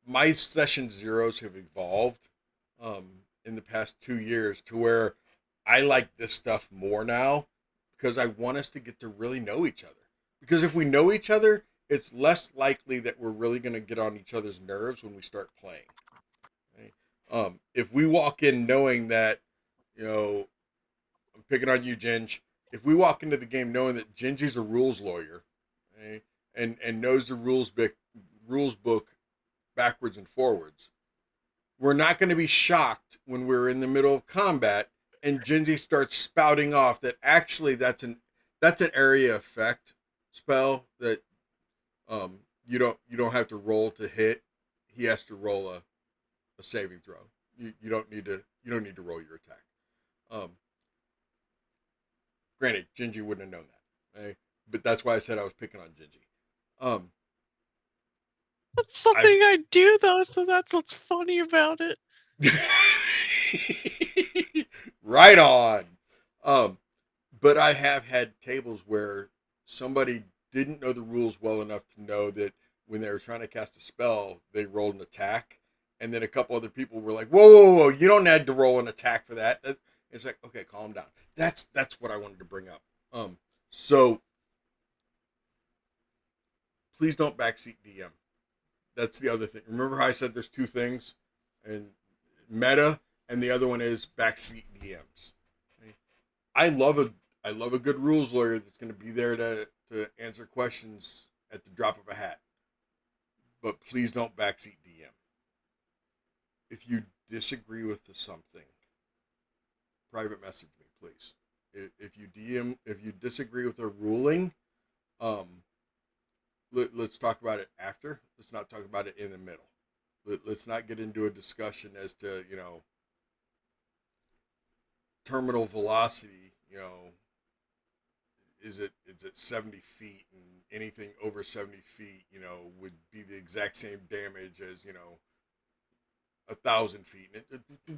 My session zeros have evolved in the past 2 years to where I like this stuff more now because I want us to get to really know each other. Because if we know each other, it's less likely that we're really going to get on each other's nerves when we start playing. Right? If we walk in knowing that, I'm picking on you, Ginge. If we walk into the game knowing that Gingy's a rules lawyer, right, and knows the rules book backwards and forwards, we're not going to be shocked when we're in the middle of combat and Gingy starts spouting off that actually that's an area effect spell that you don't have to roll to hit. He has to roll a saving throw. You don't need to roll your attack. Granted, Gingy wouldn't have known that, right? But that's why I said I was picking on Gingy. That's something I do though, so that's what's funny about it. Right on. But I have had tables where somebody didn't know the rules well enough to know that when they were trying to cast a spell, they rolled an attack, and then a couple other people were like, "Whoa! You don't need to roll an attack for that." It's like, okay, calm down. That's what I wanted to bring up. So please don't backseat DM. That's the other thing. Remember how I said there's two things, and meta, and the other one is backseat DMs. Okay? I love a good rules lawyer that's going to be there to answer questions at the drop of a hat. But please don't backseat DM. If you disagree with something, private message me, please. If you disagree with a ruling, let's talk about it after. Let's not talk about it in the middle. Let's not get into a discussion as to, terminal velocity, is it 70 feet, and anything over 70 feet, would be the exact same damage as, 1,000 feet.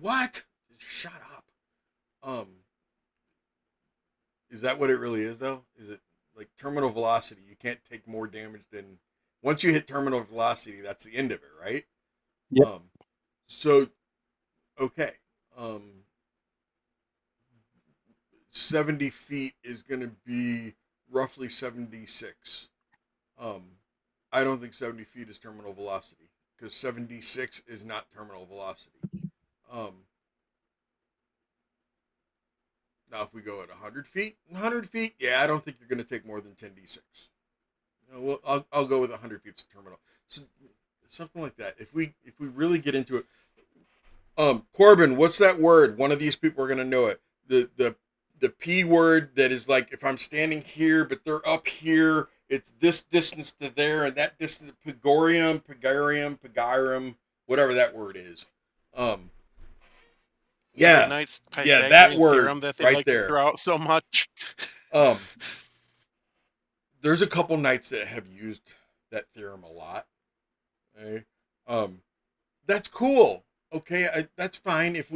What? Shut up. Is that what it really is though? Is it like terminal velocity? You can't take more damage than once you hit terminal velocity. That's the end of it, right? Yep. So, okay. 70 feet is going to be roughly 76. I don't think 70 feet is terminal velocity because 76 is not terminal velocity. Now, if we go at 100 feet, yeah, I don't think you're going to take more than 10d6. Well, I'll go with 100 feet terminal. So, something like that. If we really get into it, Corbin, what's that word? One of these people are going to know it. The P word that is like if I'm standing here, but they're up here. It's this distance to there, and that distance. Pagorium, whatever that word is. Yeah, that word that they right like there. To throw out so much. There's a couple knights that have used that theorem a lot. Okay? That's cool. Okay, that's fine. If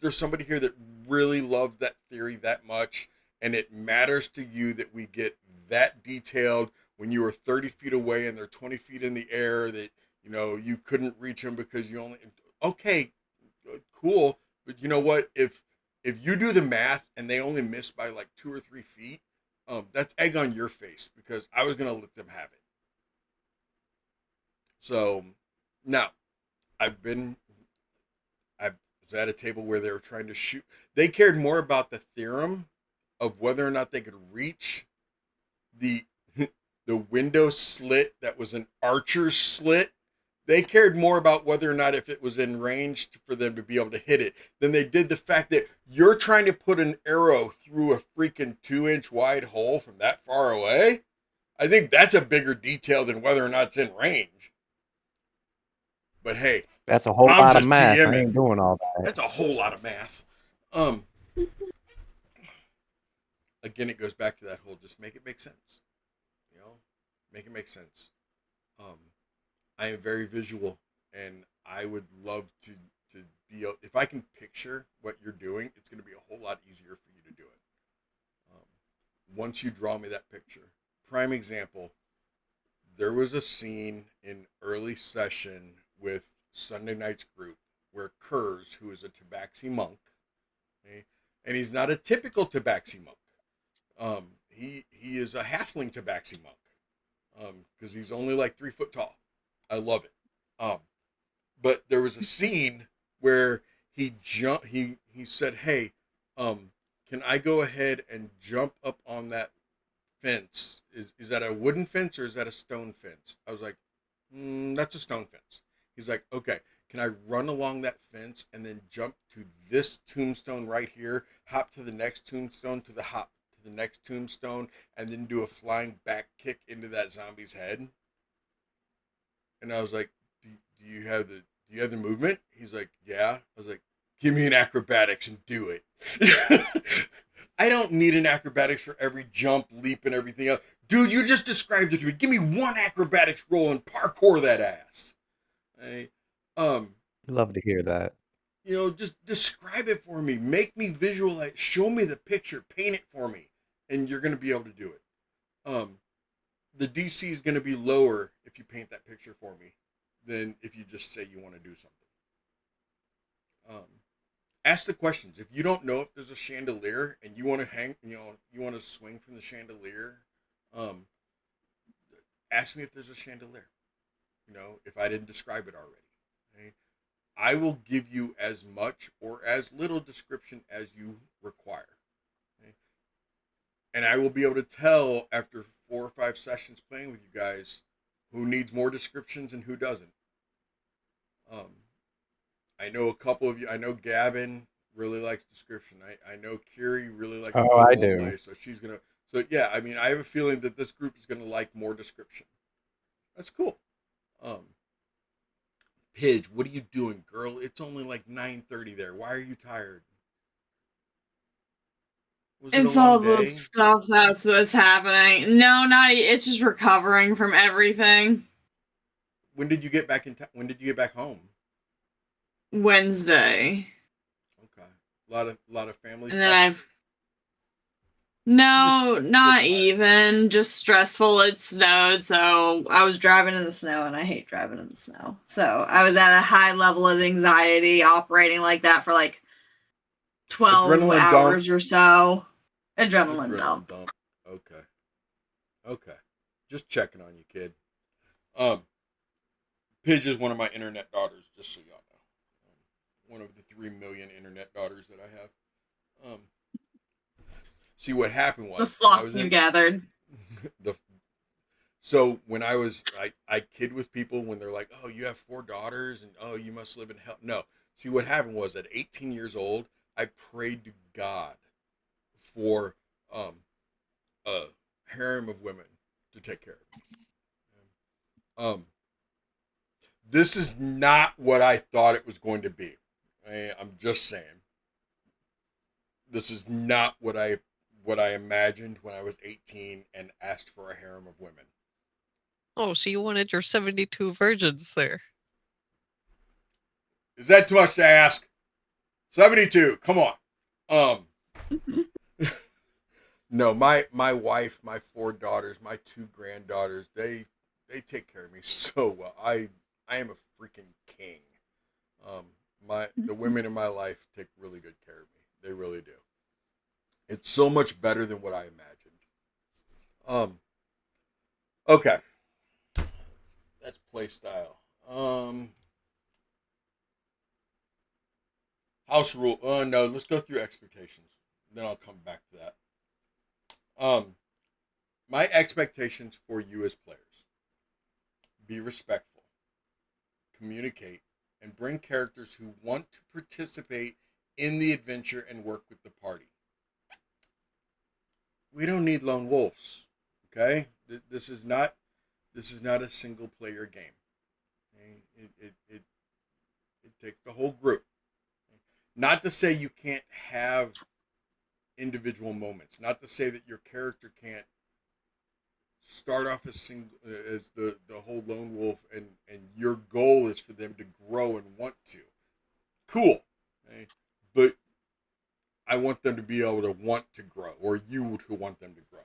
there's somebody here that really loves that theory that much, and it matters to you that we get that detailed when you were 30 feet away and they're 20 feet in the air, that you couldn't reach them because you only. Okay, cool. But you know what? If you do the math and they only miss by like 2 or 3 feet, that's egg on your face because I was gonna let them have it. So now I was at a table where they were trying to shoot. They cared more about the theorem of whether or not they could reach the window slit that was an archer's slit They cared more about whether or not if it was in range for them to be able to hit it than they did the fact that you're trying to put an arrow through a freaking 2-inch wide hole from that far away. I think that's a bigger detail than whether or not it's in range. But hey, That's a whole I'm lot of just math. I DMing. ain't doing all that. That's a whole lot of math. Again, it goes back to that whole just make it make sense. You know, make it make sense. I am very visual, and I would love to be able, if I can picture what you're doing, it's going to be a whole lot easier for you to do it. Once you draw me that picture. Prime example, there was a scene in early session with Sunday Night's group where Kurz, who is a Tabaxi monk, okay, and he's not a typical Tabaxi monk. He is a halfling Tabaxi monk because he's only like 3 foot tall. I love it. But there was a scene where he said, "Hey, can I go ahead and jump up on that fence? Is that a wooden fence or is that a stone fence?" I was like, "That's a stone fence." He's like, "Okay, can I run along that fence and then jump to this tombstone right here, hop to the next tombstone, to the next tombstone, and then do a flying back kick into that zombie's head?" And I was like, do you have the movement? He's like, "Yeah." I was like, "Give me an acrobatics and do it." I don't need an acrobatics for every jump, leap, and everything else. Dude, you just described it to me. Give me one acrobatics roll and parkour that ass. Hey, Love to hear that. you know, just describe it for me. Make me visualize. Show me the picture. Paint it for me, and you're going to be able to do it. The DC is going to be lower if you paint that picture for me than if you just say you want to do something. Ask the questions. If you don't know if there's a chandelier and you want to hang, you want to swing from the chandelier, ask me if there's a chandelier. If I didn't describe it already. Okay? I will give you as much or as little description as you require. Okay? And I will be able to tell after 4 or 5 sessions playing with you guys who needs more descriptions and who doesn't. I know a couple of you. I know Gavin really likes description. I know Kiri really likes I do. play, so she's gonna. So yeah, I mean, I have a feeling that this group is gonna like more description. That's cool. Pidge, what are you doing, girl? It's only like 9:30 there. Why are you tired? Was it It's a long all the day? stuff that's what's happening. No, it's just recovering from everything. When did you get back when did you get back home? Wednesday. Okay. A lot of family And stuff. then No, Just not tired. even. Just stressful. It snowed, so I was driving in the snow, and I hate driving in the snow. So I was at a high level of anxiety operating like that for like 12 Adrenaline hours dump. or so. Adrenaline dump. Okay. Just checking on you, kid. Pidge is one of my internet daughters, just so y'all know. One of the 3 million internet daughters that I have. See, what happened was The flock you gathered. So when I kid with people when they're like, "Oh, you have 4 daughters, and oh, you must live in hell." No. See, what happened was at 18 years old, I prayed to God for a harem of women to take care of me. This is not what I thought it was going to be. I'm just saying. This is not what I imagined when I was 18 and asked for a harem of women. Oh, so you wanted your 72 virgins there. Is that too much to ask? 72. Come on. No, my wife, my 4 daughters, my 2 granddaughters, they take care of me so well. I am a freaking king. The women in my life take really good care of me. They really do. It's so much better than what I imagined. Okay. That's play style. House rule. No, let's go through expectations. Then I'll come back to that. My expectations for you as players. Be respectful. communicate, and bring characters who want to participate in the adventure and work with the party. We don't need lone wolves, okay? This is not a single player game. Okay? It takes the whole group. Not to say you can't have individual moments. Not to say that your character can't start off as the whole lone wolf, and your goal is for them to grow and want to. Cool, okay? But I want them to be able to want to grow, or you to want them to grow.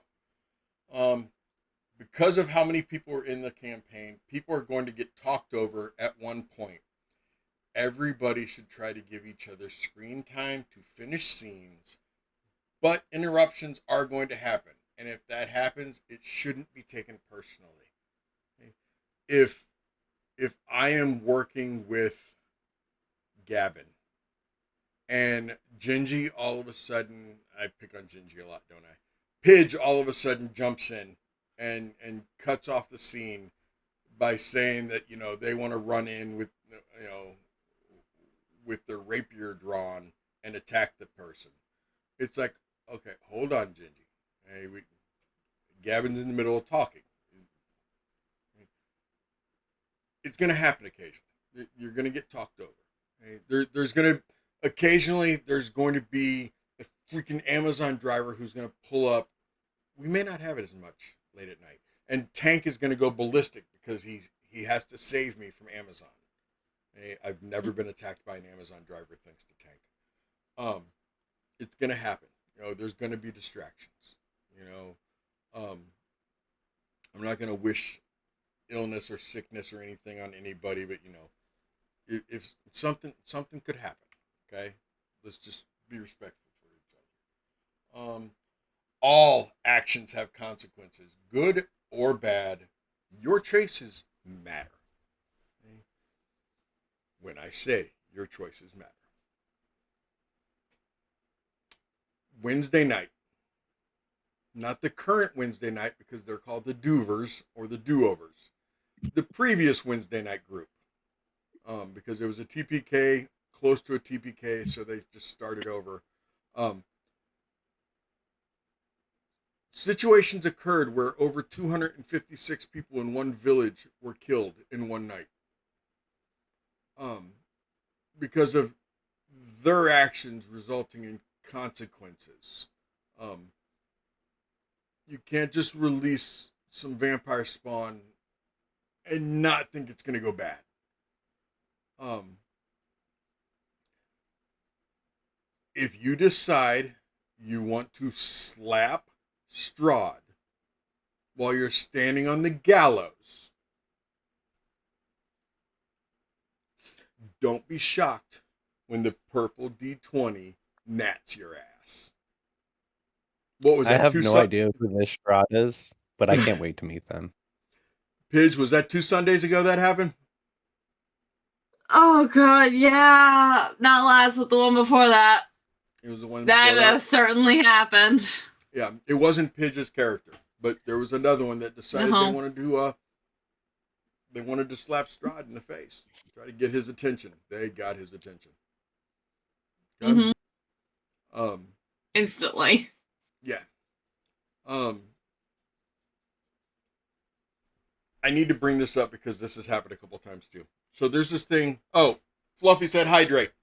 Because of how many people are in the campaign, people are going to get talked over at one point. Everybody should try to give each other screen time to finish scenes, but interruptions are going to happen. And if that happens, it shouldn't be taken personally. Okay? If I am working with Gavin and Gingy all of a sudden, I pick on Gingy a lot, don't I? Pidge all of a sudden jumps in and cuts off the scene by saying that, they want to run in with, with their rapier drawn and attack the person. It's like, okay, hold on, Gingy. Hey, Gavin's in the middle of talking. It's going to happen occasionally. You're going to get talked over. Okay? There's going to be a freaking Amazon driver who's going to pull up. We may not have it as much late at night. And Tank is going to go ballistic because he has to save me from Amazon. Okay? I've never been attacked by an Amazon driver thanks to Tank. It's going to happen. There's going to be distractions. I'm not going to wish illness or sickness or anything on anybody, but if something could happen, okay, let's just be respectful for each other. All actions have consequences, good or bad. Your choices matter. Okay? When I say your choices matter. Wednesday night. Not the current Wednesday night, because they're called the Doovers or the Do-Overs. The previous Wednesday night group. Because it was a TPK, close to a TPK, so they just started over. Situations occurred where over 256 people in one village were killed in one night. Because of their actions resulting in consequences. You can't just release some vampire spawn and not think it's going to go bad. If you decide you want to slap Strahd while you're standing on the gallows, don't be shocked when the purple D20 nats your ass. What was I that? have no idea who this Strahd is, but I can't wait to meet them. Pidge, was that 2 Sundays ago that happened? Oh god, yeah. Not last, but the one before that. It was the one That before that. certainly happened. Yeah, it wasn't Pidge's character, but there was another one that decided they wanted to slap Strahd in the face, try to get his attention. They got his attention. Okay? Mm-hmm. Instantly. Yeah. I need to bring this up because this has happened a couple times too. So there's this thing. Oh, Fluffy said hydrate.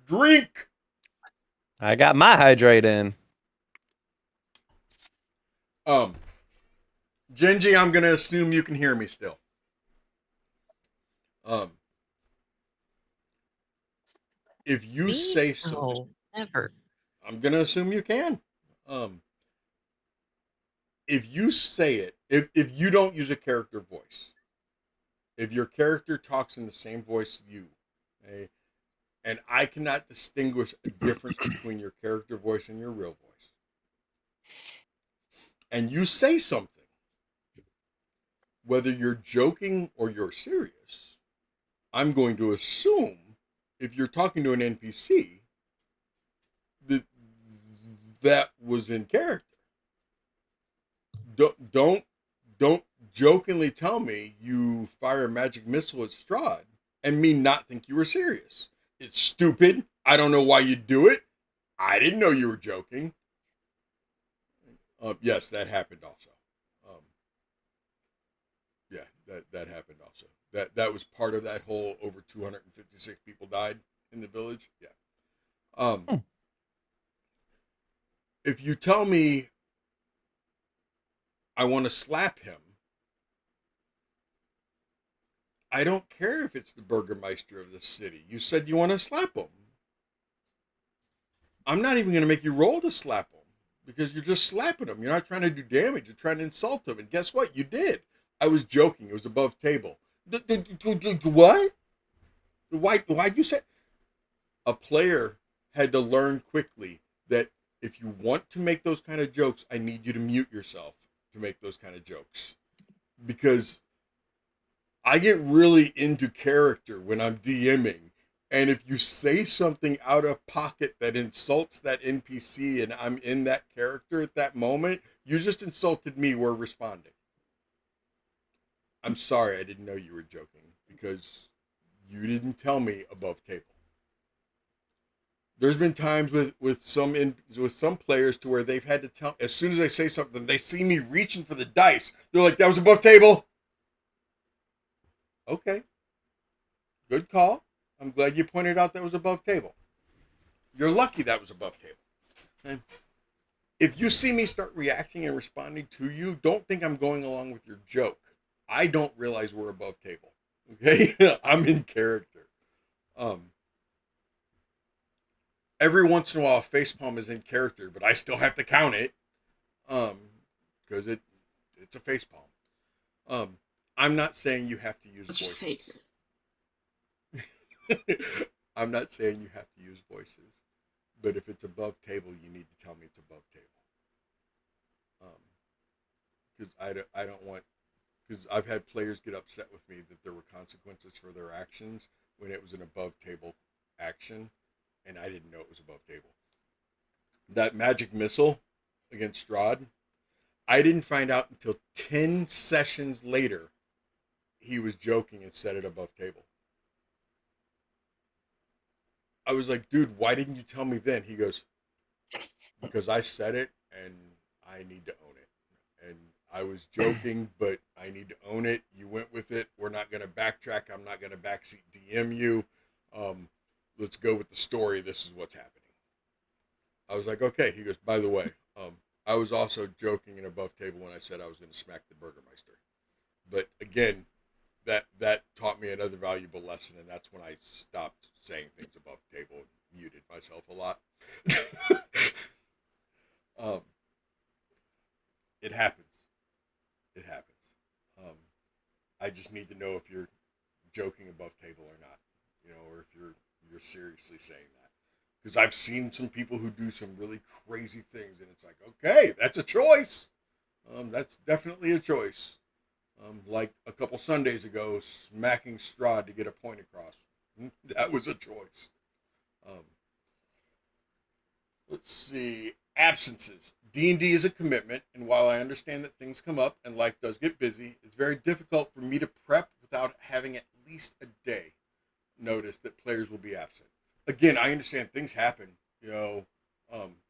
Drink. I got my hydrate in. Gingy, I'm gonna assume you can hear me still. If you say something, no, never. I'm gonna assume you can. If you say it, if you don't use a character voice, if your character talks in the same voice as you, okay, and I cannot distinguish a difference between your character voice and your real voice, and you say something, whether you're joking or you're serious, I'm going to assume if you're talking to an NPC that was in character. Don't jokingly tell me you fire a magic missile at Strahd and me not think you were serious. It's stupid. I don't know why you do it. I didn't know you were joking. Yes, that happened also. Yeah, that happened also. That was part of that whole over 256 people died in the village. Yeah. If you tell me I want to slap him, I don't care if it's the Burgermeister of the city. You said you want to slap him. I'm not even going to make you roll to slap him because you're just slapping him. You're not trying to do damage. You're trying to insult him. And guess what? You did. I was joking. It was above table. What? Why'd you say? A player had to learn quickly that if you want to make those kind of jokes, I need you to mute yourself to make those kind of jokes. Because I get really into character when I'm DMing. And if you say something out of pocket that insults that NPC and I'm in that character at that moment, you just insulted me. We're responding. I'm sorry, I didn't know you were joking because you didn't tell me above table. There's been times with some players to where they've had to tell, as soon as I say something, they see me reaching for the dice. They're like, that was above table. Okay. Good call. I'm glad you pointed out that was above table. You're lucky that was above table. Okay? If you see me start reacting and responding to you, don't think I'm going along with your joke. I don't realize we're above table. Okay? I'm in character. Every once in a while, a facepalm is in character, but I still have to count it. Because it's a facepalm. I'm not saying you have to use It's voices. just sacred. I'm not saying you have to use voices, but if it's above table, you need to tell me it's above table. Because I don't want, because I've had players get upset with me that there were consequences for their actions when it was an above table action, and I didn't know it was above table. That magic missile against Strahd, I didn't find out until 10 sessions later he was joking and set it above table. I was like, dude, why didn't you tell me then? He goes, because I said it and I need to own it. And I was joking, but I need to own it. You went with it. We're not going to backtrack. I'm not going to backseat DM you. Let's go with the story. This is what's happening. I was like, okay. He goes, by the way, I was also joking and above table when I said I was going to smack the Burgermeister. But again, that taught me another valuable lesson, and that's when I stopped saying things above table and muted myself a lot. It happens. It happens. I just need to know if you're joking above table or not, or if you're seriously saying that. Because I've seen some people who do some really crazy things, and it's like, okay, that's a choice. That's definitely a choice. Like a couple Sundays ago, smacking Strahd to get a point across. That was a choice. Let's see. Absences. D&D is a commitment, and while I understand that things come up and life does get busy, it's very difficult for me to prep without having at least a day notice that players will be absent. Again, I understand things happen.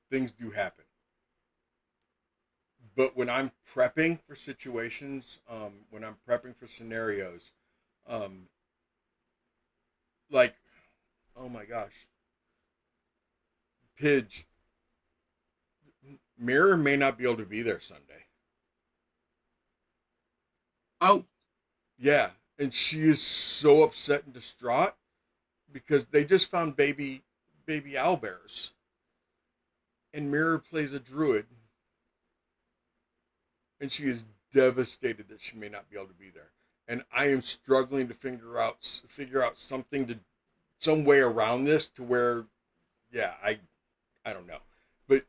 Things do happen. But when I'm prepping for situations, when I'm prepping for scenarios, like, oh my gosh, Pidge, Mirror may not be able to be there Sunday. Oh. Yeah, and she is so upset and distraught because they just found baby owlbears. And Mirror plays a druid. And she is devastated that she may not be able to be there. And I am struggling to figure out some way around this to where, yeah, I don't know. But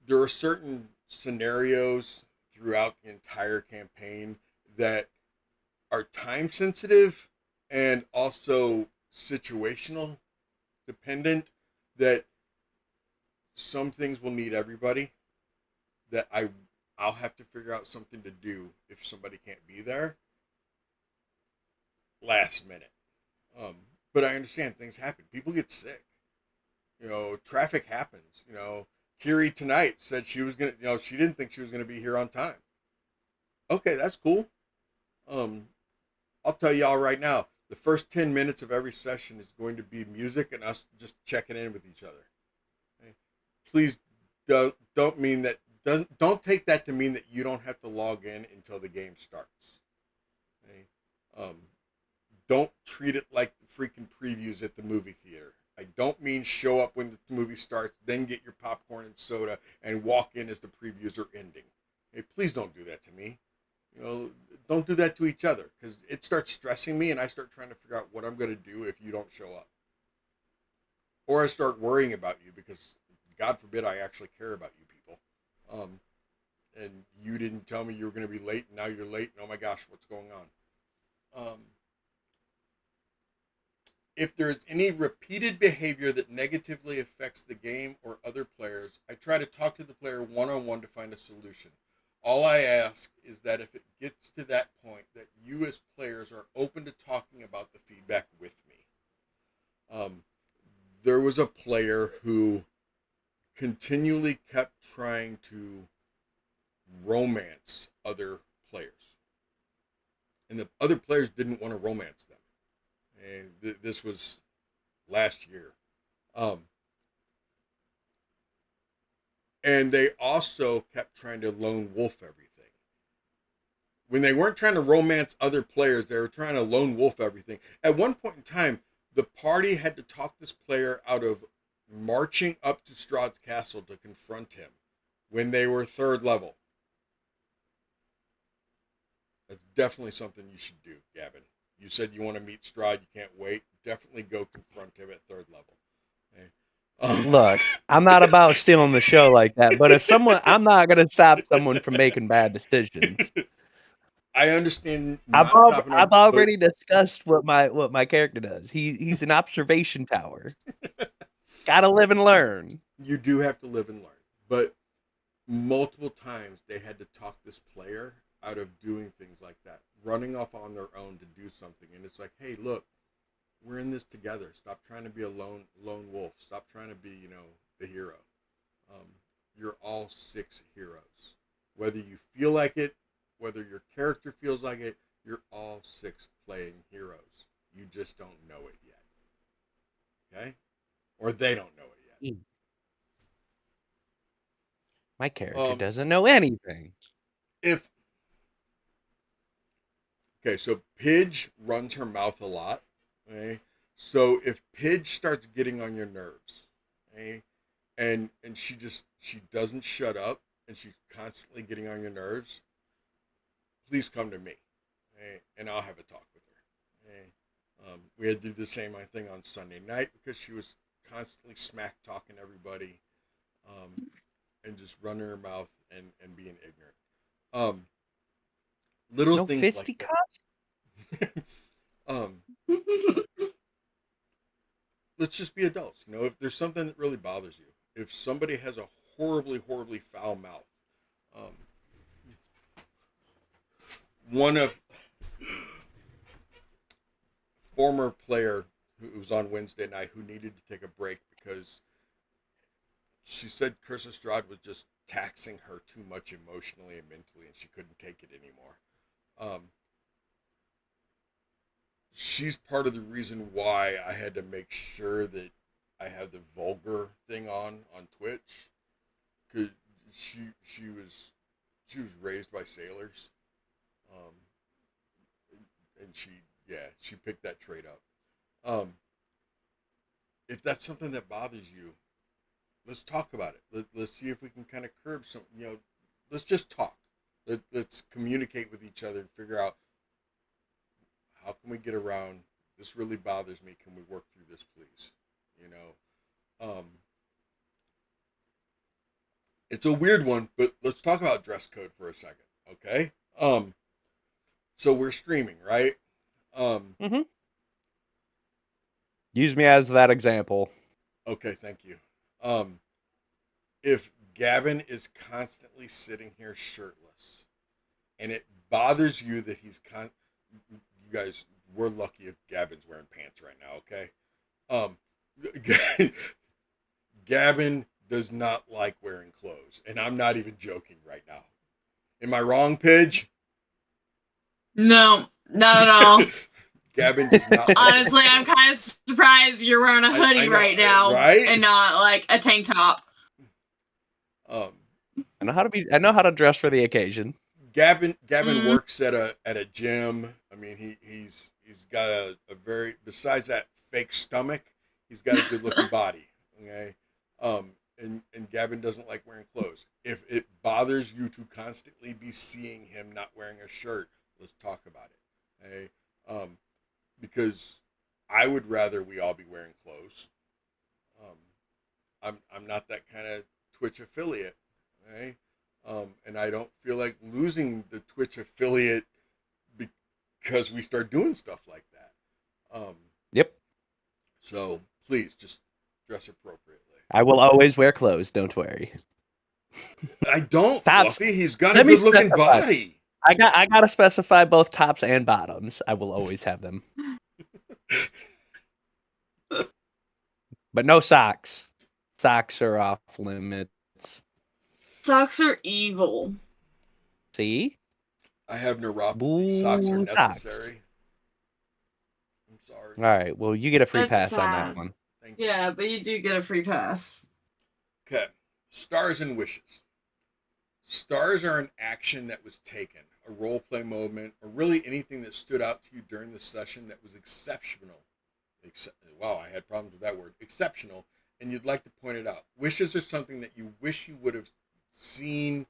there are certain scenarios throughout the entire campaign that are time sensitive and also situational dependent, that some things will need everybody, that I'll have to figure out something to do if somebody can't be there last minute. But I understand things happen. People get sick. Traffic happens. Kiri tonight said she was gonna. She didn't think she was gonna be here on time. Okay, that's cool. I'll tell y'all right now. The first 10 minutes of every session is going to be music and us just checking in with each other. Okay? Please don't mean that. Don't take that to mean that you don't have to log in until the game starts. Okay? Don't treat it like the freaking previews at the movie theater. I don't mean show up when the movie starts, then get your popcorn and soda and walk in as the previews are ending. Okay? Please don't do that to me. Don't do that to each other, because it starts stressing me and I start trying to figure out what I'm going to do if you don't show up. Or I start worrying about you because, God forbid, I actually care about you people. And you didn't tell me you were going to be late, and now you're late, and oh my gosh, what's going on? If there is any repeated behavior that negatively affects the game or other players, I try to talk to the player one-on-one to find a solution. All I ask is that if it gets to that point, that you as players are open to talking about the feedback with me. There was a player who continually kept trying to romance other players. And the other players didn't want to romance them. And this was last year. And they also kept trying to lone wolf everything. When they weren't trying to romance other players, they were trying to lone wolf everything. At one point in time, the party had to talk this player out of marching up to Strahd's castle to confront him when they were 3rd level. That's definitely something you should do, Gavin. You said you want to meet Strahd, you can't wait. Definitely go confront him at 3rd level. Okay? Look, I'm not about stealing the show like that, but I'm not going to stop someone from making bad decisions. I understand. I've already discussed what my character does. He's an observation tower. Gotta live and learn. You do have to live and learn, but multiple times they had to talk this player out of doing things like that, running off on their own to do something. And it's like, hey, look, we're in this together. Stop trying to be a lone wolf. Stop trying to be, the hero. You're all 6 heroes. Whether you feel like it, whether your character feels like it, you're all 6 playing heroes. You just don't know it yet. Okay? Or they don't know it yet. My character doesn't know anything. Okay, so Pidge runs her mouth a lot. Okay? So if Pidge starts getting on your nerves, okay, and she doesn't shut up and she's constantly getting on your nerves, please come to me, okay, and I'll have a talk with her. Okay? We had to do the same thing on Sunday night because she was constantly smack talking everybody, and just running her mouth and being ignorant. Little no things like that. Let's just be adults. If there's something that really bothers you, if somebody has a horribly, horribly foul mouth, one of former player who was on Wednesday night who needed to take a break because she said Curse of Strahd was just taxing her too much emotionally and mentally, and she couldn't take it anymore. She's part of the reason why I had to make sure that I had the vulgar thing on Twitch, because she was raised by sailors, and she picked that trait up. If that's something that bothers you, let's talk about it. Let's see if we can kind of curb some. Let's just talk. Let's communicate with each other and figure out, how can we get around this? Really bothers me. Can we work through this, please? It's a weird one, but let's talk about dress code for a second, okay? So we're streaming, right? Use me as that example. Okay, thank you. If Gavin is constantly sitting here shirtless, and it bothers you that he's you guys we're lucky if Gabin's wearing pants right now, okay? Gabin does not like wearing clothes, and I'm not even joking right now. Am I wrong, Pidge? No, not at all. Gabin does not like Honestly, wearing I'm clothes. kind of surprised you're wearing a I hoodie know, right now, right? and not like a tank top. I know how to dress for the occasion. Gavin Mm. works at a gym. I mean, he's got a very, besides that fake stomach, he's got a good looking body. Okay, and Gavin doesn't like wearing clothes. If it bothers you to constantly be seeing him not wearing a shirt, let's talk about it. Okay, because I would rather we all be wearing clothes. I'm not that kind of Twitch affiliate. Okay. And I don't feel like losing the Twitch affiliate because we start doing stuff like that. Yep. So please just dress appropriately. I will always wear clothes. Don't worry. I don't, Tops. Fluffy. He's got a Let me good looking specify. body. I gotta specify both tops and bottoms. I will always have them. But no socks. Socks are off limits. Socks are evil. See? I have neuropathy. Boo, Socks are socks. necessary. I'm sorry. All right. Well, you get a free That's pass on that sad. one. Thank you. Yeah, but you do get a free pass. Okay. Stars and wishes. Stars are an action that was taken, a role play moment, or really anything that stood out to you during the session that was exceptional. Wow, I had problems with that word. Exceptional, and you'd like to point it out. Wishes are something that you wish you would have seen,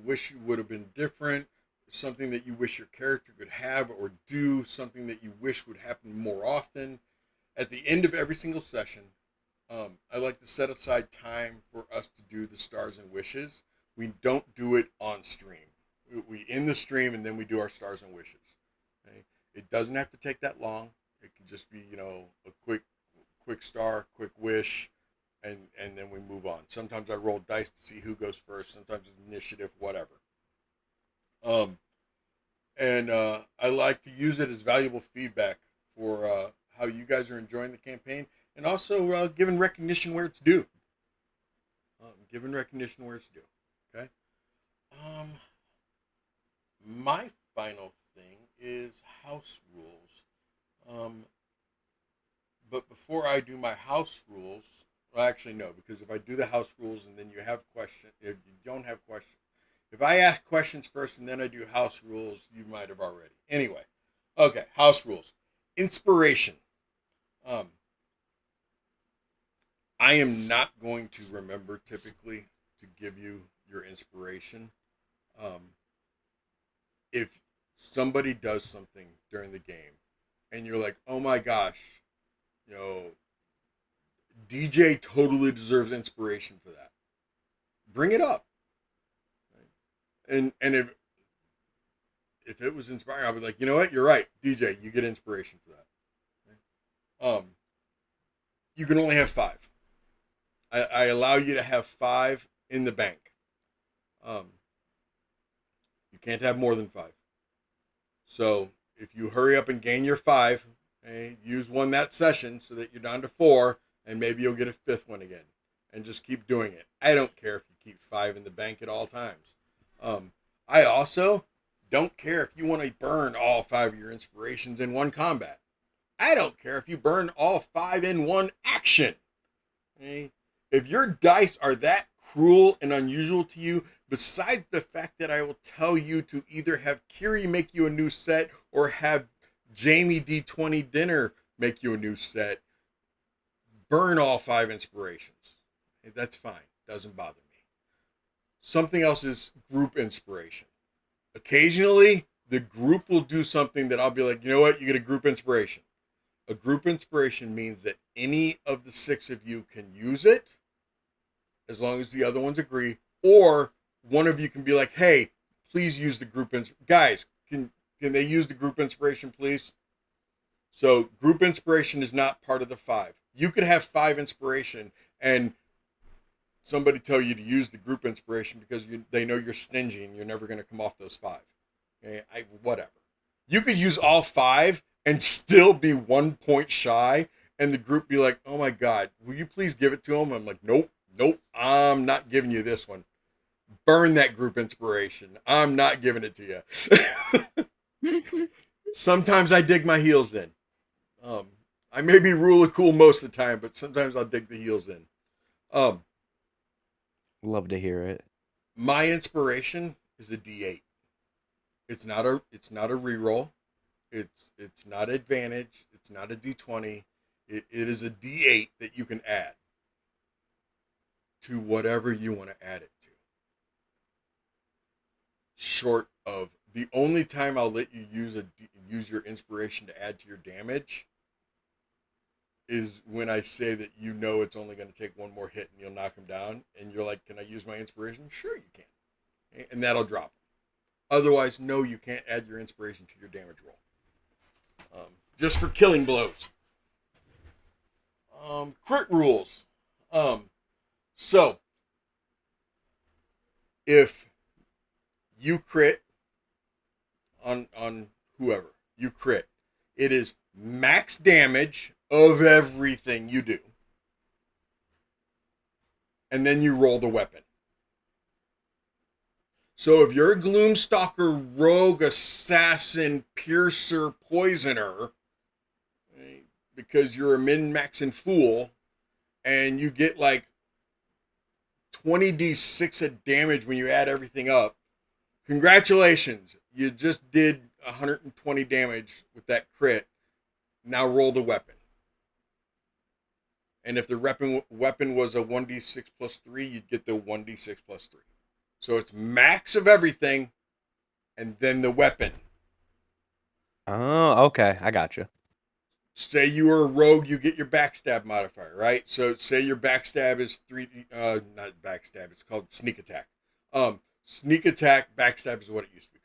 wish you would have been different, something that you wish your character could have or do, something that you wish would happen more often. At the end of every single session, I like to set aside time for us to do the stars and wishes. We don't do it on stream. We end the stream and then we do our stars and wishes. Okay? It doesn't have to take that long. It can just be, a quick star, quick wish, and then we move on. Sometimes I roll dice to see who goes first. Sometimes it's initiative, whatever. And I like to use it as valuable feedback for how you guys are enjoying the campaign, and also giving recognition where it's due. Giving recognition where it's due. Okay. My final thing is house rules. But before I do my house rules, well, actually no, because if I do the house rules and then you have questions, if you don't have questions, if I ask questions first and then I do house rules, you might have already. Anyway, okay, house rules. Inspiration. I am not going to remember typically to give you your inspiration. If somebody does something during the game and you're like, oh my gosh, DJ totally deserves inspiration for that, bring it up. And if it was inspiring, I'll be like, you know what, you're right, DJ, you get inspiration for that. You can only have 5. I allow you to have 5 in the bank. You can't have more than 5. So if you hurry up and gain your 5, use one that session so that you're down to 4, and maybe you'll get a 5th one again, and just keep doing it. I don't care if you keep 5 in the bank at all times. I also don't care if you want to burn all 5 of your inspirations in one combat. I don't care if you burn all 5 in one action. Okay? If your dice are that cruel and unusual to you, besides the fact that I will tell you to either have Kiri make you a new set or have Jamie D20 Dinner make you a new set, burn all 5 inspirations. Okay? That's fine. Doesn't bother me. Something else is group inspiration. Occasionally, the group will do something that I'll be like, you know what, you get a group inspiration. A group inspiration means that any of the 6 of you can use it, as long as the other ones agree, or one of you can be like, hey, please use the group guys, can they use the group inspiration, please? So group inspiration is not part of the 5. You could have 5 inspiration and somebody tell you to use the group inspiration because they know you're stingy and you're never going to come off those 5. Okay, whatever. You could use all 5 and still be 1 point shy, and the group be like, "Oh my God, will you please give it to him?" I'm like, "Nope, I'm not giving you this one. Burn that group inspiration. I'm not giving it to you." Sometimes I dig my heels in. I may be ruler cool most of the time, but sometimes I'll dig the heels in. Love to hear it. My inspiration is a D8. It's not a reroll. It's not advantage. It's not a D20. It is a D8 that you can add to whatever you want to add it to. Short of the only time I'll let you use your inspiration to add to your damage is when I say that you know it's only going to take one more hit and you'll knock him down, and you're like, "Can I use my inspiration?" Sure, you can, and that'll drop him. Otherwise, no, you can't add your inspiration to your damage roll. Just for killing blows. Crit rules. So if you crit on whoever you crit, it is max damage of everything you do, and then you roll the weapon. So if you're a Gloomstalker, Rogue, Assassin, Piercer, Poisoner, because you're a min-maxing fool, and you get like 20d6 of damage when you add everything up, congratulations, you just did 120 damage with that crit. Now roll the weapon. And if the weapon was a 1d6 plus 3, you'd get the 1d6 plus 3. So it's max of everything, and then the weapon. Oh, okay. I got you. Say you are a rogue, you get your backstab modifier, right? So say your backstab is not backstab, it's called sneak attack. Sneak attack, backstab is what it used to be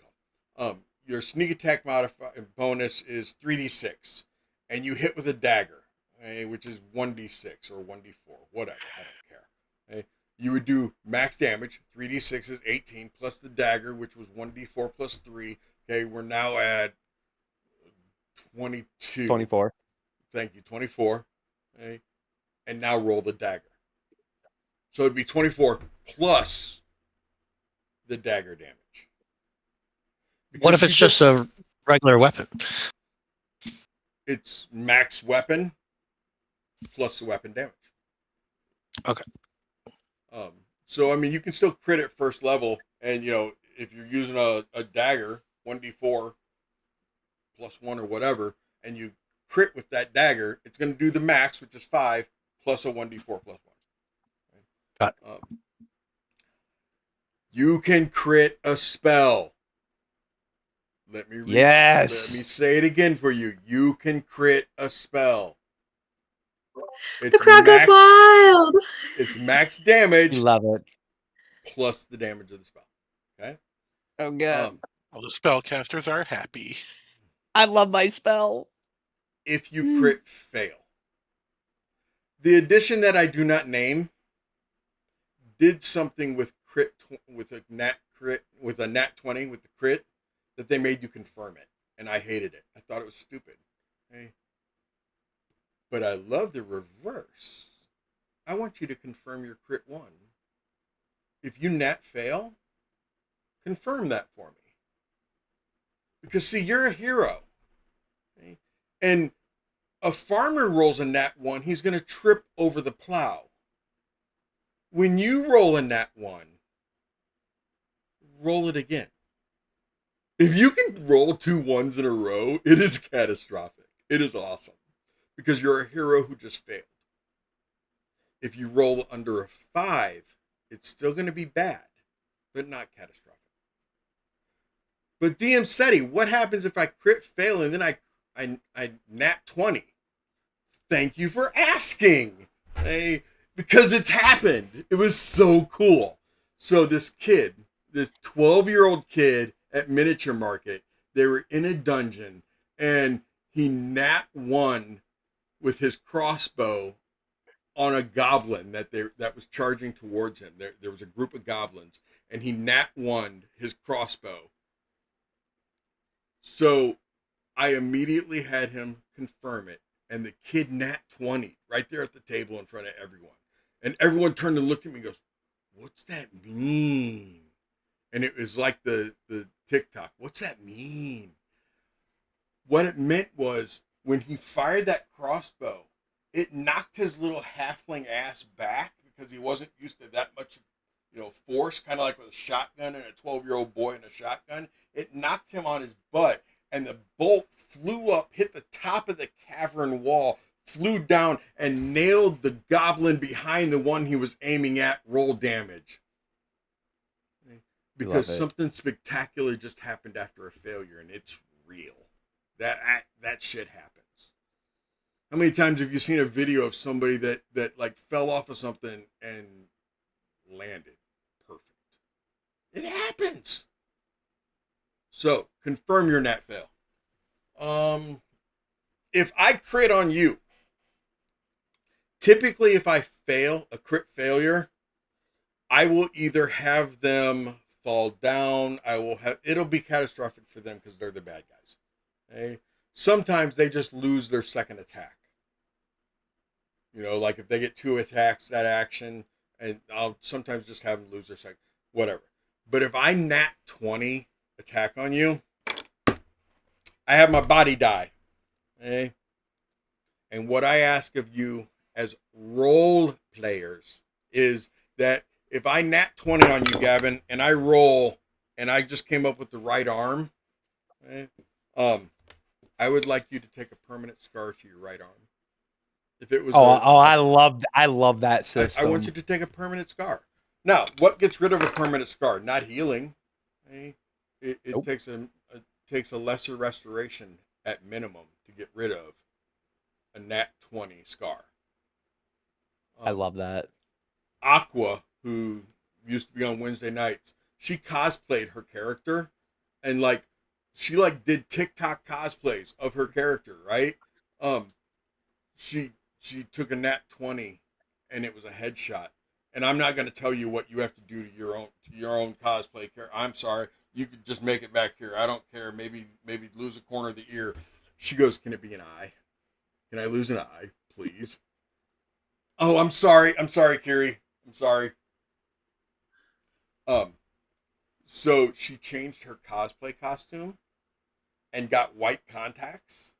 called. Your sneak attack modifier bonus is 3d6, and you hit with a dagger, okay, which is 1d6 or 1d4, whatever, I don't care. Okay? You would do max damage, 3d6 is 18, plus the dagger, which was 1d4 plus 3. Okay, we're now at 22. 24. Thank you, 24. Okay, and now roll the dagger. So it'd be 24 plus the dagger damage. What if it's just a regular weapon? It's max weapon plus the weapon damage. Okay. So I mean, you can still crit at first level, and if you're using a dagger, 1d4 plus 1 or whatever, and you crit with that dagger, it's going to do the max, which is 5 plus a 1d4 plus 1. Got it. You can crit a spell. Let me say it again for you. You can crit a spell. The crowd goes wild. It's max damage. Love it. Plus the damage of the spell. Okay. Oh god. All the spellcasters are happy. I love my spell. If you crit fail, the addition that I do not name did something with with a nat 20 with the crit that they made you confirm it, and I hated it. I thought it was stupid. Okay? But I love the reverse. I want you to confirm your crit 1. If you nat fail, confirm that for me. Because see, you're a hero. Okay? And a farmer rolls a nat 1, he's going to trip over the plow. When you roll a nat 1, roll it again. If you can roll 2 1s in a row, it is catastrophic. It is awesome. Because you're a hero who just failed. If you roll under a 5, it's still going to be bad, but not catastrophic. But DMSetti, what happens if I crit fail and then I nat 20? Thank you for asking. Hey, because it's happened. It was so cool. So this 12-year-old kid at Miniature Market, they were in a dungeon, and he nat 1 with his crossbow on a goblin that was charging towards him. There was a group of goblins, and he nat 1'd his crossbow. So I immediately had him confirm it, and the kid nat 20 right there at the table in front of everyone. And everyone turned and looked at me and goes, "What's that mean?" And it was like the TikTok. What's that mean? What it meant was when he fired that crossbow, it knocked his little halfling ass back because he wasn't used to that much, force, kind of like with a shotgun and a 12-year-old boy and a shotgun. It knocked him on his butt, and the bolt flew up, hit the top of the cavern wall, flew down, and nailed the goblin behind the one he was aiming at. Roll damage. Because something spectacular just happened after a failure, and it's real. That shit happens. How many times have you seen a video of somebody that like fell off of something and landed perfect? It happens. So confirm your nat fail. If I crit on you, typically if I fail a crit failure, I will either have them fall down. It'll be catastrophic for them because they're the bad guys. Okay? Sometimes they just lose their second attack. Like if they get 2 attacks that action, and I'll sometimes just have them lose their second, whatever. But if I nat 20 attack on you, I have my body die. Okay? And what I ask of you as role players is that if I nat 20 on you, Gavin, and I roll, and I just came up with the right arm, okay, I would like you to take a permanent scar to your right arm. If it was I love that system. I want you to take a permanent scar. Now, what gets rid of a permanent scar? Not healing. Okay? It Nope. takes a lesser restoration at minimum to get rid of a nat 20 scar. I love that. Aqua, who used to be on Wednesday nights, she cosplayed her character, and she did TikTok cosplays of her character, right? She took a nat 20 and it was a headshot. And I'm not going to tell you what you have to do to your own cosplay character. I'm sorry. You could just make it back here. I don't care. Maybe lose a corner of the ear. She goes, "Can it be an eye? Can I lose an eye, please?" Oh, I'm sorry. I'm sorry, Kiri. I'm sorry. So she changed her cosplay costume and got white contacts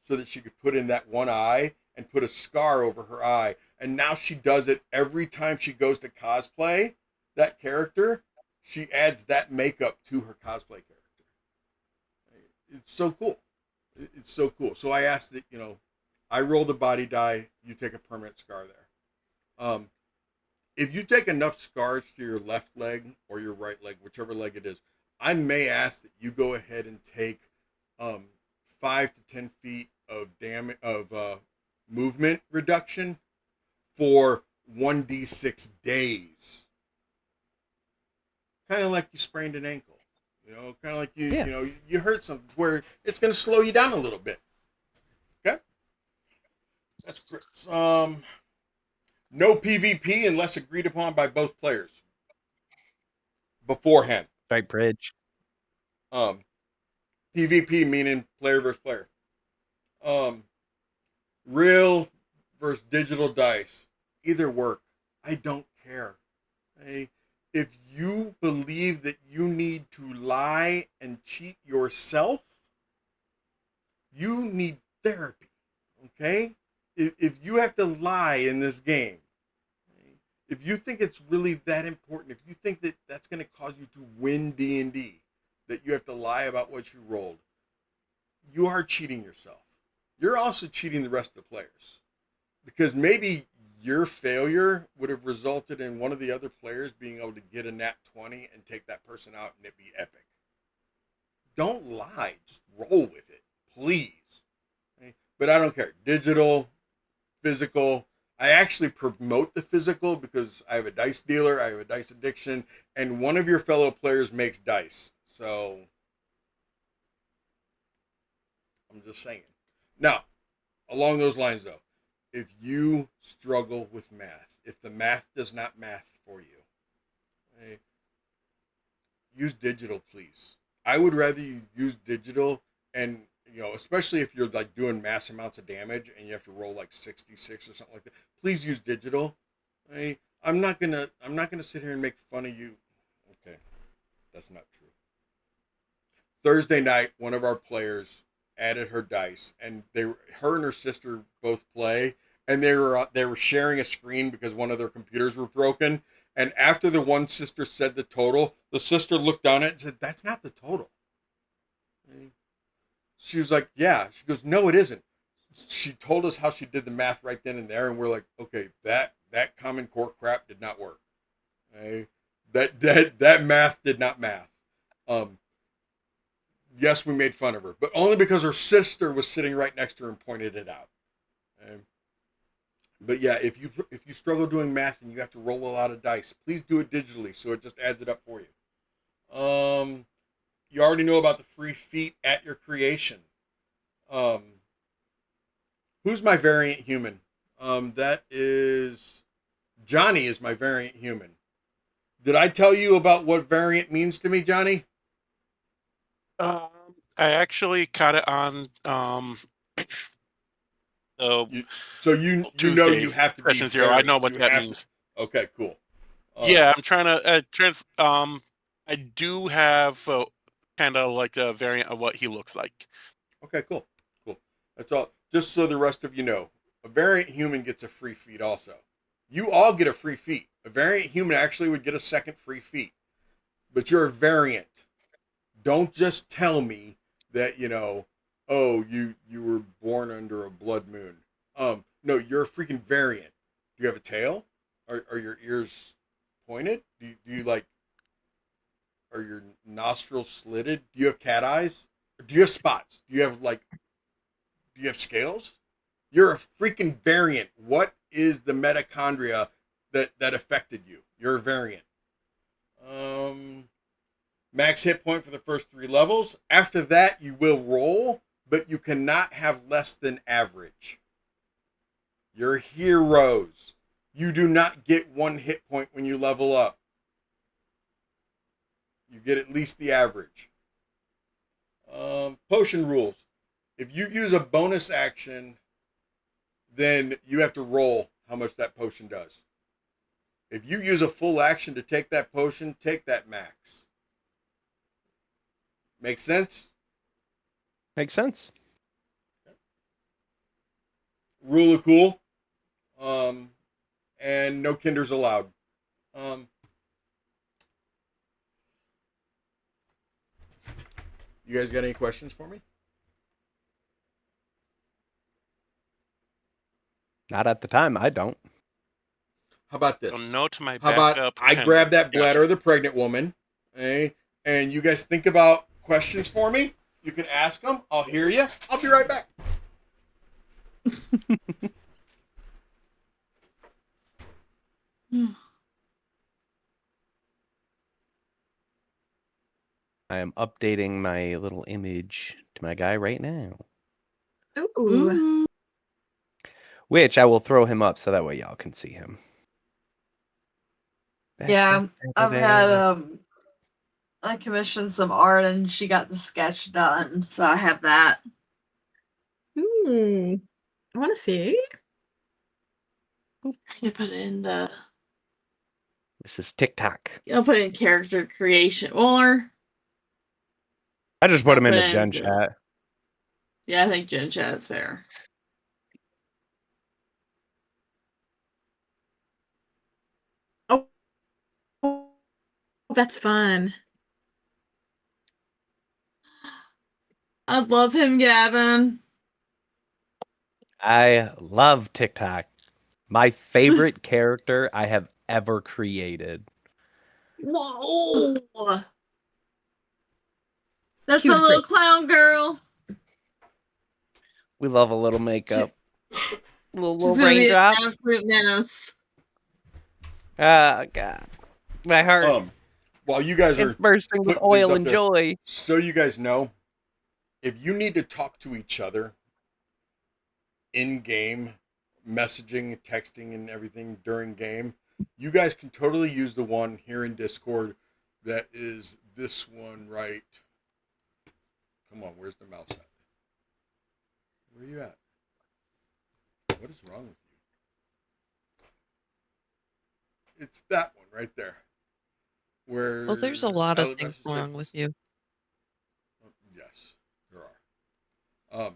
so that she could put in that one eye and put a scar over her eye. And now she does it every time she goes to cosplay that character. She adds that makeup to her cosplay character. It's so cool. It's so cool. So I asked that, I roll the body die, you take a permanent scar there. If you take enough scars to your left leg or your right leg, whichever leg it is, I may ask that you go ahead and take 5 to 10 feet of movement reduction for 1d6 days. Kind of like you sprained an ankle, kind of like you hurt something where it's going to slow you down a little bit. Okay, that's great. No PvP unless agreed upon by both players beforehand. Right, Bridge. PvP meaning player versus player. Real versus digital dice. Either work. I don't care. Okay? If you believe that you need to lie and cheat yourself, you need therapy. Okay? If you have to lie in this game, if you think it's really that important, if you think that that's going to cause you to win D&D, that you have to lie about what you rolled, you are cheating yourself. You're also cheating the rest of the players. Because maybe your failure would have resulted in one of the other players being able to get a nat 20 and take that person out and it be epic. Don't lie. Just roll with it, please. Okay? But I don't care. Digital, physical. I actually promote the physical because I have a dice dealer, I have a dice addiction, and one of your fellow players makes dice. So, I'm just saying. Now, along those lines though, if you struggle with math, if the math does not math for you, okay, use digital, please. I would rather you use digital and you know, especially if you're like doing mass amounts of damage and you have to roll like 66 or something like that, please use digital. I'm not gonna sit here and make fun of you. Okay, that's not true. Thursday night, one of our players added her dice, and her and her sister both play, and they were sharing a screen because one of their computers were broken. And after the one sister said the total, the sister looked down at it and said, "That's not the total." She was like, "Yeah." She goes, "No, it isn't." She told us how she did the math right then and there, and we're like, "Okay, that Common Core crap did not work. Okay? That math did not math." Yes, we made fun of her, but only because her sister was sitting right next to her and pointed it out. Okay? But yeah, if you struggle doing math and you have to roll a lot of dice, please do it digitally so it just adds it up for you. You already know about the free feat at your creation. Who's my variant human? That is Johnny is my variant human. Did I tell you about what variant means to me, Johnny? I actually caught it on So you Tuesday, know you have to be session 0. I know what you that have means. To, okay, cool. Yeah, I'm trying to I do have kind of like a variant of what he looks like. Okay, cool. That's all. Just so the rest of you know, a variant human gets a free feat also. You all get a free feat. A variant human actually would get a second free feat. But you're a variant. Don't just tell me that, you know, oh, you were born under a blood moon. No, you're a freaking variant. Do you have a tail? Are your ears pointed? Do you like, are your nostrils slitted? Do you have cat eyes? Or do you have spots? Do you have scales? You're a freaking variant. What is the mitochondria that affected you? You're a variant. Max hit point for the first 3 levels. After that, you will roll, but you cannot have less than average. You're heroes. You do not get 1 hit point when you level up. You get at least the average. Potion rules. If you use a bonus action, then you have to roll how much that potion does. If you use a full action to take that potion, take that max. Make sense? Makes sense. Rule of cool. And no kinders allowed. You guys got any questions for me? Not at the time. I don't. How about this? So no to my How about backup. I Kendra. grab that bladder Gotcha. of the pregnant woman, okay, and you guys think about questions for me? You can ask them. I'll hear you. I'll be right back. I am updating my little image to my guy right now. Ooh. Which I will throw him up so that way y'all can see him. Yeah, I've had I commissioned some art and she got the sketch done, so I have that. I want to see. I can put it in the. This is TikTok. I'll put it in character creation, or I just put him in put the it gen into- chat. yeah, I think Gen Chat is fair. Oh, that's fun. I love him, Gavin. I love TikTok. My favorite character I have ever created. Whoa! That's Cute my little face. clown girl. We love a little makeup. Little She's gonna be an raindrop. absolute menace. Oh god. My heart. While you guys It's are bursting with putting things oil up and there, joy. so you guys know, if you need to talk to each other in game, messaging, texting, and everything during game, you guys can totally use the one here in Discord. That is this one right. Come on, where's the mouse at? is wrong with you? It's that one right there. Where Well, there's a lot of Outlet things message wrong with you. Yes, there are.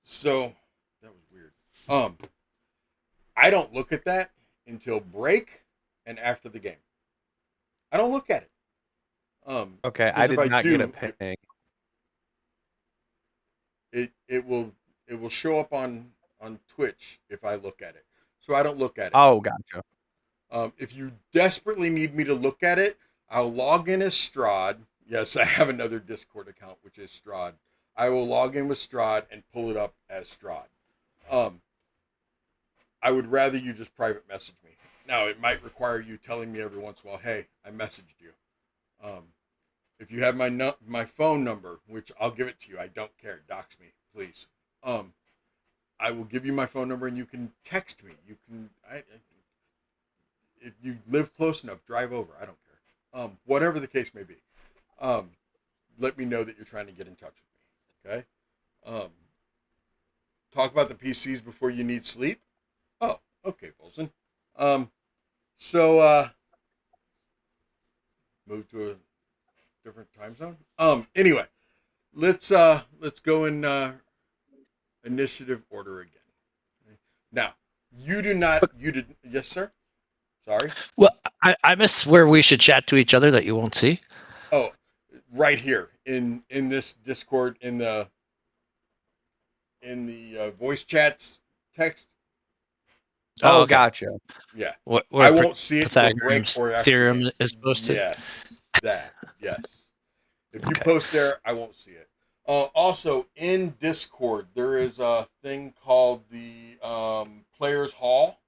So that was weird. I don't look at that until break and after the game. I don't look at it. Okay, because I if did not get a do, ping. it will show up on Twitch if I look at it. So I don't look at it. Oh, gotcha. If you desperately need me to look at it, I'll log in as Strahd. Yes, I have another Discord account, which is Strahd. I will log in with Strahd and pull it up as Strahd. I would rather you just private message me. Now, it might require you telling me every once in a while, hey, I messaged you. If you have my phone number, which I'll give it to you, I don't care. Dox me, please. I will give you my phone number and you can text me. You can, if you live close enough, drive over. I don't care. Whatever the case may be. Let me know that you're trying to get in touch with me. Okay? Talk about the PCs before you need sleep. Oh, okay, Bolson. So move to a different time zone. Anyway, let's go in initiative order again. Now, you did, yes, sir? Sorry? Well, I miss where we should chat to each other that you won't see. Oh, right here in this Discord in the voice chats text. Oh, okay. gotcha. Yeah. Where I won't see it till break Pythagoras or after the theorem game. is posted. Yes, that. Yes. If you Okay. post there, I won't see it. Also, in Discord, there is a thing called the Players Hall.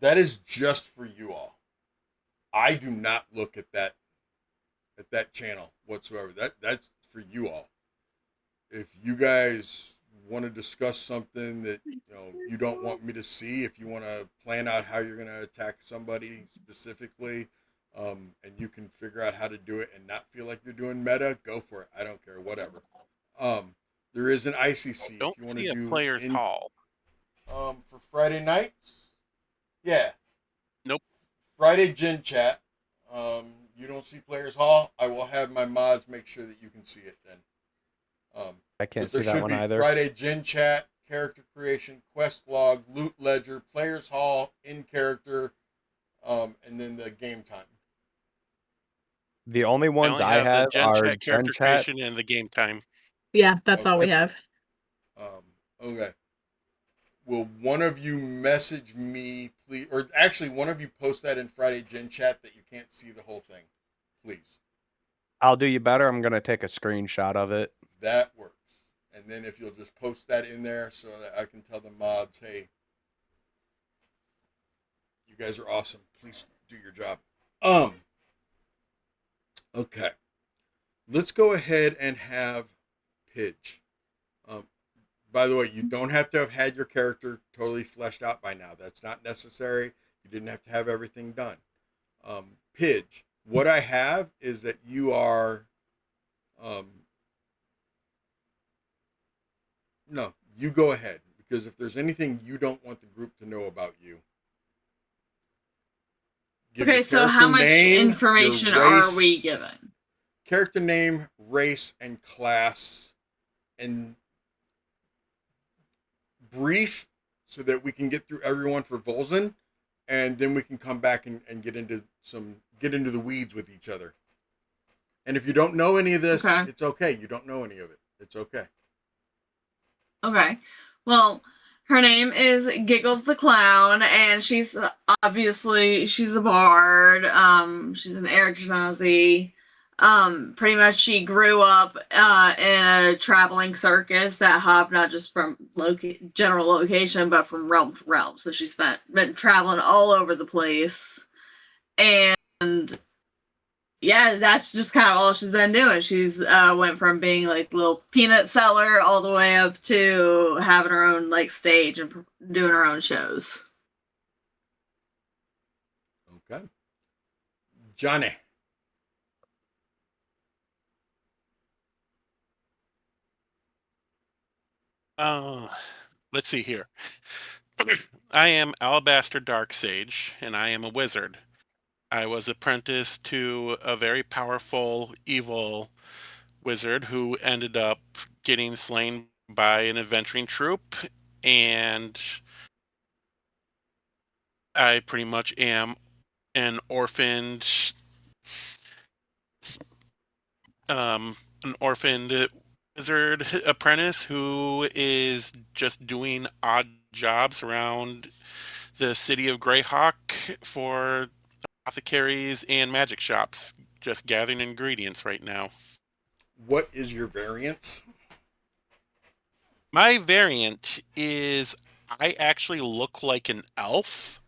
That is just for you all. I do not look at that channel whatsoever. That's for you all. If you guys want to discuss something that you don't want me to see, if you want to plan out how you're going to attack somebody specifically, and you can figure out how to do it and not feel like you're doing meta, go for it. I don't care, whatever. There is an ICC Don't if you want see to a do player's hall. for Friday nights. Yeah. Nope. Friday Gen Chat. You don't see Players Hall. I will have my mods make sure that you can see it then. I can't But there see that should one be either. Friday Gen Chat, character creation, quest log, loot ledger, Players Hall, in character, and then the game time. The only I ones only I have the have Gen are Chat, Gen character Chat. creation, and the game time. Yeah, that's all we Okay. have. Okay. Will one of you message me, please? Or actually, one of you post that in Friday Gen Chat that you can't see the whole thing, please. I'll do you better. I'm going to take a screenshot of it. That works. And then if you'll just post that in there so that I can tell the mods, hey, you guys are awesome. Please do your job. Okay. Let's go ahead and have Pidge. By the way, you don't have to have had your character totally fleshed out by now. That's not necessary. You didn't have to have everything done. Pidge, what I have is that you are no, you go ahead, because if there's anything you don't want the group to know about you, give Okay, your so how character much name, information your are race, we given? character name, race, and class, and brief, so that we can get through everyone for Volzin, and then we can come back and get into the weeds with each other. And if you don't know any of this, Okay. it's okay. You don't know any of it. It's okay. Okay. Well, her name is Giggles the Clown, and she's obviously she's a bard. She's an Eric Janazi. Pretty much she grew up in a traveling circus that hopped not just from general location, but from realm to realm. So she's been traveling all over the place, and yeah, that's just kind of all she's been doing. She's went from being like little peanut seller all the way up to having her own like stage and doing her own shows. Okay. Johnny. let's see here. I am Alabaster Dark Sage, and I am a wizard. I was apprenticed to a very powerful, evil wizard who ended up getting slain by an adventuring troop, and I pretty much am an orphaned wizard apprentice who is just doing odd jobs around the city of Greyhawk for apothecaries and magic shops, just gathering ingredients right now. What is your variance? My variant is I actually look like an elf,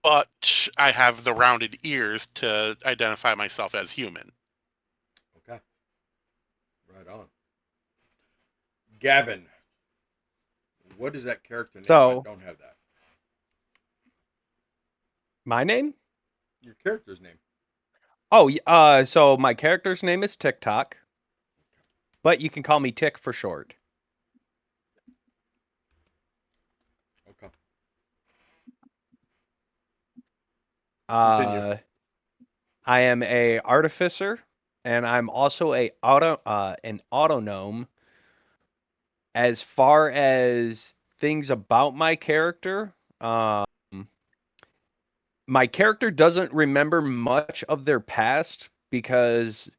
but I have the rounded ears to identify myself as human. Okay. Right on. Gavin, what is that character name? So- I don't have that. My name? Your character's name. Oh, so my character's name is TikTok, but you can call me Tick for short. Okay. I Continue. am a artificer, and I'm also an autognome. As far as things about my character, my character doesn't remember much of their past because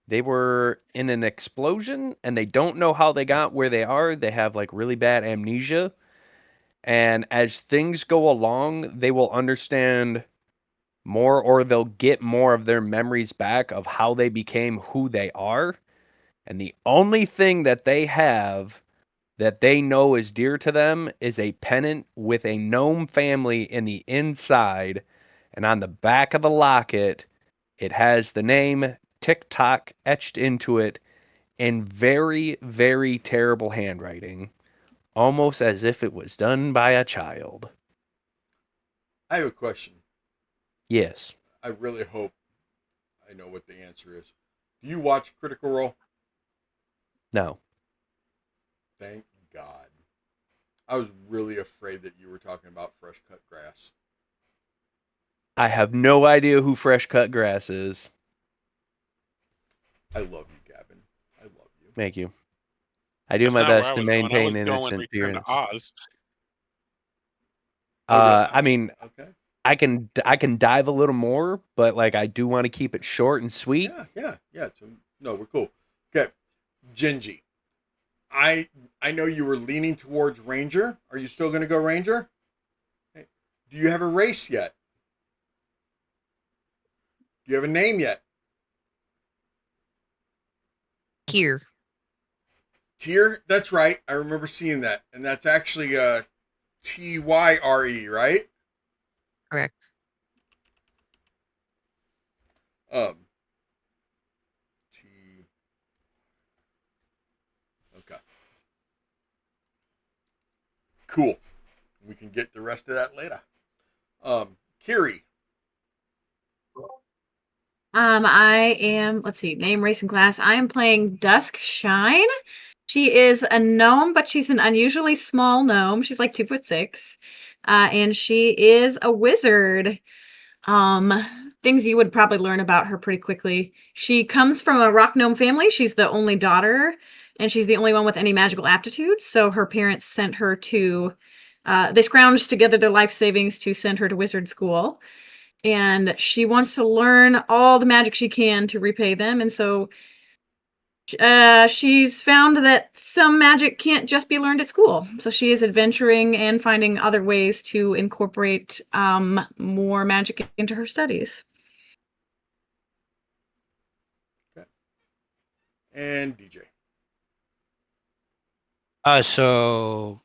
they were in an explosion and they don't know how they got where they are. They have like really bad amnesia. And as things go along, they will understand more, or they'll get more of their memories back of how they became who they are. And the only thing that they have that they know is dear to them is a pennant with a gnome family in the inside. And on the back of the locket, it has the name TikTok etched into it in very, very terrible handwriting, almost as if it was done by a child. I have a question. Yes. I really hope I know what the answer is. Do you watch Critical Role? No. Thank God. I was really afraid that you were talking about Fresh Cut Grass. I have no idea who Fresh Cut Grass is. I love you, Gavin. I love you. Thank you. I do That's my not where best I to was going. I maintain was going innocent Return to appearance. Oz. I mean, Okay. I can dive a little more, but like I do want to keep it short and sweet. Yeah. So, no, we're cool. Okay. Gingy. I know you were leaning towards Ranger. Are you still going to go Ranger? Okay. Do you have a race yet? Do you have a name yet? Here. Tyre? That's right. I remember seeing that. And that's actually Tyre, right? Correct. T. Okay. Cool. We can get the rest of that later. Kiri. I am, let's see, name, race, and class. I am playing Dusk Shine. She is a gnome, but she's an unusually small gnome. She's like 2'6", and she is a wizard. Things you would probably learn about her pretty quickly. She comes from a rock gnome family. She's the only daughter, and she's the only one with any magical aptitude. So her parents sent her to, they scrounged together their life savings to send her to wizard school. And she wants to learn all the magic she can to repay them. And so she's found that some magic can't just be learned at school. So she is adventuring and finding other ways to incorporate more magic into her studies. Okay. And DJ. So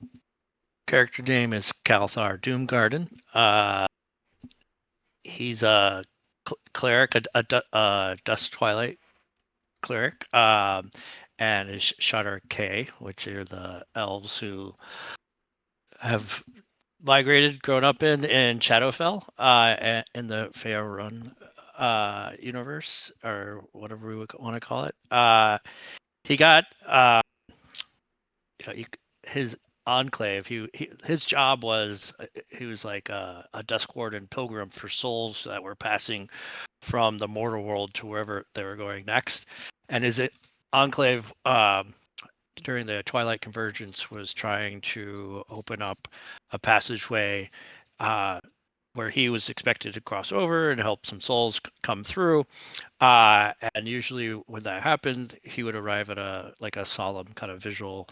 character name is Calthar Doomgarden. He's a cleric, a Dust Twilight cleric, and is Shutter K, which are the elves who have migrated, grown up in Shadowfell, in the Faerun universe, or whatever we would want to call it. He got his Enclave. His job was he was like a dusk warden pilgrim for souls that were passing from the mortal world to wherever they were going next. And his Enclave during the Twilight Convergence was trying to open up a passageway where he was expected to cross over and help some souls come through. And usually when that happened, he would arrive at a solemn kind of visual,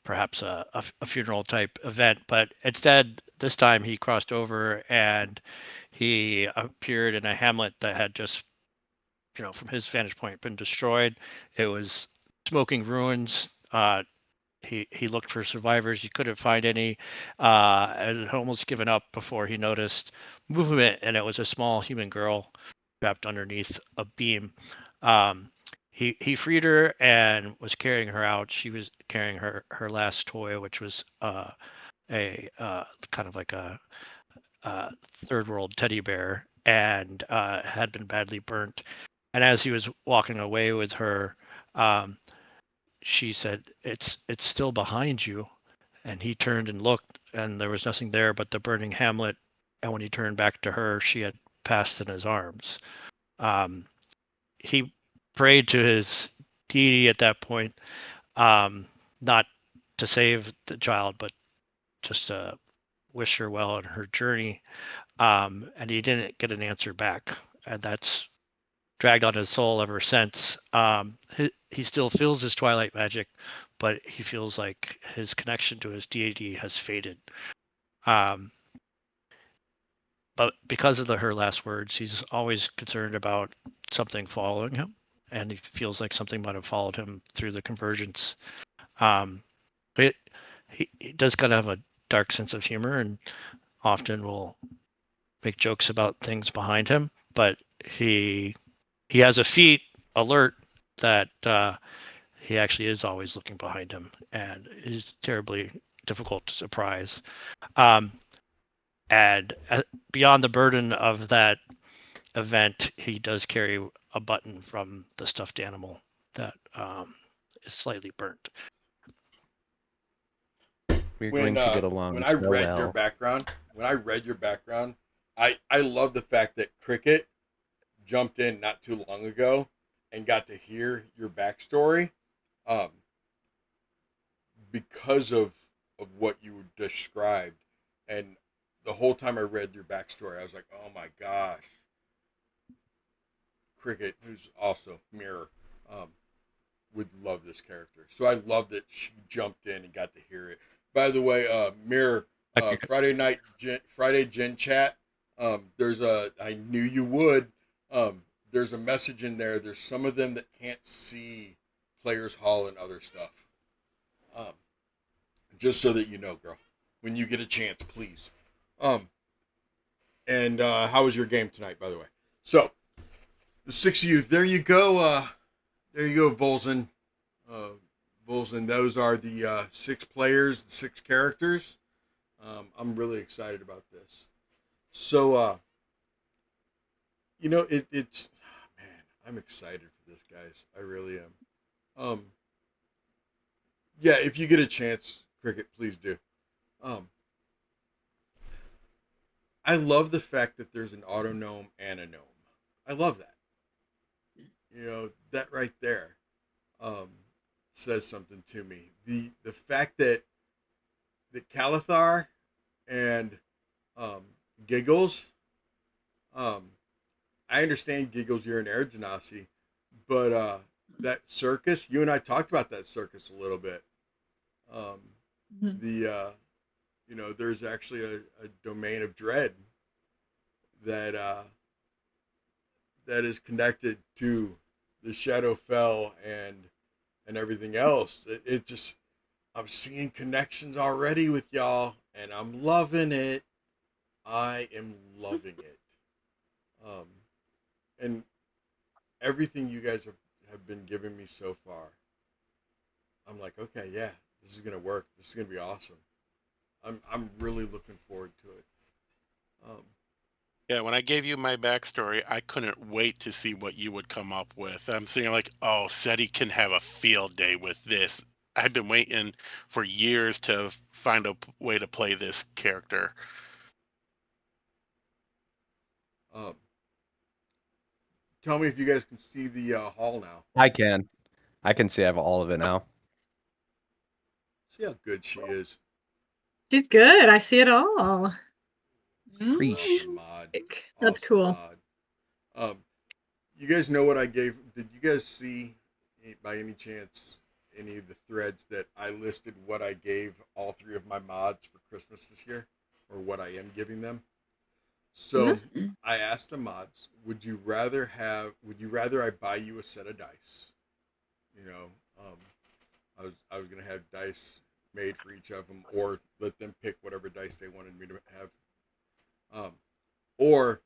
perhaps a funeral type event. But instead, this time he crossed over and he appeared in a hamlet that had just, from his vantage point, been destroyed. It was smoking ruins. He looked for survivors. He couldn't find any, and had almost given up before he noticed movement, and it was a small human girl trapped underneath a beam. He freed her and was carrying her out. She was carrying her last toy, which was a kind of like a third world teddy bear, and had been badly burnt. And as he was walking away with her, she said, "It's still behind you." And he turned and looked, and there was nothing there but the burning hamlet. And when he turned back to her, she had passed in his arms. He prayed to his deity at that point, not to save the child, but just to wish her well in her journey. And he didn't get an answer back, and that's dragged on his soul ever since. He still feels his twilight magic, but he feels like his connection to his deity has faded. But because of her last words, he's always concerned about something following him, and he feels like something might have followed him through the convergence. But he does kind of have a dark sense of humor, and often will make jokes about things behind him. But he has a feat alert that he actually is always looking behind him, and is terribly difficult to surprise. And beyond the burden of that event, he does carry a button from the stuffed animal that is slightly burnt. We're going to get along when so I read well. your background, I love the fact that Cricket jumped in not too long ago and got to hear your backstory, because of what you described. And the whole time I read your backstory, I was like, oh my gosh, Cricket, who's also Mirror, would love this character. So I love that she jumped in and got to hear it. By the way, Mirror, Friday Gen Chat, I knew you would. There's a message in there. There's some of them that can't see Players Hall and other stuff. Just so that you know, girl, when you get a chance, please. And how was your game tonight, by the way? So, the 6 of you, there you go. There you go, Volzin. Volzin, those are the 6 players, the 6 characters. I'm really excited about this. So, it's man, I'm excited for this, guys. I really am. Yeah, if you get a chance, Cricket, please do. I love the fact that there's an auto gnome and a gnome. I love that. That right there says something to me. The fact that Calathar and Giggles, I understand Giggles, you're an Air Genasi, but that circus, you and I talked about that circus a little bit. There's actually a domain of dread that is connected to the Shadowfell and everything else. It just, I'm seeing connections already with y'all, and I'm loving it. I am loving it. And everything you guys have been giving me so far, I'm like, okay, yeah, this is gonna work. This is gonna be awesome. I'm really looking forward to it. Yeah, when I gave you my backstory, I couldn't wait to see what you would come up with. I'm seeing like, oh, SETI can have a field day with this. I've been waiting for years to find a way to play this character. Tell me if you guys can see the hall now. I can see I have all of it now. See how good she is. She's good. I see it all. Preach. Awesome mod. That's Awesome cool. mod. You guys know what I gave? Did you guys see, by any chance, any of the threads that I listed what I gave all 3 of my mods for Christmas this year, or what I am giving them? So I asked the mods, would you rather I buy you a set of dice? You know, I was gonna have dice made for each of them, or let them pick whatever dice they wanted me to have. Or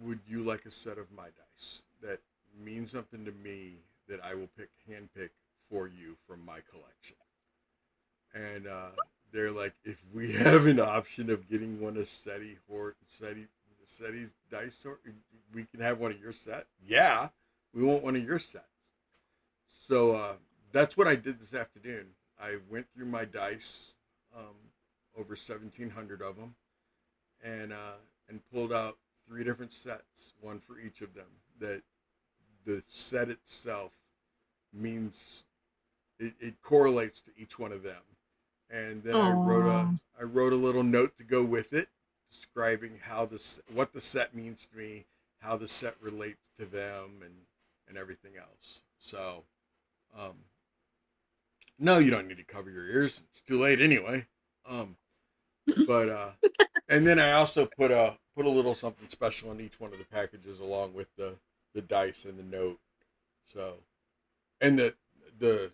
would you like a set of my dice that mean something to me that I will handpick for you from my collection? And they're like, if we have an option of getting one of Setti's dice, we can have one of your set. Yeah, we want one of your sets. So that's what I did this afternoon. I went through my dice, over 1,700 of them, and pulled out 3 different sets, one for each of them. That the set itself means it correlates to each one of them. And then I wrote a little note to go with it, describing what the set means to me, how the set relates to them, and everything else. So, no, you don't need to cover your ears. It's too late anyway. But and then I also put a little something special in each one of the packages along with the dice and the note. So, and the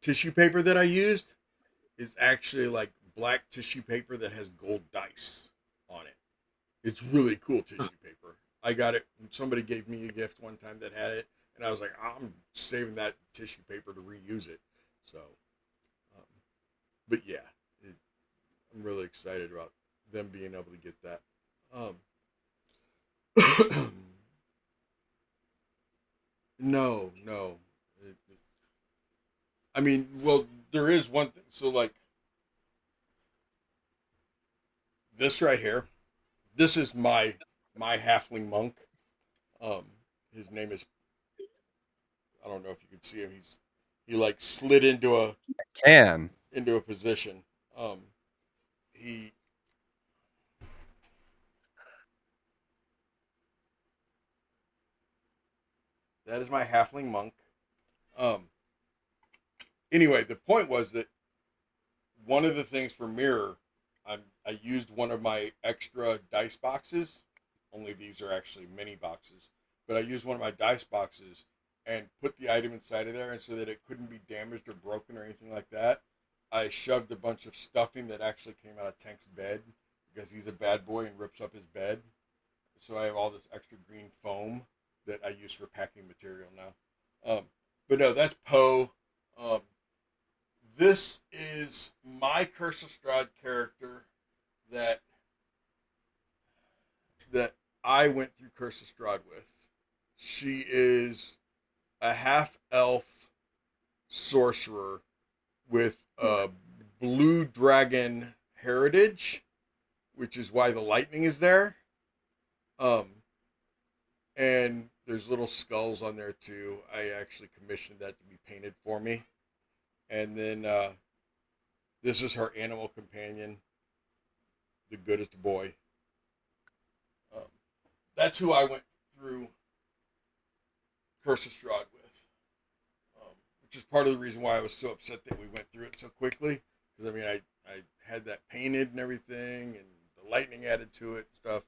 tissue paper that I used is actually like black tissue paper that has gold dice on it. It's really cool tissue paper. I got it. Somebody gave me a gift one time that had it, and I was like, I'm saving that tissue paper to reuse it. So, but yeah, I'm really excited about them being able to get that. No. I mean, well, there is one thing. So, like, this right here, this is my halfling monk. His name is, I don't know if you can see him. He like slid into a position. That is my halfling monk. Anyway, the point was that one of the things for mirror, I used one of my extra dice boxes. Only these are actually mini boxes, but I used one of my dice boxes and put the item inside of there, and so that it couldn't be damaged or broken or anything like that, I shoved a bunch of stuffing that actually came out of Tank's bed, because he's a bad boy and rips up his bed. So I have all this extra green foam that I use for packing material now. But no, that's Poe. This is my Curse of Strahd character that I went through Curse of Strahd with. She is a half-elf sorcerer with a blue dragon heritage, which is why the lightning is there. And there's little skulls on there too. I actually commissioned that to be painted for me. And then this is her animal companion, the goodest boy. That's who I went through Curse of Strahd with, which is part of the reason why I was so upset that we went through it so quickly. Because I mean, I had that painted and everything, and the lightning added to it and stuff.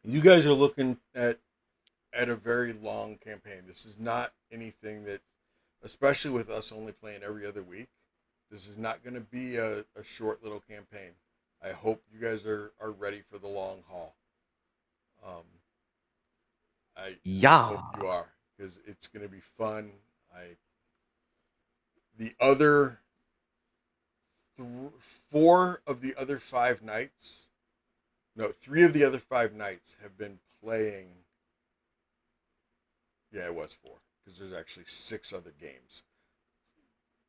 You guys are looking at a very long campaign. This is not anything that, especially with us only playing every other week, this is not going to be a short little campaign. I hope you guys are ready for the long haul. I hope you are, because it's going to be fun. The other 4 of the other 5 nights, no, 3 of the other 5 nights have been playing. Yeah, it was 4, because there's actually 6 other games.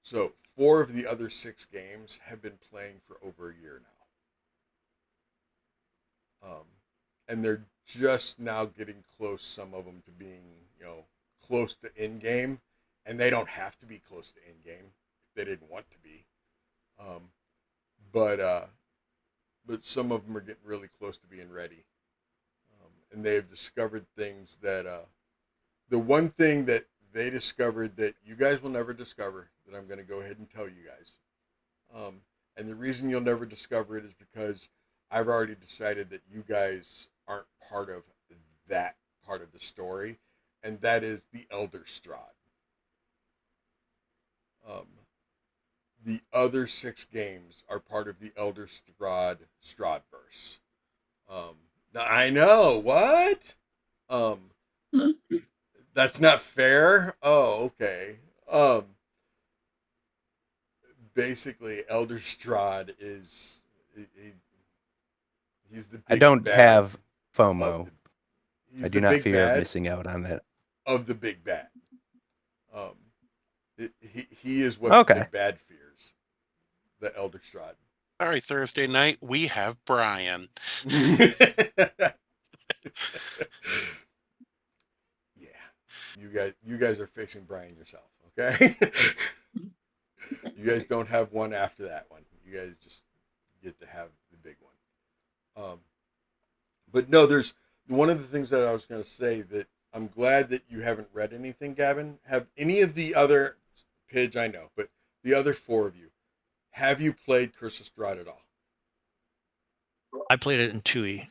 So 4 of the other 6 games have been playing for over a year now. And they're just now getting close, some of them, to being, close to end game. And they don't have to be close to end game if they didn't want to be. But some of them are getting really close to being ready. And they've discovered things that, the one thing that they discovered that you guys will never discover, that I'm going to go ahead and tell you guys. And the reason you'll never discover it is because I've already decided that you guys aren't part of that part of the story, and that is the Elder Strahd. The other 6 games are part of the Elder Strahd strahdverse. Now I know what. That's not fair. Oh, okay. Basically, Elder Strahd is he's the big I don't bad have of FOMO. he's I the do not big fear bad missing out on that. of the big bad. He is what Okay. the big bad fears. The Elder Strahd. All right, Thursday night we have Brian. Yeah. You guys are facing Brian yourself, okay? You guys don't have one after that one. You guys just get to have the big one. But no, there's one of the things that I was going to say that I'm glad that you haven't read anything, Gavin. Have any of the other, Pidge, I know, but the other 4 of you, have you played Curse of Strahd at all? I played it in 2E.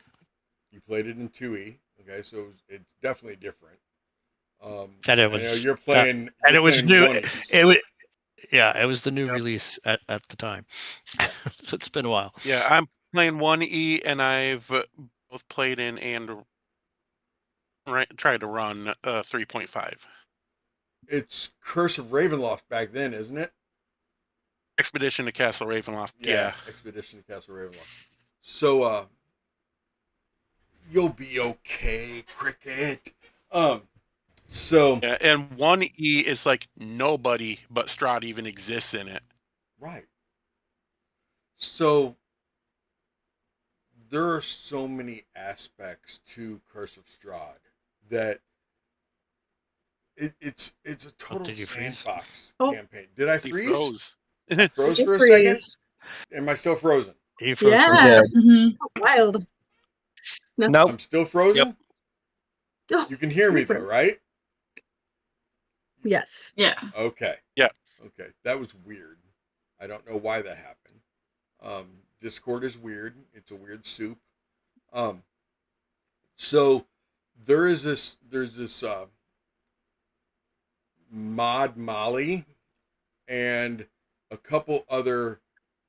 You played it in 2E, okay, so it's definitely different. And it I was know you're playing, and it was new. 1Es. It was the new Yep. release at the time. Yeah. So it's been a while. Yeah, I'm playing 1E, and I've both played in and tried to run 3.5. It's Curse of Ravenloft back then, isn't it? Expedition to Castle Ravenloft. Yeah. Expedition to Castle Ravenloft. So, you'll be okay, Cricket. So Yeah, and 1E is like nobody but Strahd even exists in it. right. So there are so many aspects to Curse of Strahd that it's a total did you freeze? sandbox Oh. campaign. Did I He freeze? froze. I froze You for a second. freeze. Am I still frozen? You froze for Yeah. Mhm. Wild. Nope. I'm still frozen. Oh, You can hear me you're though, frozen. right? Yes. Yeah. Okay. Yeah. Okay. That was weird. I don't know why that happened. Discord is weird. It's a weird soup. So there's this mod Molly and a couple other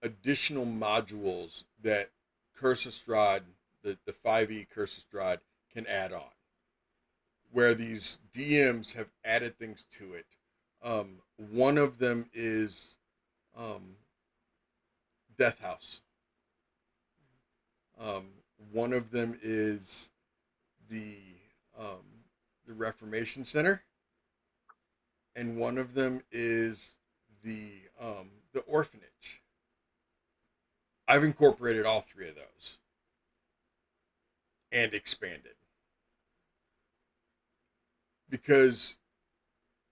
additional modules that Curse of Strahd, the 5e Curse of Strahd, can add on, where these DMs have added things to it. One of them is Death House. One of them is the Reformation Center, and one of them is the orphanage. I've incorporated all 3 of those and expanded, because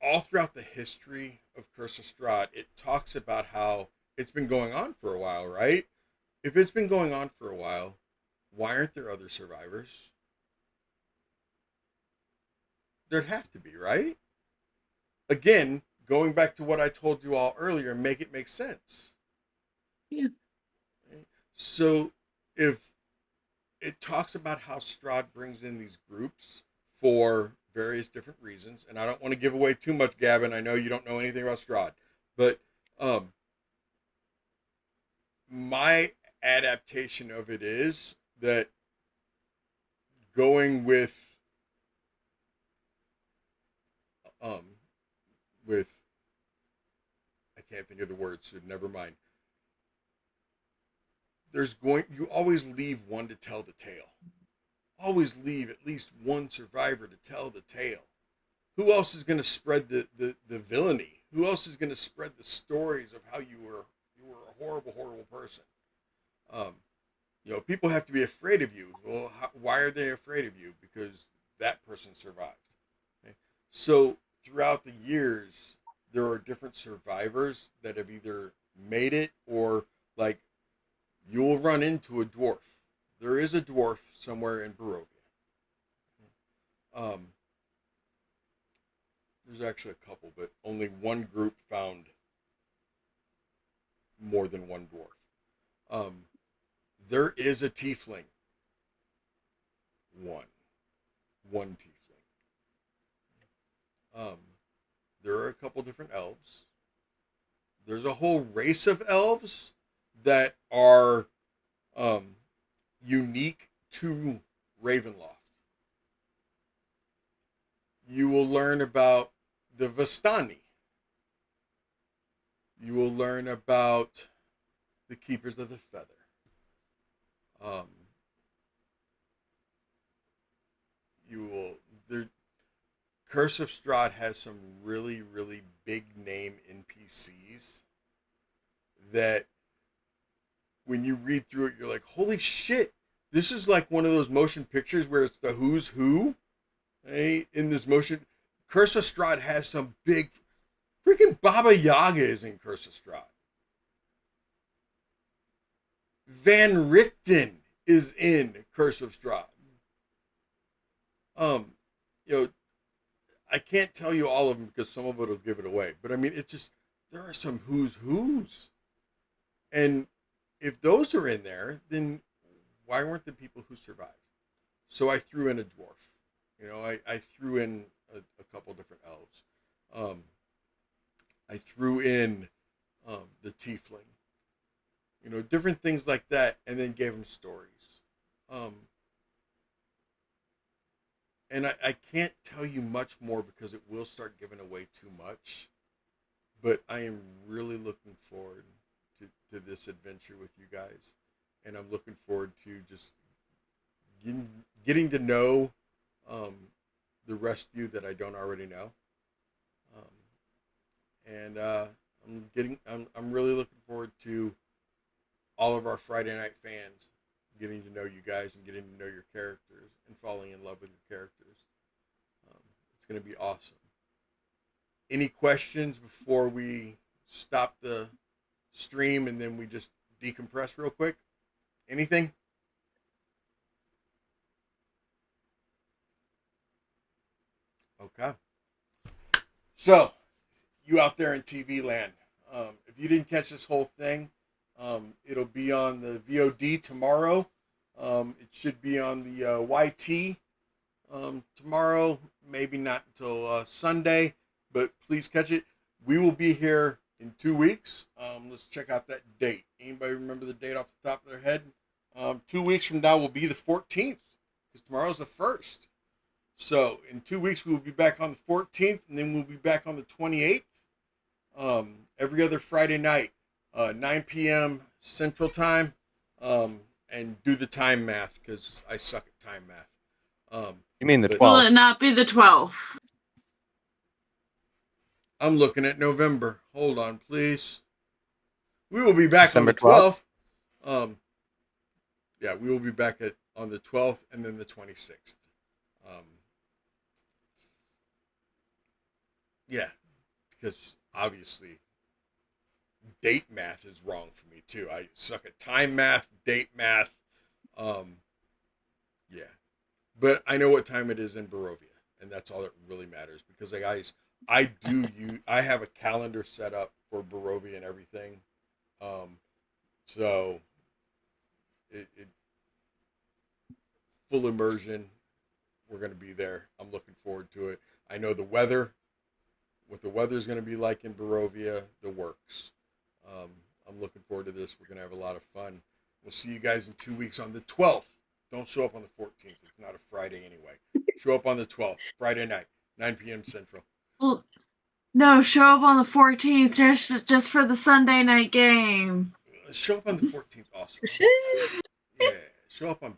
all throughout the history of Curse of Strahd, it talks about how it's been going on for a while, right? If it's been going on for a while, why aren't there other survivors? There'd have to be, right? Again, going back to what I told you all earlier, make it make sense. Yeah. So if it talks about how Strahd brings in these groups for various different reasons, and I don't want to give away too much, Gavin. I know you don't know anything about Strahd, but my adaptation of it is that going with I can't think of the words, so never mind. You always leave one to tell the tale. Always leave at least one survivor to tell the tale. Who else is going to spread the villainy? Who else is going to spread the stories of how you were a horrible, horrible person? People have to be afraid of you. Well, why are they afraid of you? Because that person survived. Okay? So throughout the years, there are different survivors that have either made it or, like, you'll run into a dwarf. There is a dwarf somewhere in Barovia. There's actually a couple, but only one group found more than one dwarf. There is a tiefling. One tiefling. There are a couple different elves. There's a whole race of elves that are unique to Ravenloft. You will learn about the Vistani. You will learn about the Keepers of the Feather. Curse of Strahd has some really, really big name NPCs that when you read through it, you're like, holy shit, this is like one of those motion pictures where it's the who's who. Hey, in this motion, Curse of Strahd has some big, freaking Baba Yaga is in Curse of Strahd. Van Richten is in Curse of Strahd. I can't tell you all of them because some of it will give it away. But I mean, it's just, there are some who's. And if those are in there, then why weren't the people who survived? So I threw in a dwarf. I threw in a couple different elves. I threw in the tiefling. Different things like that, and then gave them stories. And I can't tell you much more because it will start giving away too much. But I am really looking forward to this adventure with you guys. And I'm looking forward to just getting to know the rest of you that I don't already know. I'm really looking forward to all of our Friday night fans getting to know you guys and getting to know your characters and falling in love with your characters. It's going to be awesome. Any questions before we stop the stream and then we just decompress real quick? Anything? Okay. So, you out there in TV land, if you didn't catch this whole thing, it'll be on the VOD tomorrow. It should be on the YT tomorrow, maybe not until Sunday, but please catch it. We will be here in 2 weeks. Let's check out that date. Anybody remember the date off the top of their head? 2 weeks from now will be the 14th, because tomorrow's the 1st. So in 2 weeks, we will be back on the 14th, and then we'll be back on the 28th. Every other Friday night, 9 p.m. Central Time. And do the time math, because I suck at time math. You mean the 12th? Will it not be the 12th? I'm looking at November. Hold on, please. We will be back December on the 12th. Yeah, we will be back on the 12th and then the 26th. Yeah, because obviously date math is wrong for me too. I suck at time math, date math. Yeah, but I know what time it is in Barovia, and that's all that really matters. Because, guys, I have a calendar set up for Barovia and everything. So it full immersion. We're going to be there. I'm looking forward to it. I know the weather. What the weather is going to be like in Barovia, the works. I'm looking forward to this. We're going to have a lot of fun. We'll see you guys in 2 weeks on the 12th. Don't show up on the 14th. It's not a Friday anyway. Show up on the 12th, Friday night, 9 p.m. Central. Well, no, show up on the 14th just for the Sunday night game. Show up on the 14th also. Yeah, show up on